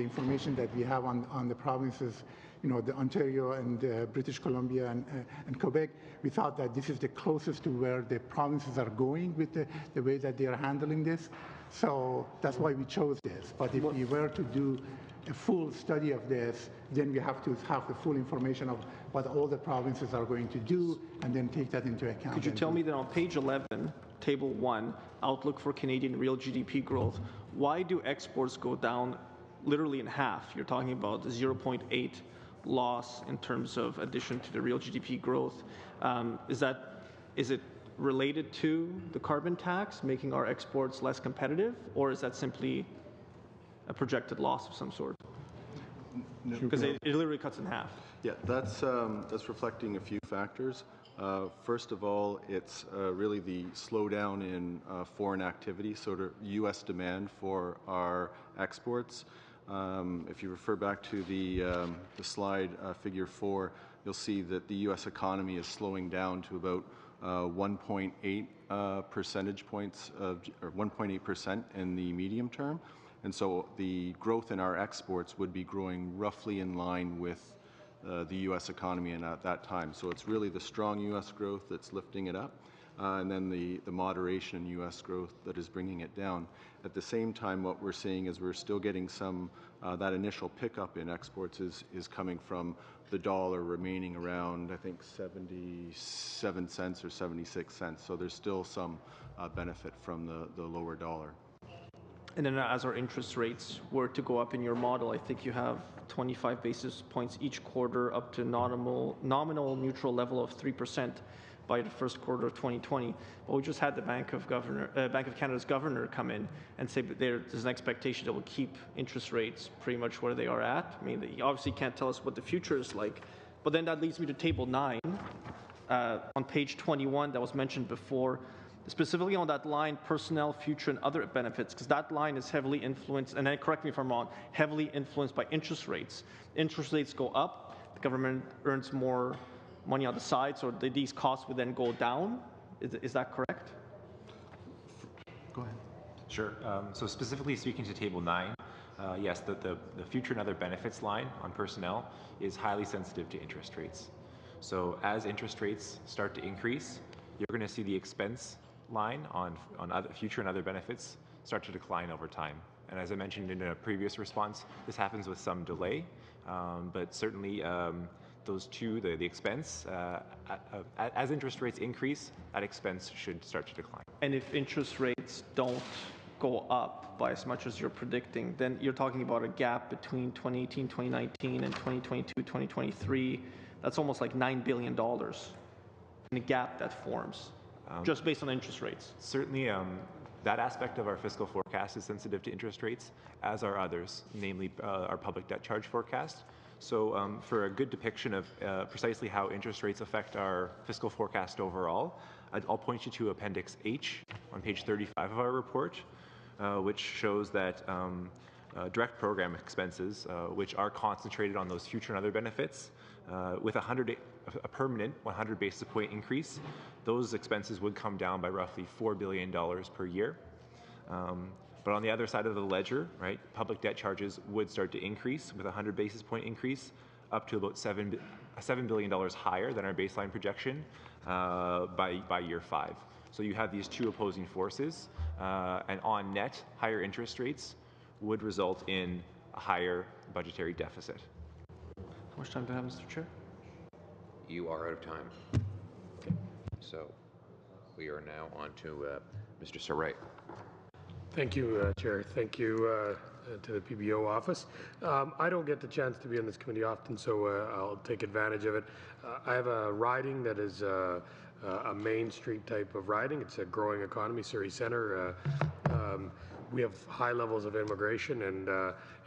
information that we have on the provinces, the Ontario and British Columbia and Quebec, we thought that this is the closest to where the provinces are going with the way that they are handling this. So that's why we chose this. But if we were to do a full study of this, then we have to have the full information of what all the provinces are going to do, and then take that into account. Could you tell me that on page 11, table 1, outlook for Canadian real GDP growth, why do exports go down literally in half? You're talking about 0.8 loss in terms of addition to the real GDP growth. Is it related to the carbon tax, making our exports less competitive, or is that simply a projected loss of some sort? Because it literally cuts in half. Yeah, that's reflecting a few factors. First of all, it's really the slowdown in foreign activity, sort of U.S. demand for our exports. If you refer back to the slide, figure 4, you'll see that the U.S. economy is slowing down to about 1.8 percentage points or 1.8% in the medium term. And so the growth in our exports would be growing roughly in line with the U.S. economy and at that time. So it's really the strong U.S. growth that's lifting it up, and then the moderation in U.S. growth that is bringing it down. At the same time, what we're seeing is we're still getting some, that initial pickup in exports is coming from the dollar remaining around, I think, 77 cents or 76 cents. So there's still some benefit from the lower dollar. And then as our interest rates were to go up in your model, I think you have 25 basis points each quarter up to nominal neutral level of 3% by the first quarter of 2020. But we just had the Bank of Canada's governor come in and say that there's an expectation that we'll keep interest rates pretty much where they are at. I mean, he obviously can't tell us what the future is like. But then that leads me to table 9 on page 21 that was mentioned before, specifically on that line, personnel, future, and other benefits, because that line is heavily influenced, and then correct me if I'm wrong, heavily influenced by interest rates. Interest rates go up, the government earns more money on the side, so these costs would then go down. Is that correct? Go ahead. Sure. So specifically speaking to Table 9, yes, the future and other benefits line on personnel is highly sensitive to interest rates. So as interest rates start to increase, you're going to see the expense line on other future and other benefits start to decline over time. And as I mentioned in a previous response, this happens with some delay, but certainly those two, the expense, as interest rates increase, that expense should start to decline. And if interest rates don't go up by as much as you're predicting, then you're talking about a gap between 2018, 2019 and 2022, 2023. That's almost like $9 billion in a gap that forms. Just based on interest rates. Certainly, that aspect of our fiscal forecast is sensitive to interest rates, as are others, namely our public debt charge forecast. So for a good depiction of precisely how interest rates affect our fiscal forecast overall, I'll point you to Appendix H on page 35 of our report, which shows that direct program expenses, which are concentrated on those future and other benefits, with a permanent 100 basis point increase, those expenses would come down by roughly $4 billion per year. But on the other side of the ledger, right, public debt charges would start to increase with a 100 basis point increase up to about $7 billion higher than our baseline projection by year 5. So you have these two opposing forces, and on net, higher interest rates would result in a higher budgetary deficit. How much time do I have, Mr. Chair? You are out of time. Okay. So we are now on to Mr. Saray. Thank you, Chair. Thank you to the PBO office. I don't get the chance to be on this committee often, so I'll take advantage of it. I have a riding that is a Main Street type of riding. It's a growing economy, Surrey Centre. We have high levels of immigration, and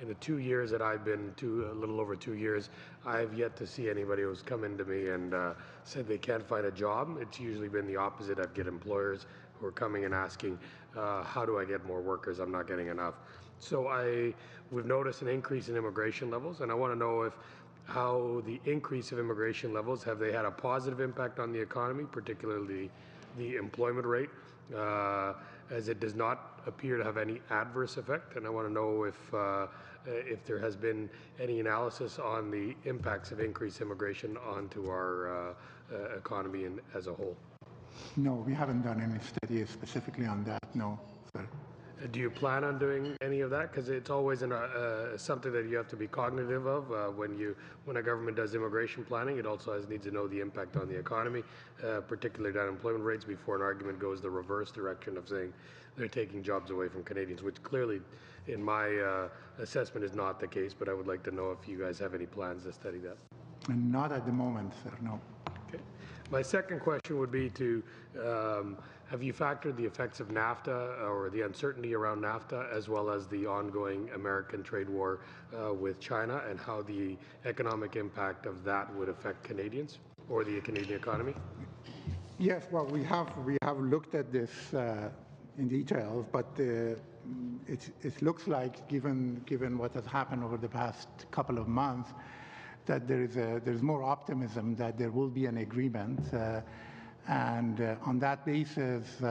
in the 2 years that I've been a little over 2 years, I have yet to see anybody who's come into me and said they can't find a job. It's usually been the opposite. I've get employers who are coming and asking, how do I get more workers? I'm not getting enough. So we've noticed an increase in immigration levels, and I want to know how the increase of immigration levels, have they had a positive impact on the economy, particularly the employment rate, as it does not appear to have any adverse effect. And I want to know if there has been any analysis on the impacts of increased immigration onto our economy as a whole. No, we haven't done any studies specifically on that, no, sir. Do you plan on doing any of that? Because it's always something that you have to be cognitive of when a government does immigration planning. It also needs to know the impact on the economy, particularly unemployment rates, before an argument goes the reverse direction of saying they're taking jobs away from Canadians, which clearly, in my assessment, is not the case. But I would like to know if you guys have any plans to study that. Not at the moment, sir, no. Okay. My second question would be have you factored the effects of NAFTA or the uncertainty around NAFTA, as well as the ongoing American trade war with China, and how the economic impact of that would affect Canadians or the Canadian economy? Yes, well, we have looked at this in detail, but it looks like, given what has happened over the past couple of months, that there's more optimism that there will be an agreement. And on that basis,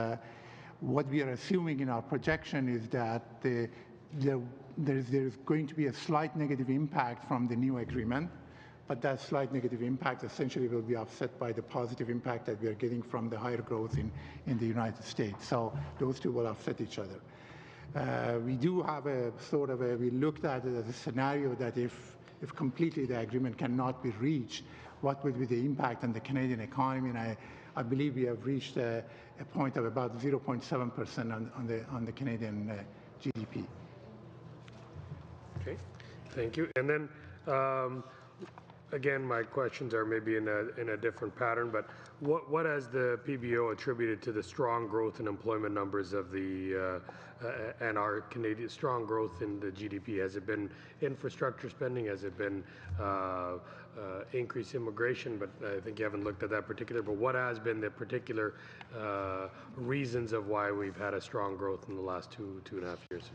what we are assuming in our projection is that there's going to be a slight negative impact from the new agreement, but that slight negative impact essentially will be offset by the positive impact that we are getting from the higher growth in the United States. So those two will offset each other. We do have we looked at it as a scenario that if completely the agreement cannot be reached, what would be the impact on the Canadian economy? And I believe we have reached a point of about 0.7% on the Canadian GDP. Okay, thank you. And then, again, my questions are maybe in a different pattern, but what has the PBO attributed to the strong growth in employment numbers of and our Canadian strong growth in the GDP? Has it been infrastructure spending? Has it been increased immigration? But I think you haven't looked at that particular. But what has been the particular reasons of why we've had a strong growth in the last two and a half years?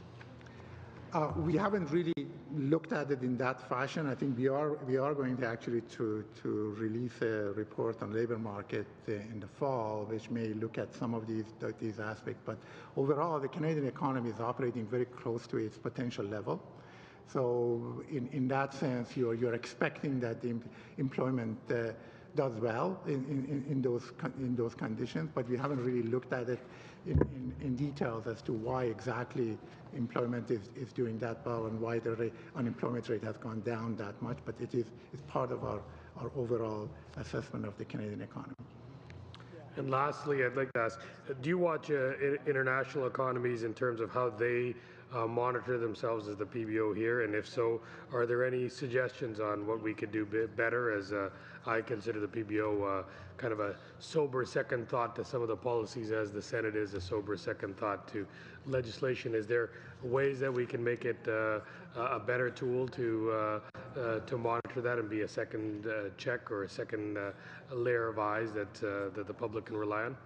We haven't really looked at it in that fashion. I think we are going to actually to release a report on labor market in the fall, which may look at some of these aspects. But overall, the Canadian economy is operating very close to its potential level. So in that sense, you're expecting that the employment does well in those conditions, but we haven't really looked at it in details as to why exactly employment is doing that well and why the unemployment rate has gone down that much. But it's part of our overall assessment of the Canadian economy. And lastly, I'd like to ask, do you watch international economies in terms of how they monitor themselves as the PBO here? And if so, are there any suggestions on what we could do better, as I consider the PBO kind of a sober second thought to some of the policies, as the Senate is a sober second thought to legislation? Is there ways that we can make it a better tool to monitor that and be a second check or a second layer of eyes that the public can rely on?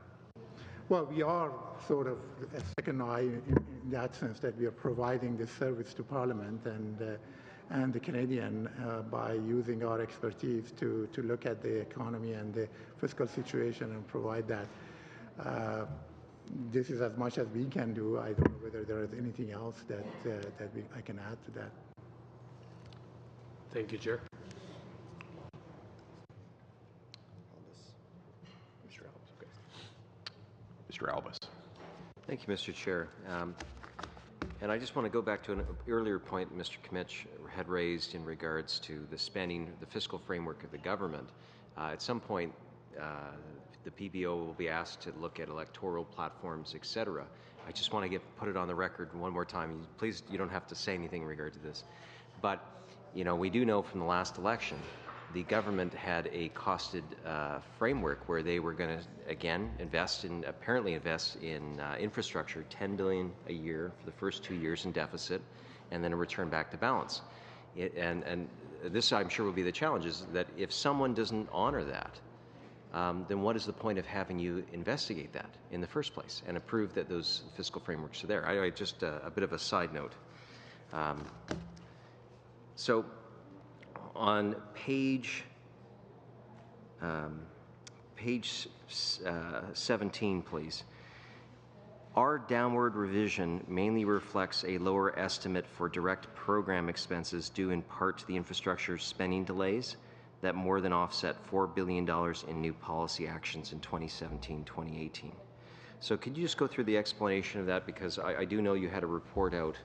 Well, we are sort of a second eye in that sense, that we are providing this service to Parliament and the Canadian by using our expertise to look at the economy and the fiscal situation and provide that. This is as much as we can do. I don't know whether there is anything else that I can add to that. Thank you, Chair. Mr. Albus. Thank you, Mr. Chair. And I just want to go back to an earlier point Mr. Kmitsch had raised in regards to the spending, the fiscal framework of the government. At some point, the PBO will be asked to look at electoral platforms, etc. I just want to put it on the record one more time. Please, you don't have to say anything in regard to this. But, you know, we do know from the last election, the government had a costed framework where they were going to, again, apparently invest in infrastructure, $10 billion a year for the first 2 years in deficit, and then a return back to balance. And this, I'm sure, will be the challenge, is that if someone doesn't honor that, then what is the point of having you investigate that in the first place and approve that those fiscal frameworks are there? Just a bit of a side note. So on page 17, please. Our downward revision mainly reflects a lower estimate for direct program expenses due in part to the infrastructure spending delays that more than offset $4 billion in new policy actions in 2017-2018. So could you just go through the explanation of that? Because I do know you had a report out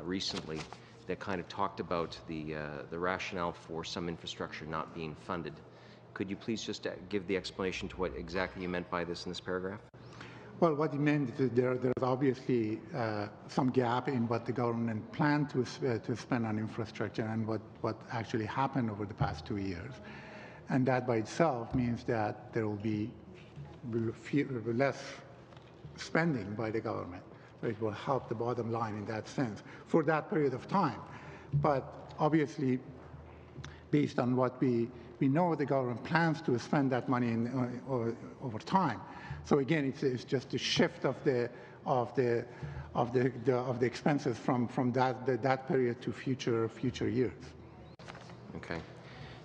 recently that kind of talked about the rationale for some infrastructure not being funded. Could you please just give the explanation to what exactly you meant by this in this paragraph? Well, what he meant is there's obviously some gap in what the government planned to spend on infrastructure and what actually happened over the past 2 years. And that by itself means that there will be less spending by the government. So it will help the bottom line in that sense for that period of time. But obviously, based on what we know, the government plans to spend that money over time. So again, it's just a shift of the expenses from that period to future years. Okay.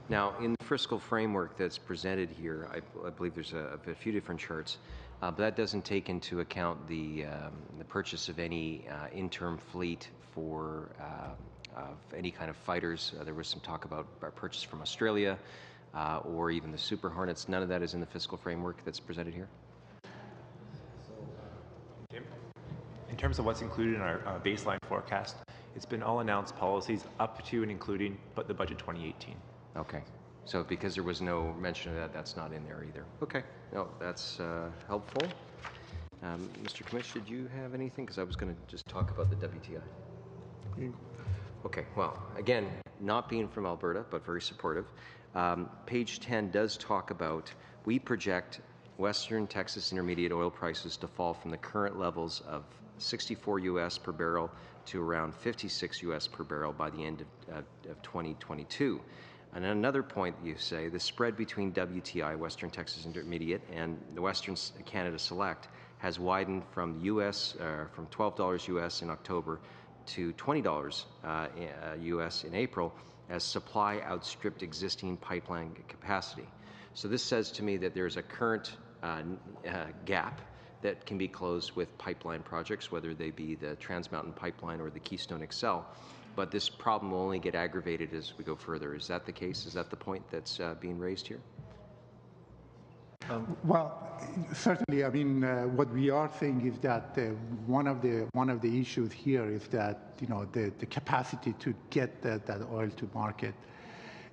Now, in the fiscal framework that's presented here, I believe there's a few different charts, but that doesn't take into account the purchase of any interim fleet for of any kind of fighters. There was some talk about purchase from Australia or even the Super Hornets. None of that is in the fiscal framework that's presented here? In terms of what's included in our baseline forecast, it's been all announced policies up to and including but the budget 2018. Okay. So because there was no mention of that, that's not in there either. Okay. No, that's helpful. Mr. Commish, did you have anything? Because I was going to just talk about the WTI. Okay. Well, again, not being from Alberta, but very supportive. Page 10 does talk about, we project Western Texas Intermediate oil prices to fall from the current levels of 64 US per barrel to around 56 US per barrel by the end of 2022. And another point you say, the spread between WTI, Western Texas Intermediate, and the Western Canada Select has widened from from $12 US in October to $20 US in April as supply outstripped existing pipeline capacity. So this says to me that there's a current gap that can be closed with pipeline projects, whether they be the Trans Mountain Pipeline or the Keystone XL. But this problem will only get aggravated as we go further. Is that the case? Is that the point that's being raised here? Well, certainly. I mean, what we are saying is that one of the issues here is that the capacity to get that oil to market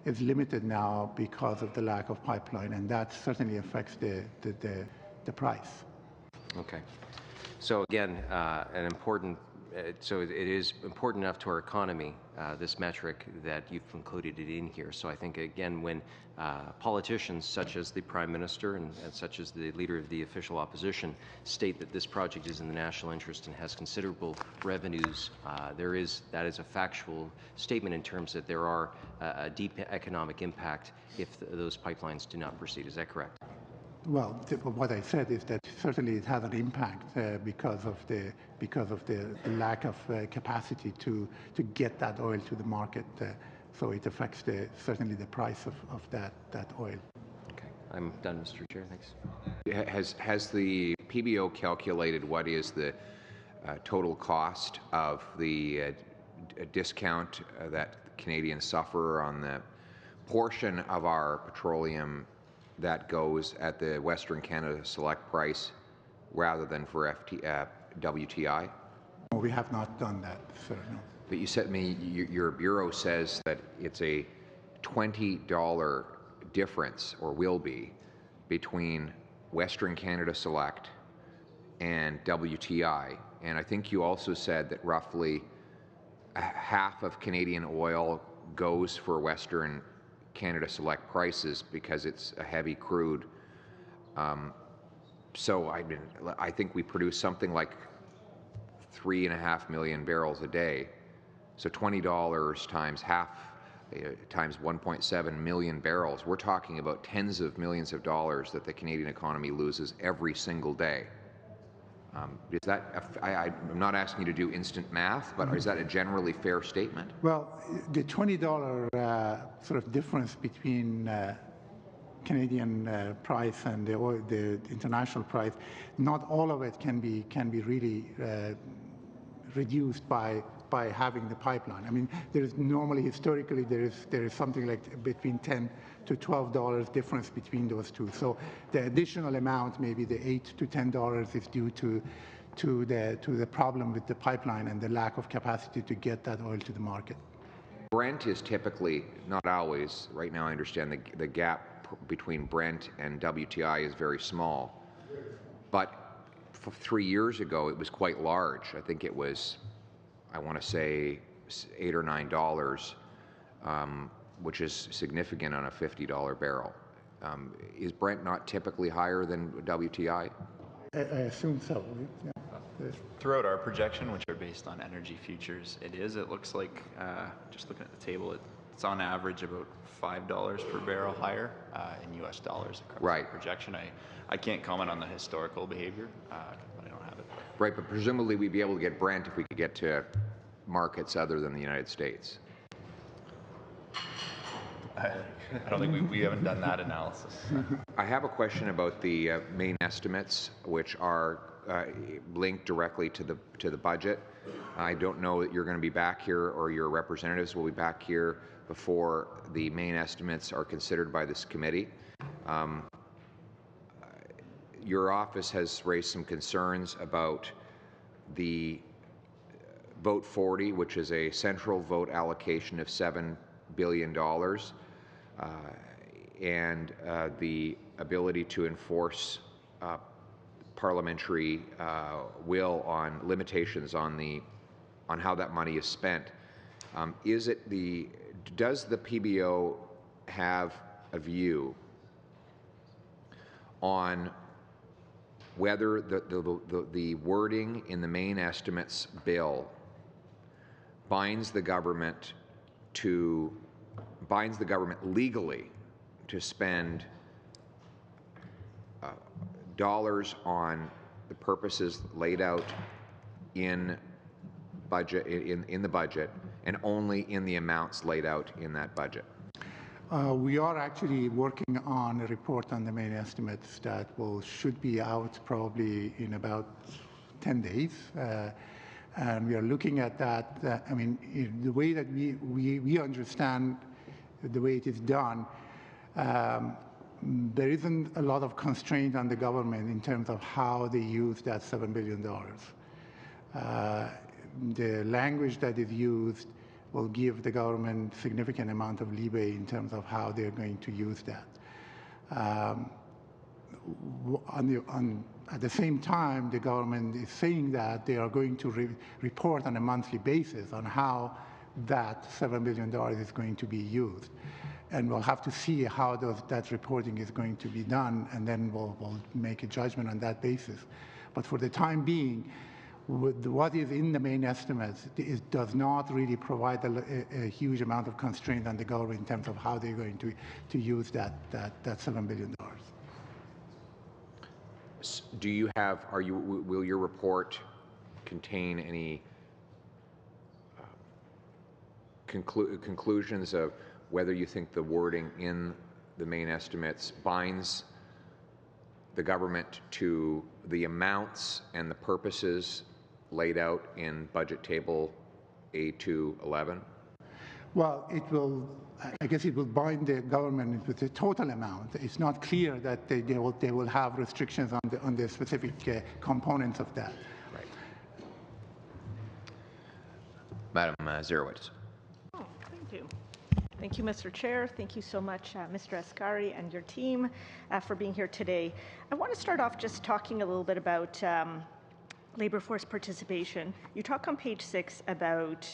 is limited now because of the lack of pipeline, and that certainly affects the price. Okay. So again, so it is important enough to our economy, this metric, that you've included it in here. So I think, again, when politicians such as the Prime Minister and such as the Leader of the official opposition state that this project is in the national interest and has considerable revenues, that is a factual statement in terms that there are a deep economic impact if those pipelines do not proceed. Is that correct? Well, what I said is that certainly it has an impact because of the lack of capacity to get that oil to the market. So it affects certainly the price of that oil. Okay, I'm done, Mr. Chair. Thanks. Has the PBO calculated what is the total cost of the discount that Canadians suffer on the portion of our petroleum that goes at the Western Canada Select price rather than for WTI? No, we have not done that, sir. No. But you said to me your bureau says that it's a $20 difference, or will be, between Western Canada Select and WTI. And I think you also said that roughly half of Canadian oil goes for Western Canada Select prices because it's a heavy crude. So I think we produce something like 3.5 million barrels a day. So $20 times half times 1.7 million barrels. We're talking about tens of millions of dollars that the Canadian economy loses every single day. Is that, I'm not asking you to do instant math, but is that a generally fair statement? Well, the $20 sort of difference between Canadian price and the international price, not all of it can be really reduced by having the pipeline. I mean, there is normally historically there is something like between $10 to $12 difference between those two. So the additional amount, maybe the $8 to $10, is due to the problem with the pipeline and the lack of capacity to get that oil to the market. Brent is typically, not always, right now I understand the gap between Brent and WTI is very small, but 3 years ago it was quite large. I think it was, I want to say $8 or $9, which is significant on a $50 barrel. Is Brent not typically higher than WTI? I assume so. Yeah. Throughout our projection, which are based on energy futures, it looks like, just looking at the table, it's on average about $5 per barrel higher in US dollars across the projection. I can't comment on the historical behavior, but I don't have it. Right, but presumably we'd be able to get Brent if we could get to markets other than the United States. I don't think we haven't done that analysis. I have a question about the main estimates, which are linked directly to the budget. I don't know that you're going to be back here, or your representatives will be back here before the main estimates are considered by this committee. Your office has raised some concerns about the Vote 40, which is a central vote allocation of $7 billion, and the ability to enforce parliamentary will on limitations on how that money is spent. Does the PBO have a view on whether the wording in the main estimates bill binds the government legally to spend dollars on the purposes laid out in the budget, and only in the amounts laid out in that budget? We are actually working on a report on the main estimates that should be out probably in about 10 days. And we are looking at that. I mean, the way that we understand the way it is done, there isn't a lot of constraint on the government in terms of how they use that $7 billion. The language that is used will give the government significant amount of leeway in terms of how they're going to use that. At the same time, the government is saying that they are going to report on a monthly basis on how that $7 billion is going to be used. And we'll have to see how that reporting is going to be done, and then we'll make a judgment on that basis. But for the time being, with what is in the main estimates, it does not really provide a huge amount of constraint on the government in terms of how they're going to use that $7 billion. Will your report contain any conclusions of whether you think the wording in the main estimates binds the government to the amounts and the purposes laid out in budget table A211? Well, I guess it will bind the government with the total amount. It's not clear that they will have restrictions on the specific components of that. Right. Madam Zerowitz. Oh, thank you. Thank you, Mr. Chair. Thank you so much, Mr. Askari and your team for being here today. I want to start off just talking a little bit about labor force participation. You talk on page 6 about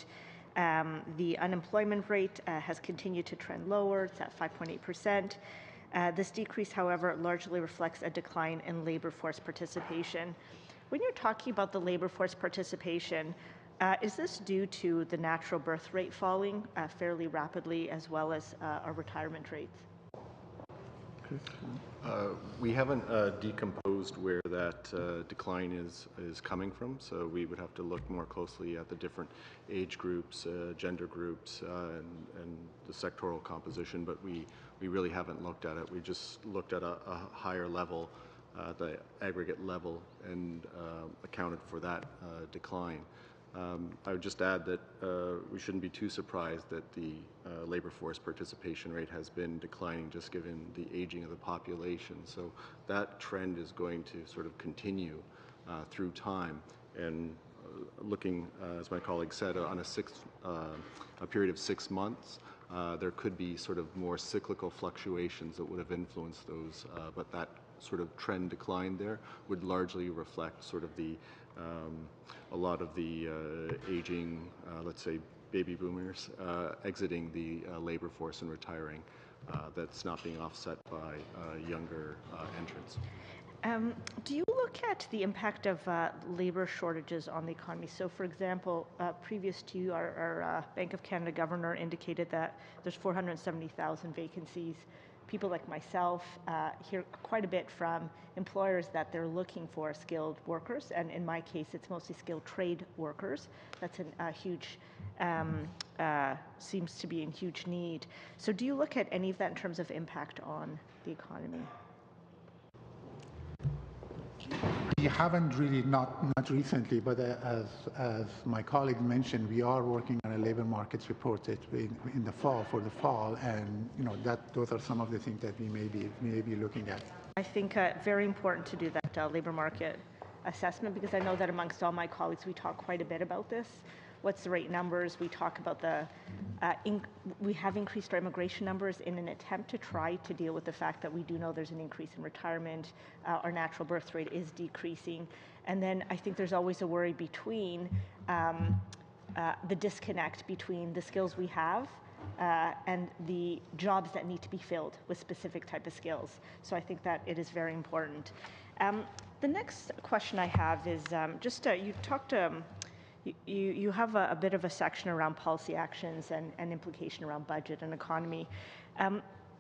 the unemployment rate has continued to trend lower. It's at 5.8%. This decrease, however, largely reflects a decline in labor force participation. When you're talking about the labor force participation, is this due to the natural birth rate falling fairly rapidly, as well as our retirement rates? We haven't decomposed where that decline is coming from, so we would have to look more closely at the different age groups, gender groups, and the sectoral composition, but we really haven't looked at it. We just looked at a higher level, the aggregate level, and accounted for that decline. I would just add that we shouldn't be too surprised that the labor force participation rate has been declining just given the aging of the population. So that trend is going to sort of continue through time. And looking, as my colleague said, on a period of 6 months, there could be sort of more cyclical fluctuations that would have influenced those, but that sort of trend decline there would largely reflect sort of the a lot of the aging, let's say, baby boomers exiting the labor force and retiring. That's not being offset by younger entrants. Do you look at the impact of labor shortages on the economy? So, for example, previous to you, our Bank of Canada governor indicated that there's 470,000 vacancies. People like myself hear quite a bit from employers that they're looking for skilled workers, and in my case, it's mostly skilled trade workers. That's a huge, seems to be in huge need. So do you look at any of that in terms of impact on the economy? We haven't really, not recently, but as my colleague mentioned, we are working on a labor markets report in the fall, and those are some of the things that we may be looking at. I think very important to do that labor market assessment, because I know that amongst all my colleagues, we talk quite a bit about this. What's the right numbers? We talk about we have increased our immigration numbers in an attempt to try to deal with the fact that we do know there's an increase in retirement. Our natural birth rate is decreasing. And then I think there's always a worry between the disconnect between the skills we have and the jobs that need to be filled with specific type of skills. So I think that it is very important. The next question I have is you talked. You have a bit of a section around policy actions and implication around budget and economy.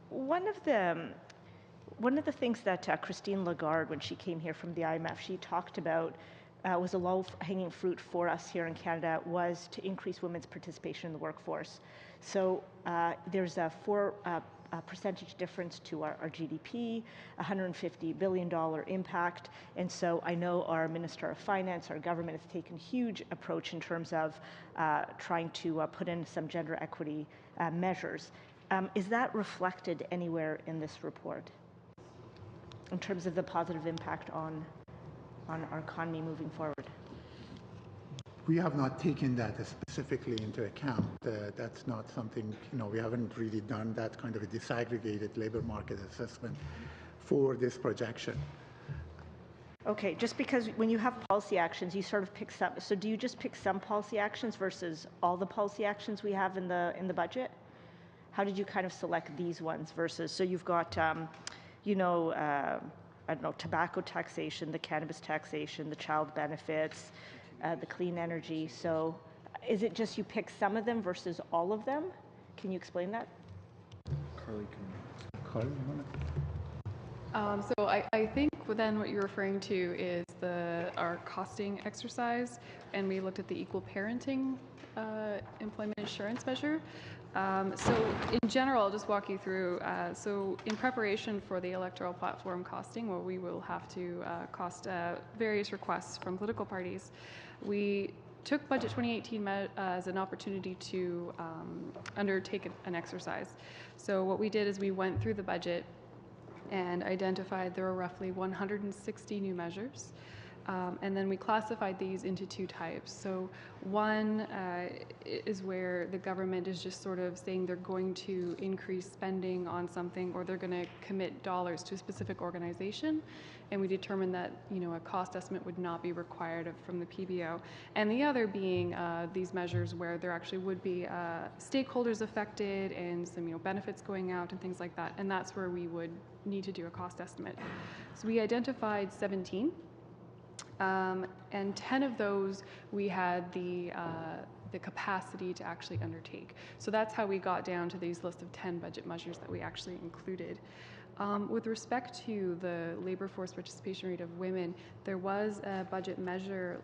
One of the things that Christine Lagarde, when she came here from the IMF, she talked about was a low-hanging fruit for us here in Canada was to increase women's participation in the workforce. So there's a percentage difference to our GDP, $150 billion impact. And so I know our Minister of Finance, our government has taken a huge approach in terms of trying to put in some gender equity measures. Is that reflected anywhere in this report in terms of the positive impact on our economy moving forward? We have not taken that specifically into account. That's not something, we haven't really done that kind of a disaggregated labor market assessment for this projection. Okay, just because when you have policy actions, you sort of pick some. So do you just pick some policy actions versus all the policy actions we have in the budget? How did you kind of select these ones versus, so you've got, I don't know, tobacco taxation, the cannabis taxation, the child benefits, the clean energy. So is it just you pick some of them versus all of them? Can you explain that? Carly, you want to? So I think then what you're referring to is our costing exercise, and we looked at the equal parenting employment insurance measure. So in general, I'll just walk you through. So in preparation for the electoral platform costing, where we will have to cost various requests from political parties, we took Budget 2018 as an opportunity to undertake an exercise. So what we did is we went through the budget and identified there were roughly 160 new measures. And then we classified these into two types. So one is where the government is just sort of saying they're going to increase spending on something, or they're going to commit dollars to a specific organization. And we determined that a cost estimate would not be required from the PBO. And the other being these measures where there actually would be stakeholders affected and some benefits going out and things like that. And that's where we would need to do a cost estimate. So we identified 17. And 10 of those we had the capacity to actually undertake. So that's how we got down to these list of 10 budget measures that we actually included. With respect to the labor force participation rate of women, there was a budget measure,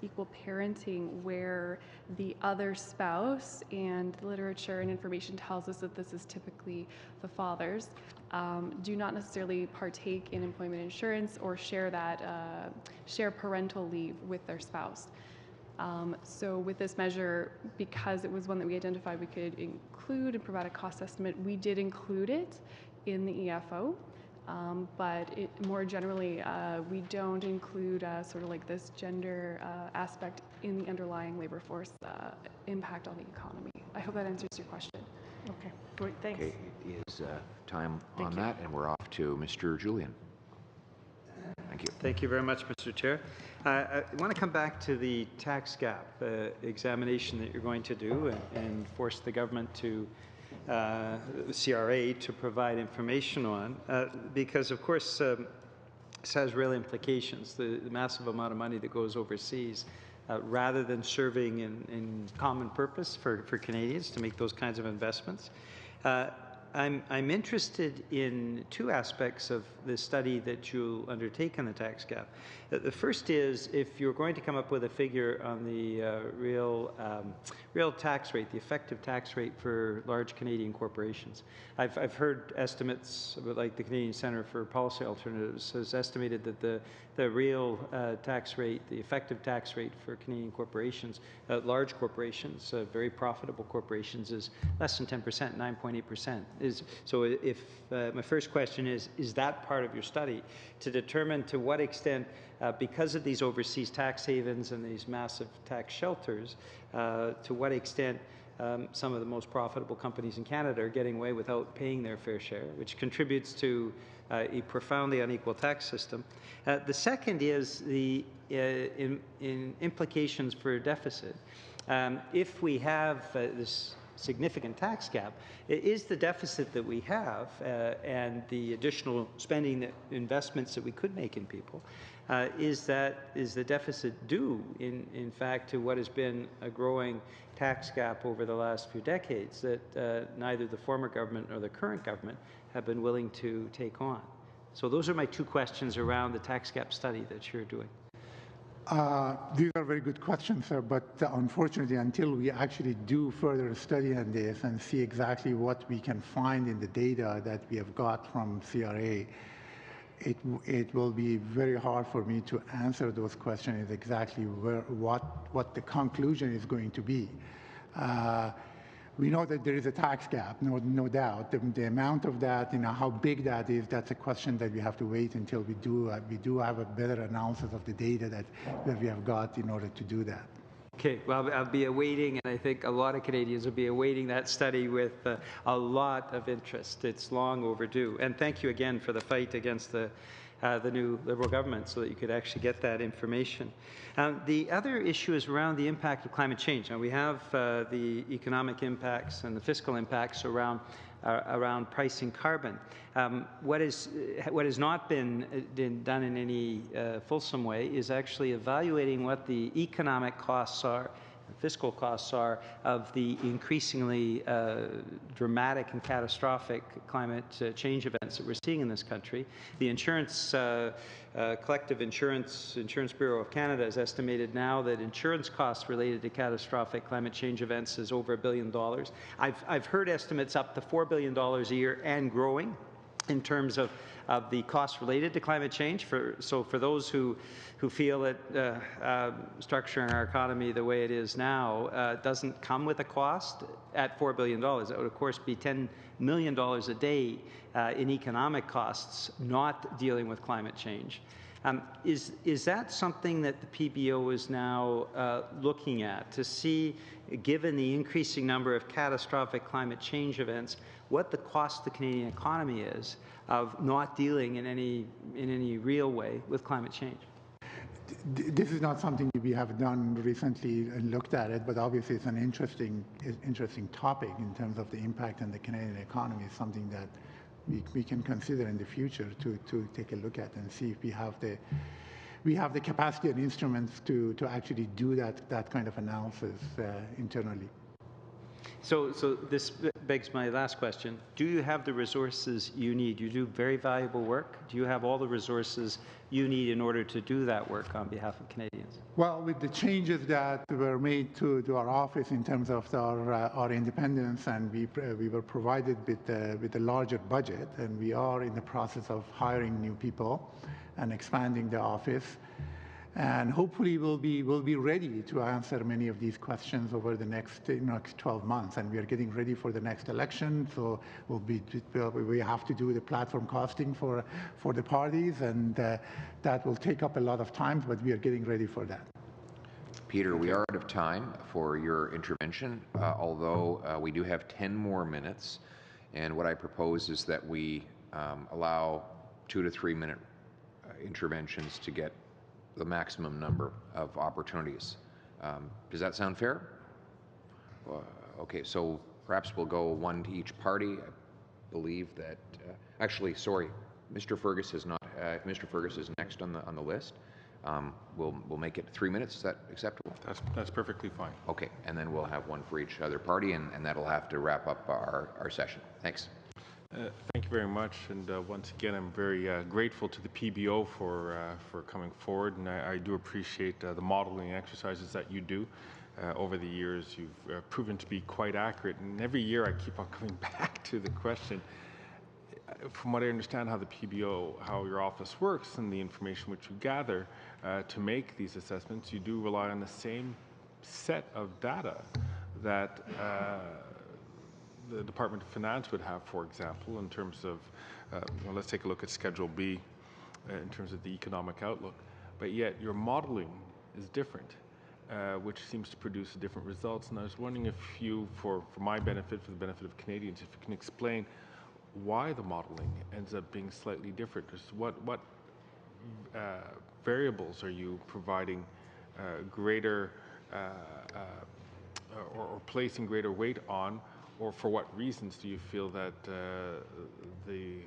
equal parenting, where the other spouse, and literature and information tells us that this is typically the fathers, do not necessarily partake in employment insurance or share parental leave with their spouse. So with this measure, because it was one that we identified we could include and provide a cost estimate, we did include it in the EFO. But more generally, we don't include sort of like this gender aspect in the underlying labor force impact on the economy. I hope that answers your question. Okay, great, thanks. Okay, it is time on that, and we're off to Mr. Julian. Thank you. Thank you very much, Mr. Chair. I want to come back to the tax gap examination that you're going to do and force the government to CRA to provide information on, because of course this has real implications, the massive amount of money that goes overseas, rather than serving in common purpose for Canadians to make those kinds of investments. I'm interested in two aspects of the study that you'll undertake on the tax gap. The first is if you're going to come up with a figure on the real tax rate, the effective tax rate for large Canadian corporations. I've heard estimates, like the Canadian Centre for Policy Alternatives has estimated that the real tax rate, the effective tax rate for Canadian corporations, large corporations, very profitable corporations, is less than 10%, 9.8%. So if my first question is that part of your study to determine to what extent, because of these overseas tax havens and these massive tax shelters, to what extent some of the most profitable companies in Canada are getting away without paying their fair share, which contributes to a profoundly unequal tax system. The second is the in implications for deficit. If we have this significant tax gap, is the deficit that we have and the additional spending, investments that we could make in people, is the deficit due in fact to what has been a growing tax gap over the last few decades that neither the former government nor the current government have been willing to take on? So those are my two questions around the tax gap study that you're doing. These are very good questions, sir, but unfortunately, until we actually do further study on this and see exactly what we can find in the data that we have got from CRA, it will be very hard for me to answer those questions exactly what the conclusion is going to be. We know that there is a tax gap, no doubt. The amount of that, how big that is, that's a question that we have to wait until we do have a better analysis of the data that we have got in order to do that. Okay, well, I'll be awaiting, and I think a lot of Canadians will be awaiting that study with a lot of interest. It's long overdue. And thank you again for the fight against the new Liberal government so that you could actually get that information. The other issue is around the impact of climate change. Now, we have the economic impacts and the fiscal impacts around pricing carbon. What has not been done in any fulsome way is actually evaluating what the economic costs are, fiscal costs are, of the increasingly dramatic and catastrophic climate change events that we're seeing in this country. The insurance, Collective Insurance Bureau of Canada has estimated now that insurance costs related to catastrophic climate change events is over $1 billion. I've heard estimates up to $4 billion a year and growing in terms of the costs related to climate change. So for those who feel that structuring our economy the way it is now doesn't come with a cost at $4 billion, that would of course be $10 million a day in economic costs not dealing with climate change. Is that something that the PBO is now looking at to see, given the increasing number of catastrophic climate change events, what the cost of the Canadian economy is of not dealing in any real way with climate change? This is not something we have done recently and looked at it, but obviously it's an interesting topic in terms of the impact on the Canadian economy. It's something that we can consider in the future to take a look at and see if we have the capacity and instruments to actually do that kind of analysis internally. So this begs my last question. Do you have the resources you need? You do very valuable work. Do you have all the resources you need in order to do that work on behalf of Canadians? Well, with the changes that were made to our office in terms of our independence, and we were provided with a larger budget, and we are in the process of hiring new people and expanding the office. And hopefully we'll be ready to answer many of these questions over the next 12 months. And we are getting ready for the next election, so we have to do the platform costing for the parties, and that will take up a lot of time, but we are getting ready for that. Peter, we are out of time for your intervention, although we do have 10 more minutes. And what I propose is that we allow 2 to 3 minute interventions to get the maximum number of opportunities. Does that sound fair? Okay, so perhaps we'll go one to each party. I believe that, actually, sorry, Mr. Fergus is not. Mr. Fergus is next on the list. We'll make it 3 minutes. Is that acceptable? That's perfectly fine. Okay, and then we'll have one for each other party, and that'll have to wrap up our session. Thanks. Thank you very much, and once again, I'm very grateful to the PBO for coming forward, and I do appreciate the modeling exercises that you do. Over the years, you've proven to be quite accurate, and every year I keep on coming back to the question. From what I understand how the PBO, how your office works, and the information which you gather to make these assessments, you do rely on the same set of data that the Department of Finance would have, for example, in terms of, let's take a look at Schedule B in terms of the economic outlook, but yet your modeling is different, which seems to produce different results. And I was wondering if you, for my benefit, for the benefit of Canadians, if you can explain why the modeling ends up being slightly different. Just what variables are you providing greater or placing greater weight on, or for what reasons do you feel that the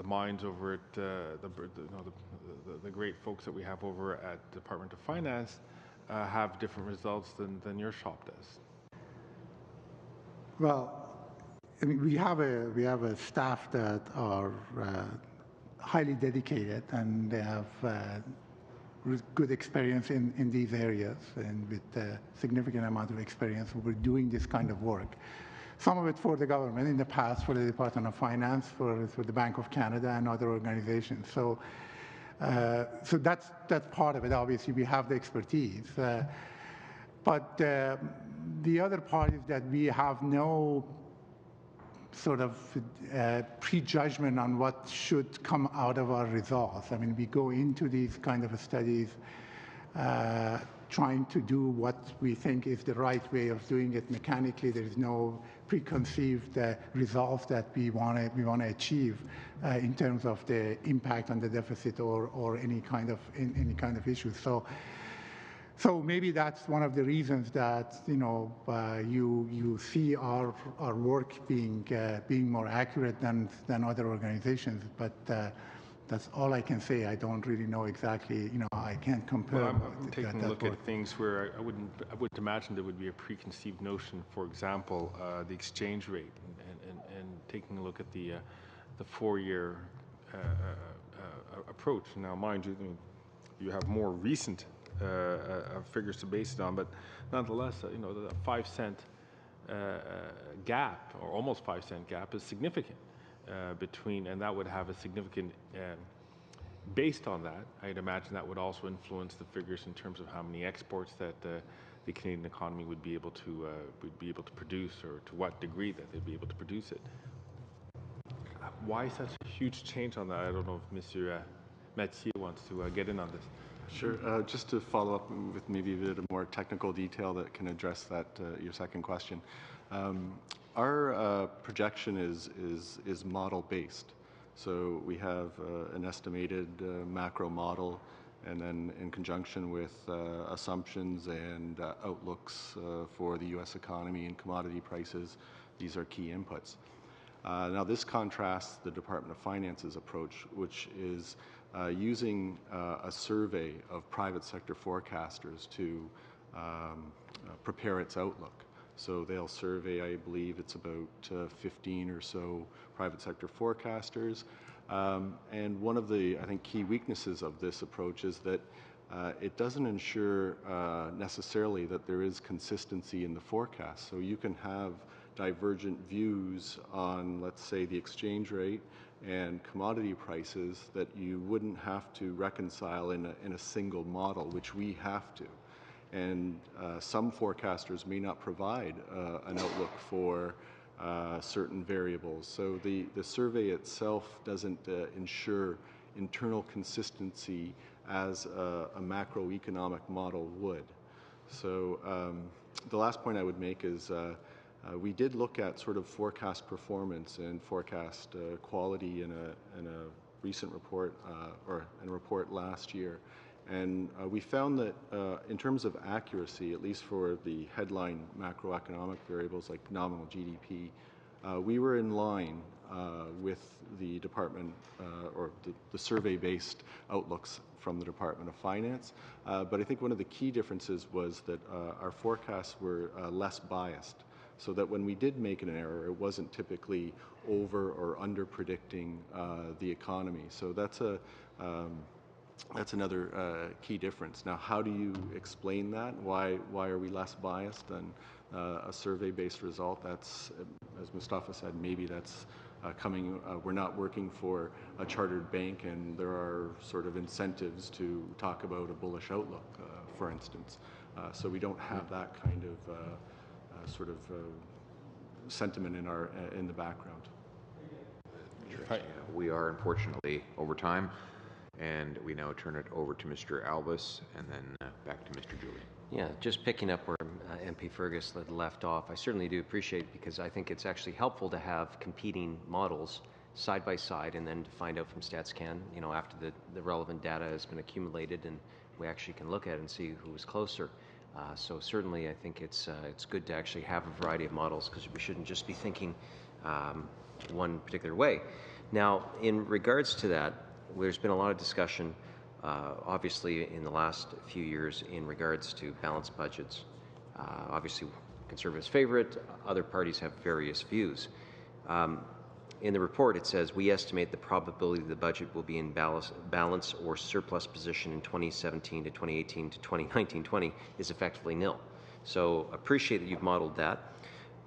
minds over at the great folks that we have over at the Department of Finance have different results than your shop does? Well, I mean, we have a staff that are highly dedicated, and they have good experience in these areas, and with a significant amount of experience we're doing this kind of work. Some of it for the government in the past, for the Department of Finance, for the Bank of Canada and other organizations. So that's part of it. Obviously, we have the expertise. But the other part is that we have no sort of prejudgment on what should come out of our results. I mean, we go into these kind of studies trying to do what we think is the right way of doing it mechanically. There is no preconceived results that we want to achieve in terms of the impact on the deficit or any kind of issue. So maybe that's one of the reasons that you see our work being more accurate than other organizations. But that's all I can say. I don't really know exactly. I can't compare. Well, I'm taking a look at things where I wouldn't imagine there would be a preconceived notion. For example, the exchange rate, and taking a look at the 4-year approach. Now, mind you, you have more recent figures to base it on, but nonetheless, the 5-cent gap, or almost 5-cent gap, is significant between, and that would have a significant. Based on that, I'd imagine that would also influence the figures in terms of how many exports that the Canadian economy would be able to produce, or to what degree that they'd be able to produce it. Why such a huge change on that? I don't know if Monsieur Mathieu wants to get in on this. Sure. Just to follow up with maybe a bit of more technical detail that can address that your second question. Our projection is model based. So we have an estimated macro model, and then in conjunction with assumptions and outlooks for the U.S. economy and commodity prices, these are key inputs. Now this contrasts the Department of Finance's approach, which is using a survey of private sector forecasters to prepare its outlook. So they'll survey, I believe it's about 15 or so private sector forecasters. And one of the, I think, key weaknesses of this approach is that it doesn't ensure necessarily that there is consistency in the forecast. So you can have divergent views on, let's say, the exchange rate and commodity prices that you wouldn't have to reconcile in a single model, which we have to. And some forecasters may not provide an outlook for certain variables. So the survey itself doesn't ensure internal consistency as a macroeconomic model would. So the last point I would make is we did look at sort of forecast performance and forecast quality in a recent report or in a report last year. And we found that in terms of accuracy, at least for the headline macroeconomic variables like nominal GDP, we were in line with the department or the survey-based outlooks from the Department of Finance. But I think one of the key differences was that our forecasts were less biased, so that when we did make an error, it wasn't typically over or under predicting the economy. So that's another key difference. Now, how do you explain that? Why are we less biased than a survey-based result? That's, as Mustafa said, maybe that's coming. We're not working for a chartered bank, and there are sort of incentives to talk about a bullish outlook, for instance. So we don't have that kind of sort of sentiment in the background. We are unfortunately over time, and we now turn it over to Mr. Albus and then back to Mr. Julian. Yeah, just picking up where MP Fergus left off, I certainly do appreciate it, because I think it's actually helpful to have competing models side by side, and then to find out from StatsCan, you know, after the relevant data has been accumulated, and we actually can look at it and see who is closer. So certainly I think it's good to actually have a variety of models, because we shouldn't just be thinking one particular way. Now, in regards to that, there's been a lot of discussion, obviously, in the last few years in regards to balanced budgets. Obviously, Conservatives favor it. Other parties have various views. In the report, it says, we estimate the probability the budget will be in balance or surplus position in 2017 to 2018 to 2019-20 is effectively nil. So appreciate that you've modeled that.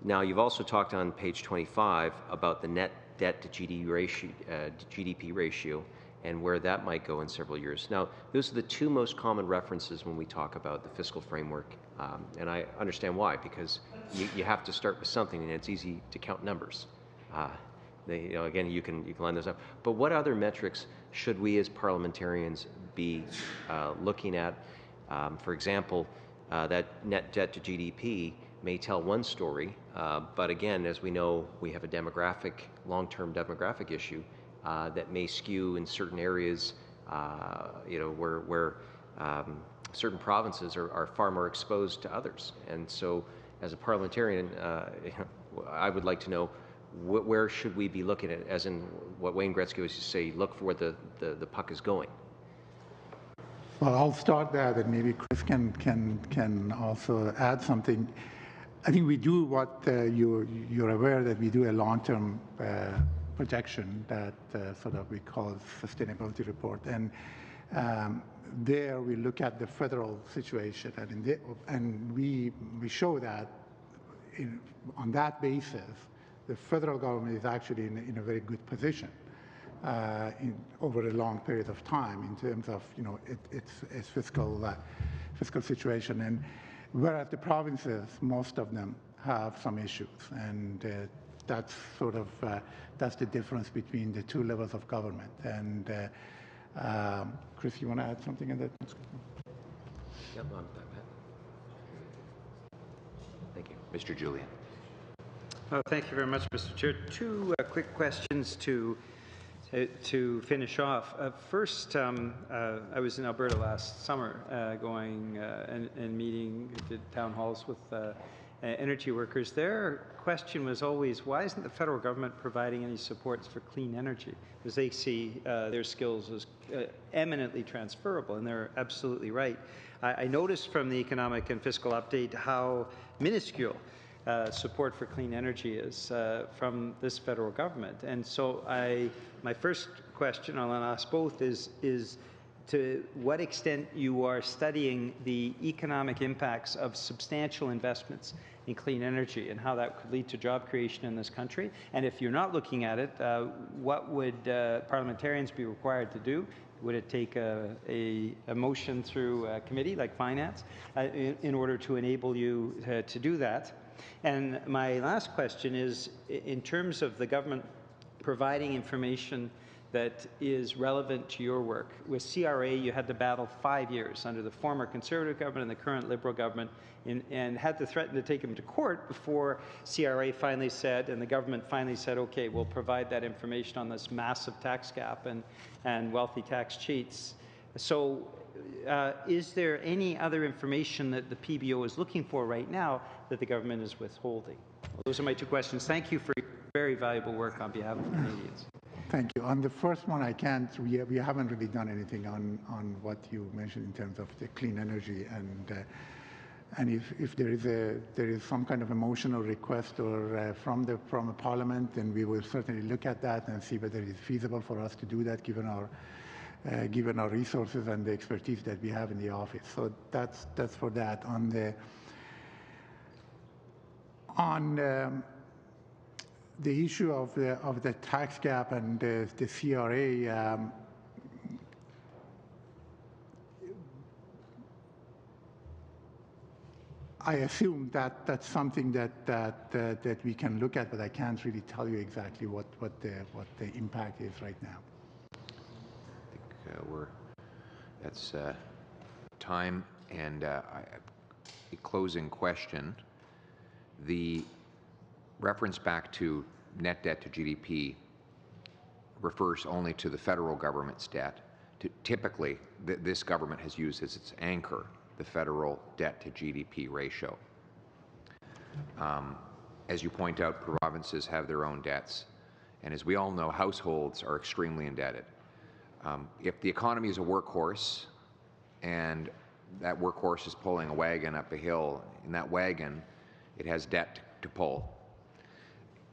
Now, you've also talked on page 25 about the net debt to GDP ratio and where that might go in several years. Now, those are the two most common references when we talk about the fiscal framework, and I understand why, because you have to start with something, and it's easy to count numbers. Again, you can line those up. But what other metrics should we as parliamentarians be looking at? For example, that net debt to GDP may tell one story, but again, as we know, we have a long-term demographic issue that may skew in certain areas, where certain provinces are far more exposed to others. And so, as a parliamentarian, I would like to know where should we be looking at, as in what Wayne Gretzky used to say, look for where the puck is going. Well, I'll start there, and maybe Chris can also add something. I think we do what you're aware that we do a long-term projection that sort of we call sustainability report, and there we look at the federal situation, and we show that on that basis, the federal government is actually in a very good position over a long period of time in terms of its fiscal situation, and whereas the provinces, most of them have some issues, and that's sort of that's the difference between the two levels of government. And Chris, you want to add something in that? Yep, thank you, Mr. Julian. Oh, thank you very much, Mr. Chair. Two quick questions to finish off. First, I was in Alberta last summer going and meeting, did town halls with energy workers. Their question was always, why isn't the federal government providing any supports for clean energy? Because they see their skills as eminently transferable, and they're absolutely right. I noticed from the economic and fiscal update how minuscule support for clean energy is from this federal government. And so my first question, I'll ask both, is to what extent you are studying the economic impacts of substantial investments in clean energy and how that could lead to job creation in this country. And if you're not looking at it, what would parliamentarians be required to do? Would it take a motion through a committee like Finance in order to enable you to do that? And my last question is, in terms of the government providing information that is relevant to your work. With CRA, you had to battle 5 years under the former Conservative government and the current Liberal government, and had to threaten to take them to court before CRA finally said, and the government finally said, okay, we'll provide that information on this massive tax gap and wealthy tax cheats. So is there any other information that the PBO is looking for right now that the government is withholding? Well, those are my two questions. Thank you for your very valuable work on behalf of Canadians. Thank you. On the first one, I can't. We haven't really done anything on what you mentioned in terms of the clean energy, and if there is some kind of emotional request or from a parliament, then we will certainly look at that and see whether it is feasible for us to do that, given our resources and the expertise that we have in the office. So that's for that. On the issue of the tax gap and the CRA, I assume that that's something that we can look at, but I can't really tell you exactly what the impact is right now. I think that's time. And a closing question. The reference back to net debt to GDP refers only to the federal government's debt. Typically, this government has used as its anchor the federal debt to GDP ratio. As you point out, provinces have their own debts, and as we all know, households are extremely indebted. If the economy is a workhorse and that workhorse is pulling a wagon up a hill, in that wagon it has debt to pull.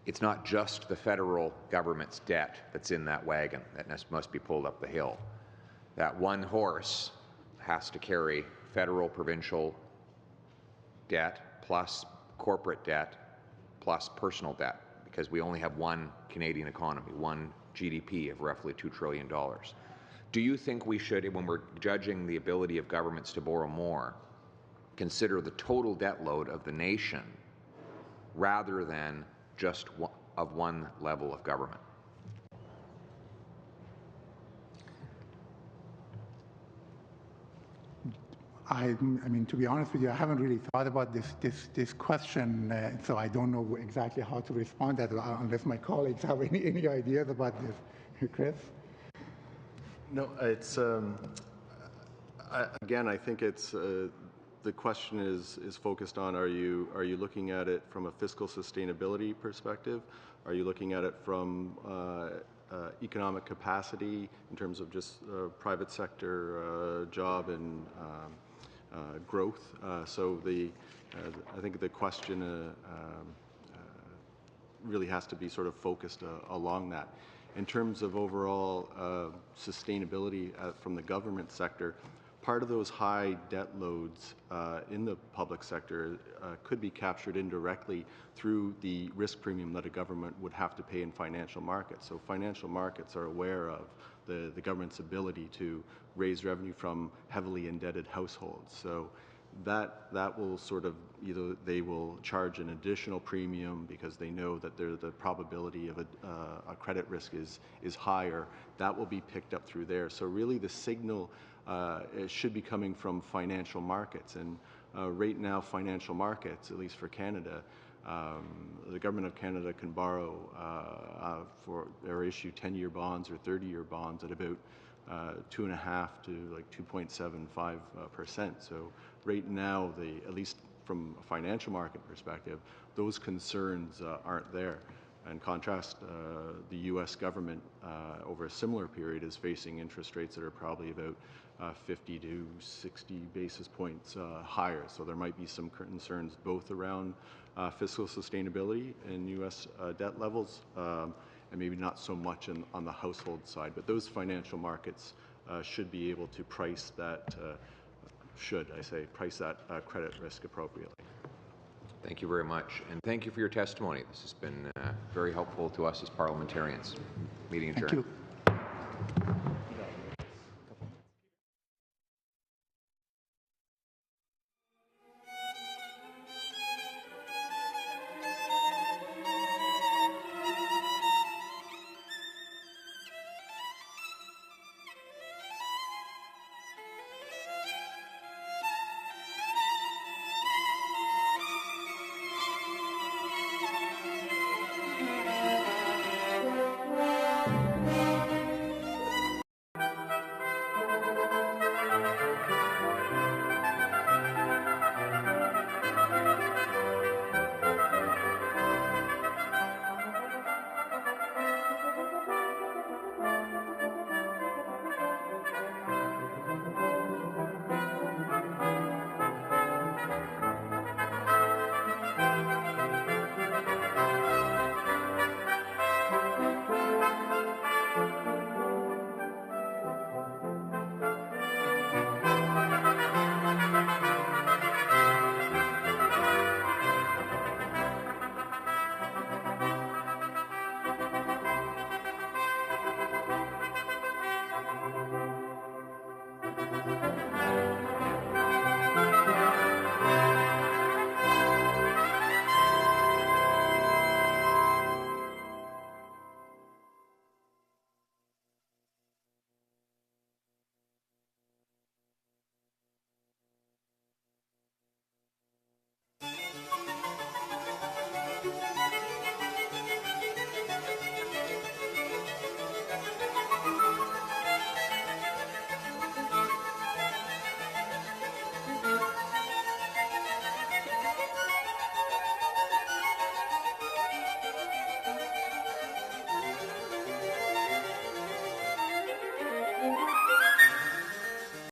It's not just the federal government's debt that's in that wagon that must be pulled up the hill. That one horse has to carry federal, provincial debt plus corporate debt plus personal debt, because we only have one Canadian economy, one GDP of roughly $2 trillion. Do you think we should, when we're judging the ability of governments to borrow more, consider the total debt load of the nation rather than just of one level of government? I mean, to be honest with you, I haven't really thought about this question, so I don't know exactly how to respond to that unless my colleagues have any ideas about this. Chris? No, it's again, I think it's the question is focused on, are you looking at it from a fiscal sustainability perspective? Are you looking at it from economic capacity in terms of just private sector job and growth? So I think the question really has to be sort of focused along that. In terms of overall sustainability from the government sector, part of those high debt loads in the public sector could be captured indirectly through the risk premium that a government would have to pay in financial markets. So financial markets are aware of the government's ability to raise revenue from heavily indebted households. So that will sort of, either they will charge an additional premium because they know that the probability of a credit risk is higher. That will be picked up through there. So really the signal it should be coming from financial markets. And right now, financial markets, at least for Canada, the Government of Canada can borrow or issue 10-year bonds or 30-year bonds at about 2.5 to like 2.75%. So right now, at least from a financial market perspective, those concerns aren't there. In contrast, the U.S. government over a similar period is facing interest rates that are probably about 50 to 60 basis points higher. So there might be some concerns both around fiscal sustainability in U.S. Debt levels, and maybe not so much on the household side. But those financial markets should be able to price that, price that credit risk appropriately. Thank you very much, and thank you for your testimony. This has been very helpful to us as parliamentarians. Meeting adjourned. Thank you.